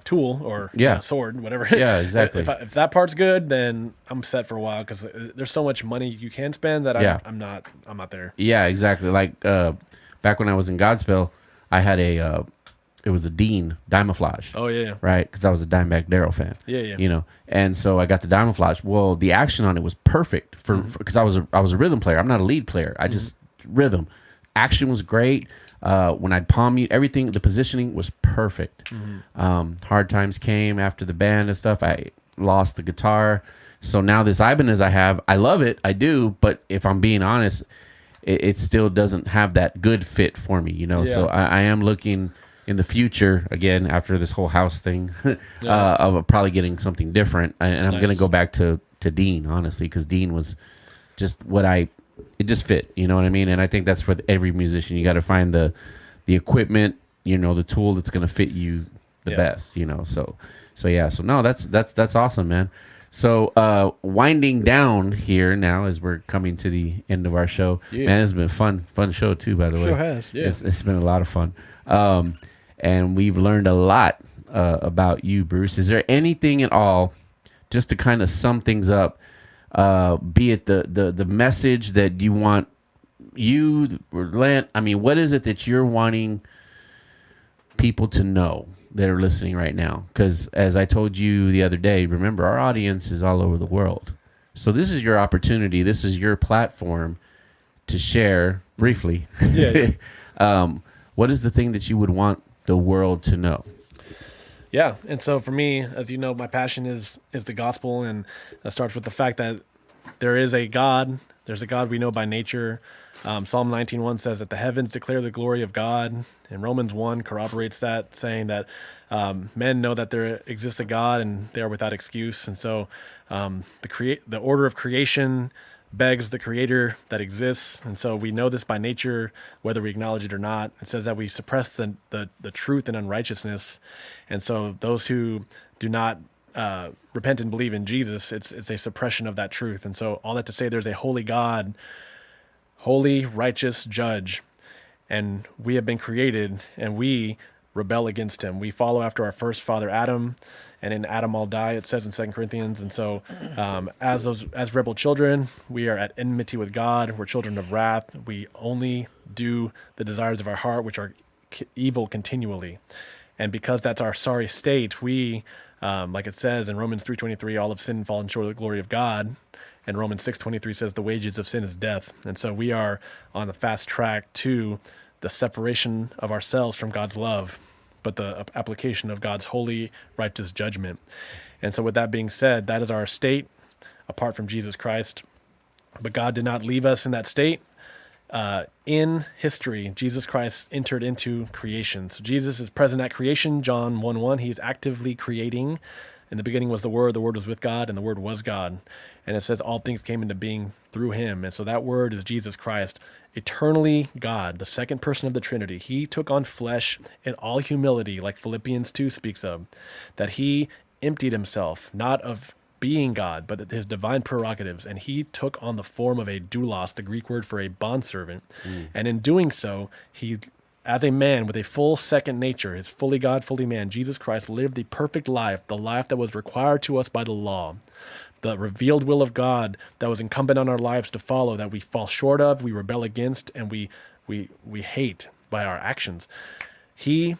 tool or Yeah. sword, whatever. Yeah, exactly. if that part's good, then I'm set for a while because there's so much money you can spend that Yeah. I'm not there. Yeah, exactly. Like back when I was in Godspell, I had it was a Dean Dimeflage. Oh yeah, Right, because I was a Dimebag Darrell fan. Yeah. And so I got the Dimeflage. Well, the action on it was perfect for because I was a rhythm player. I'm not a lead player. I just rhythm. Action was great. When I'd palm mute, everything, the positioning was perfect. Hard times came after the band and stuff. I lost the guitar. So now this Ibanez I have, I love it. I do. But if I'm being honest, it still doesn't have that good fit for me, So I am looking in the future, again, after this whole house thing, of probably getting something different. And I'm going to go back to Dean, honestly, because Dean was just it just fit, you know what I mean? And I think that's for every musician. You got to find the equipment, the tool that's going to fit you the best, So yeah, so no, that's awesome, man. So winding down here now as we're coming to the end of our show. Yeah. Man, it's been a fun show too, by the way. Sure has. Yeah. It's been a lot of fun. And we've learned a lot about you, Bruce. Is there anything at all, just to kind of sum things up, be it the message that you want Relent? I mean, what is it that you're wanting people to know that are listening right now? Because as I told you the other day, remember, our audience is all over the world. So this is your opportunity. This is your platform to share briefly. Yeah. What is the thing that you would want the world to know? Yeah, and so for me, as you know, my passion is the gospel, and that starts with the fact that there is a God. There's a God we know by nature. Psalm 19:1 says that the heavens declare the glory of God, and Romans 1 corroborates that, saying that men know that there exists a God and they are without excuse. And so the order of creation begs the creator that exists. And so we know this by nature, whether we acknowledge it or not. It says that we suppress the truth and unrighteousness. And so those who do not repent and believe in Jesus, it's a suppression of that truth. And so all that to say, there's a holy God, holy, righteous judge, and we have been created, and we rebel against him. We follow after our first father, Adam, and in Adam all die, it says in 2 Corinthians. And so as rebel children, we are at enmity with God. We're children of wrath. We only do the desires of our heart, which are evil continually. And because that's our sorry state, we, like it says in Romans 3:23, all have sinned and fallen short of the glory of God. And Romans 6:23 says the wages of sin is death. And so we are on the fast track to the separation of ourselves from God's love, but the application of God's holy, righteous judgment. And so with that being said, that is our state apart from Jesus Christ. But God did not leave us in that state. In history, Jesus Christ entered into creation. So Jesus is present at creation, John 1:1. He is actively creating. In the beginning was the Word was with God, and the Word was God. And it says all things came into being through him. And so that Word is Jesus Christ, eternally God, the second person of the Trinity. He took on flesh in all humility, like Philippians 2 speaks of, that he emptied himself, not of being God, but his divine prerogatives. And he took on the form of a doulos, the Greek word for a bondservant. And in doing so, he, as a man with a full second nature, is fully God, fully man, Jesus Christ lived the perfect life, the life that was required to us by the law, the revealed will of God that was incumbent on our lives to follow, that we fall short of, we rebel against, and we hate by our actions. He,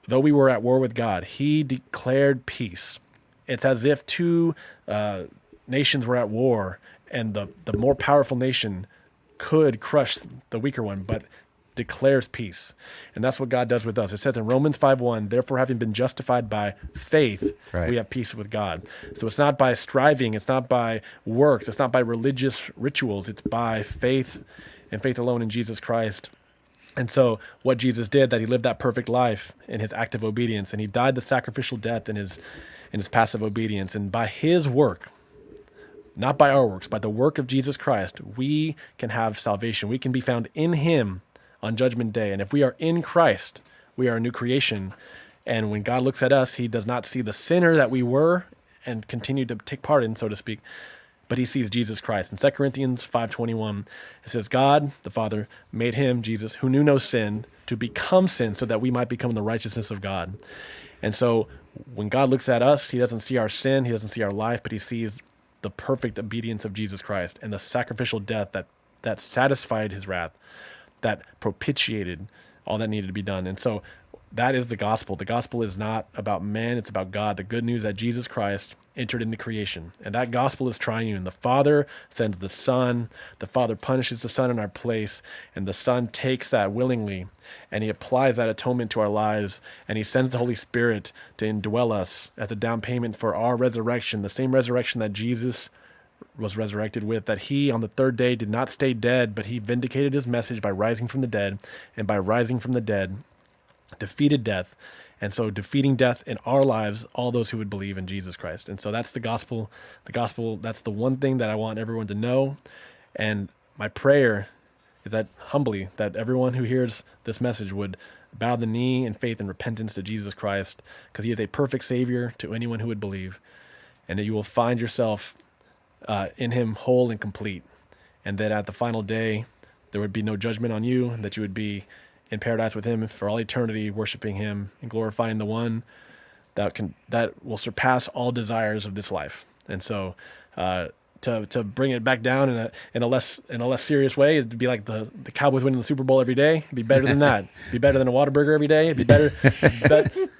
though we were at war with God, he declared peace. It's as if two nations were at war, and the more powerful nation could crush the weaker one, but declares peace. And that's what God does with us. It says in Romans 5:1, therefore, having been justified by faith, Right. we have peace with God. So it's not by striving, it's not by works, it's not by religious rituals, it's by faith and faith alone in Jesus Christ. And so what Jesus did, that he lived that perfect life in his active obedience, and he died the sacrificial death in his passive obedience. And by his work, not by our works, by the work of Jesus Christ, we can have salvation. We can be found in him on Judgment Day. And if we are in Christ, we are a new creation. And when God looks at us, he does not see the sinner that we were and continue to take part in, so to speak, but he sees Jesus Christ. In 2 Corinthians 5:21, it says, God, the Father, made him, Jesus, who knew no sin, to become sin so that we might become the righteousness of God. And so when God looks at us, he doesn't see our sin, he doesn't see our life, but he sees the perfect obedience of Jesus Christ and the sacrificial death that satisfied his wrath, that propitiated all that needed to be done. And so that is the gospel. The gospel is not about man, it's about God. The good news that Jesus Christ entered into creation. And that gospel is triune. The Father sends the Son, the Father punishes the Son in our place, and the Son takes that willingly, and he applies that atonement to our lives, and he sends the Holy Spirit to indwell us as a down payment for our resurrection, the same resurrection that Jesus was resurrected with, that he on the third day did not stay dead, but he vindicated his message by rising from the dead, and by rising from the dead, defeated death. And so defeating death in our lives, all those who would believe in Jesus Christ. And so that's the gospel. The gospel, that's the one thing that I want everyone to know. And my prayer is that humbly, that everyone who hears this message would bow the knee in faith and repentance to Jesus Christ, because he is a perfect Savior to anyone who would believe. And that you will find yourself in him whole and complete. And that at the final day, there would be no judgment on you, and that you would be in paradise with him for all eternity, worshiping him and glorifying the one that will surpass all desires of this life. And so to bring it back down in a less serious way, it'd be like the Cowboys winning the Super Bowl every day. It'd be better than that. It'd be better than a Whataburger every day. It'd be better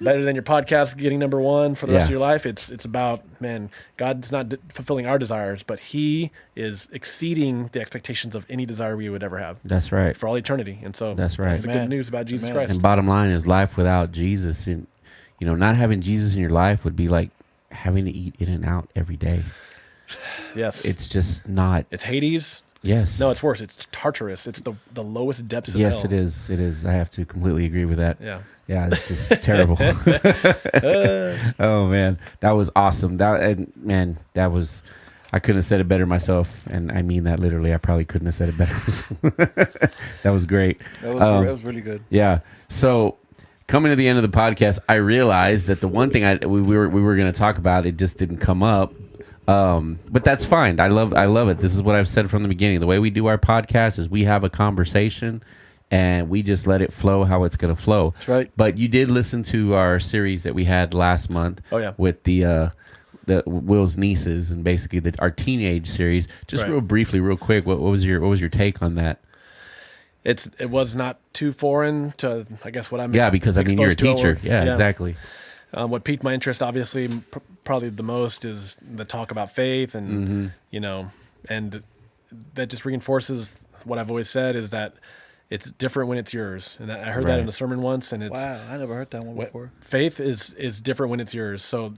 better than your podcast getting number one for the rest of your life. It's about, man, God's not fulfilling our desires, but he is exceeding the expectations of any desire we would ever have. That's right. For all eternity. And so That's right. that's the good news about Jesus Christ. And bottom line is, life without Jesus, and not having Jesus in your life would be like having to eat In-N-Out every day. Yes. It's just not. It's Hades. Yes. No, it's worse. It's Tartarus. It's the lowest depths of hell. Yes, it is. It is. I have to completely agree with that. Yeah. Yeah, it's just terrible. Oh man, that was awesome. That was. I couldn't have said it better myself, and I mean that literally. I probably couldn't have said it better myself. That was great. That was really good. Yeah. So coming to the end of the podcast, I realized that the one thing we were going to talk about, it just didn't come up. But that's fine. I love it. This is what I've said from the beginning. The way we do our podcast is we have a conversation and we just let it flow how it's going to flow. That's right. But you did listen to our series that we had last month. Oh, yeah. With the Will's nieces, and basically our teenage series. Just Right. real briefly, real quick, what was your take on that? It was not too foreign to, I guess, what I'm Because I mean, you're a exposed to at teacher. work. Yeah, exactly. What piqued my interest, obviously, probably the most, is the talk about faith, and and that just reinforces what I've always said, is that it's different when it's yours. And I heard that in a sermon once, and it's Wow, I never heard that one before. faith is different when it's yours. So,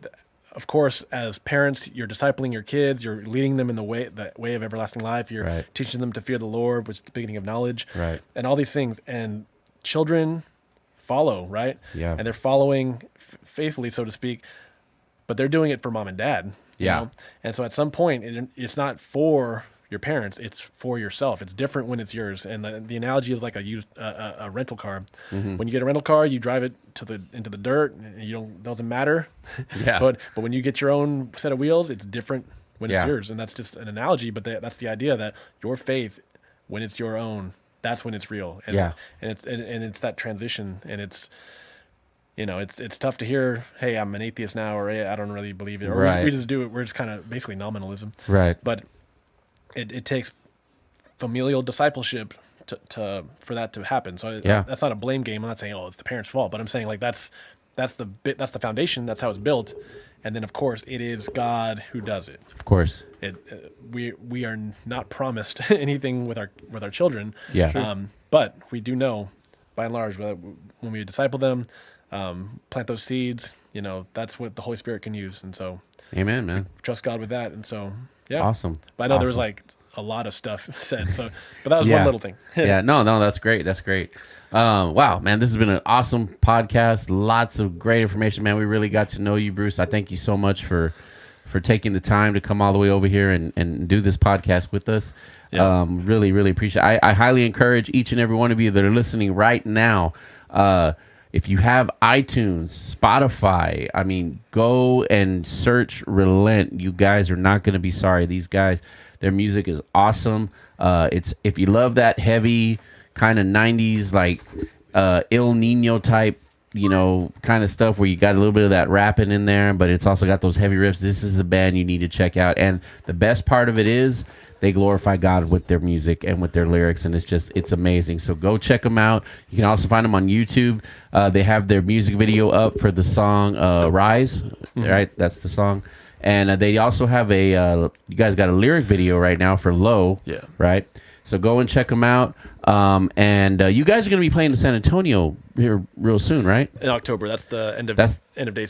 of course, as parents, you're discipling your kids, you're leading them in the way of everlasting life. You're teaching them to fear the Lord, which is the beginning of knowledge, and all these things. And children follow, right? Yeah. And they're following faithfully, so to speak, but they're doing it for mom and dad. you know? And so at some point, it's not for your parents, it's for yourself. It's different when it's yours. And the analogy is like a rental car. Mm-hmm. When you get a rental car, you drive it into the dirt, and it doesn't matter. Yeah. But when you get your own set of wheels, it's different when it's Yeah. yours. And that's just an analogy, but that's the idea, that your faith, when it's your own, that's when it's real. And, Yeah. and it's that transition, and it's tough to hear, hey, I'm an atheist now, or hey, I don't really believe it, or Right. we just do it. We're just kind of basically nominalism. Right. But it takes familial discipleship for that to happen. So Yeah. that's not a blame game. I'm not saying, it's the parents' fault, but I'm saying, like, that's the foundation. That's how it's built. And then, of course, it is God who does it. Of course. We are not promised anything with our children. Yeah. But we do know, by and large, when we disciple them, plant those seeds, that's what the Holy Spirit can use. And so, Amen, man. trust God with that. And so, yeah. Awesome. But I know there was Awesome. a lot of stuff said. So, but that was one little thing. Yeah. No, that's great. That's great. Wow, man, this has been an awesome podcast. Lots of great information, man. We really got to know you, Bruce. I thank you so much for taking the time to come all the way over here and do this podcast with us. Yeah. Really, really appreciate it. I highly encourage each and every one of you that are listening right now, if you have iTunes, Spotify, I mean, go and search Relent. You guys are not going to be sorry. These guys, their music is awesome. It's if you love that heavy kind of 90s, like Il Nino type, kind of stuff where you got a little bit of that rapping in there, but it's also got those heavy riffs. This is a band you need to check out. And the best part of it is they glorify God with their music and with their lyrics, and it's amazing. So go check them out. You can also find them on YouTube. They have their music video up for the song Rise, right? That's the song. And they also have you guys got a lyric video right now for Low, right? So go and check them out. And you guys are going to be playing in San Antonio here real soon, right? In October. That's the end of Days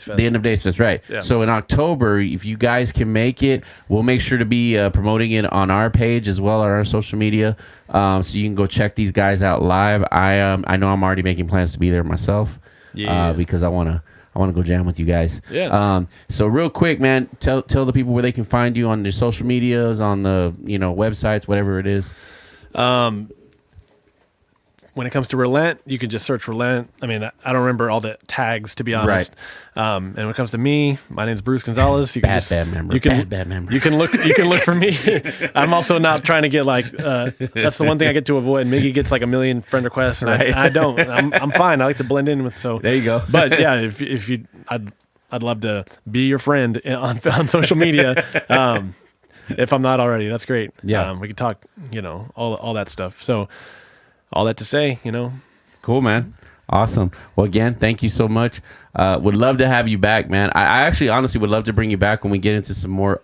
Fest. The end of Days Fest, right. Yeah. So in October, if you guys can make it, we'll make sure to be promoting it on our page as well, on our social media. So you can go check these guys out live. I know I'm already making plans to be there myself. Because I want to go jam with you guys. Yeah. So real quick, man, tell the people where they can find you on their social medias, on the websites, whatever it is. When it comes to Relent, you can just search Relent. I mean, I don't remember all the tags, to be honest. Right. And when it comes to me, my name's Bruce Gonzales. Bad member. You can look for me. I'm also not trying to get that's the one thing I get to avoid. Miggy gets like a million friend requests, and Right. I don't. I'm fine. I like to blend in with. So There you go. But yeah, if you, I'd love to be your friend on social media. If I'm not already, that's great. Yeah. We could talk. All that stuff. So. All that to say, Cool, man. Awesome. Well, again, thank you so much. Would love to have you back, man. I actually honestly would love to bring you back when we get into some more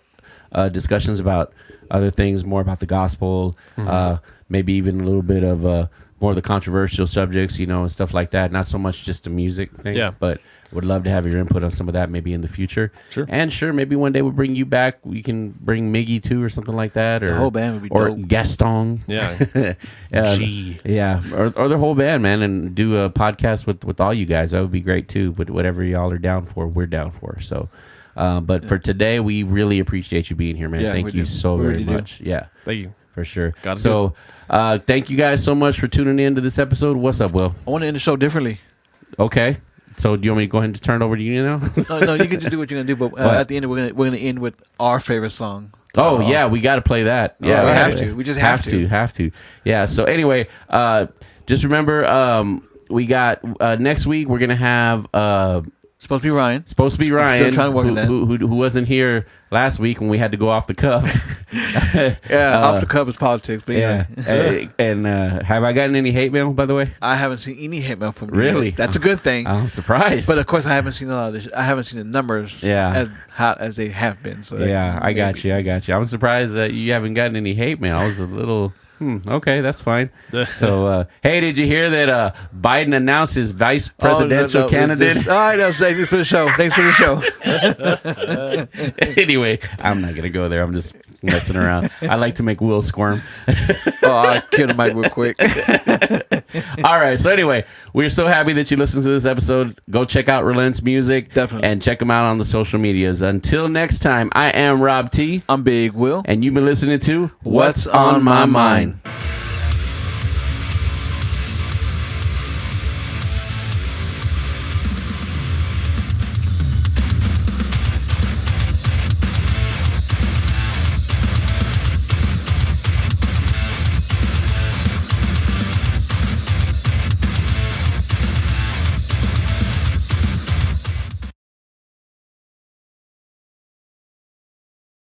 discussions about other things, more about the gospel, maybe even a little bit of more of the controversial subjects, and stuff like that. Not so much just the music thing, but would love to have your input on some of that maybe in the future. Sure. And maybe one day we'll bring you back. We can bring Miggy too or something like that. Or the whole band would be or dope. Gaston. Yeah. Yeah. Or the whole band, man, and do a podcast with all you guys. That would be great too. But whatever y'all are down for, we're down for. So, but for today, we really appreciate you being here, man. Yeah, Thank we you do. so We very really do. much. Yeah. Thank you. For sure. Gotta So, thank you guys so much for tuning in to this episode. What's up, Will? I want to end the show differently. Okay. So, do you want me to go ahead and turn it over to you now? No, you can just do what you're gonna do. But at the end, we're gonna end with our favorite song. Oh, yeah, we got to play that. Yeah, we have to. We just have to. Have to. Yeah. So anyway, just remember, we got next week. We're gonna have Supposed to be Ryan. Still trying to work on that. who wasn't here last week when we had to go off the cuff. Off the cuff is politics. But Yeah. And have I gotten any hate mail, by the way? I haven't seen any hate mail from you. Really? That's a good thing. I'm surprised. But of course, I haven't seen a lot of I haven't seen the numbers as hot as they have been. So yeah, I got you. I'm surprised that you haven't gotten any hate mail. I was a little. Okay, that's fine. So, hey, did you hear that Biden announced his vice presidential candidate? All right, thanks for the show. Thanks for the show. Anyway, I'm not gonna go there. I'm just messing around. I like to make Will squirm. I killed Mike real quick. All right. So anyway, we're so happy that you listened to this episode. Go check out Relent's music. Definitely. And check them out on the social medias. Until next time, I am Rob T. I'm Big Will. And you've been listening to What's on My Mind.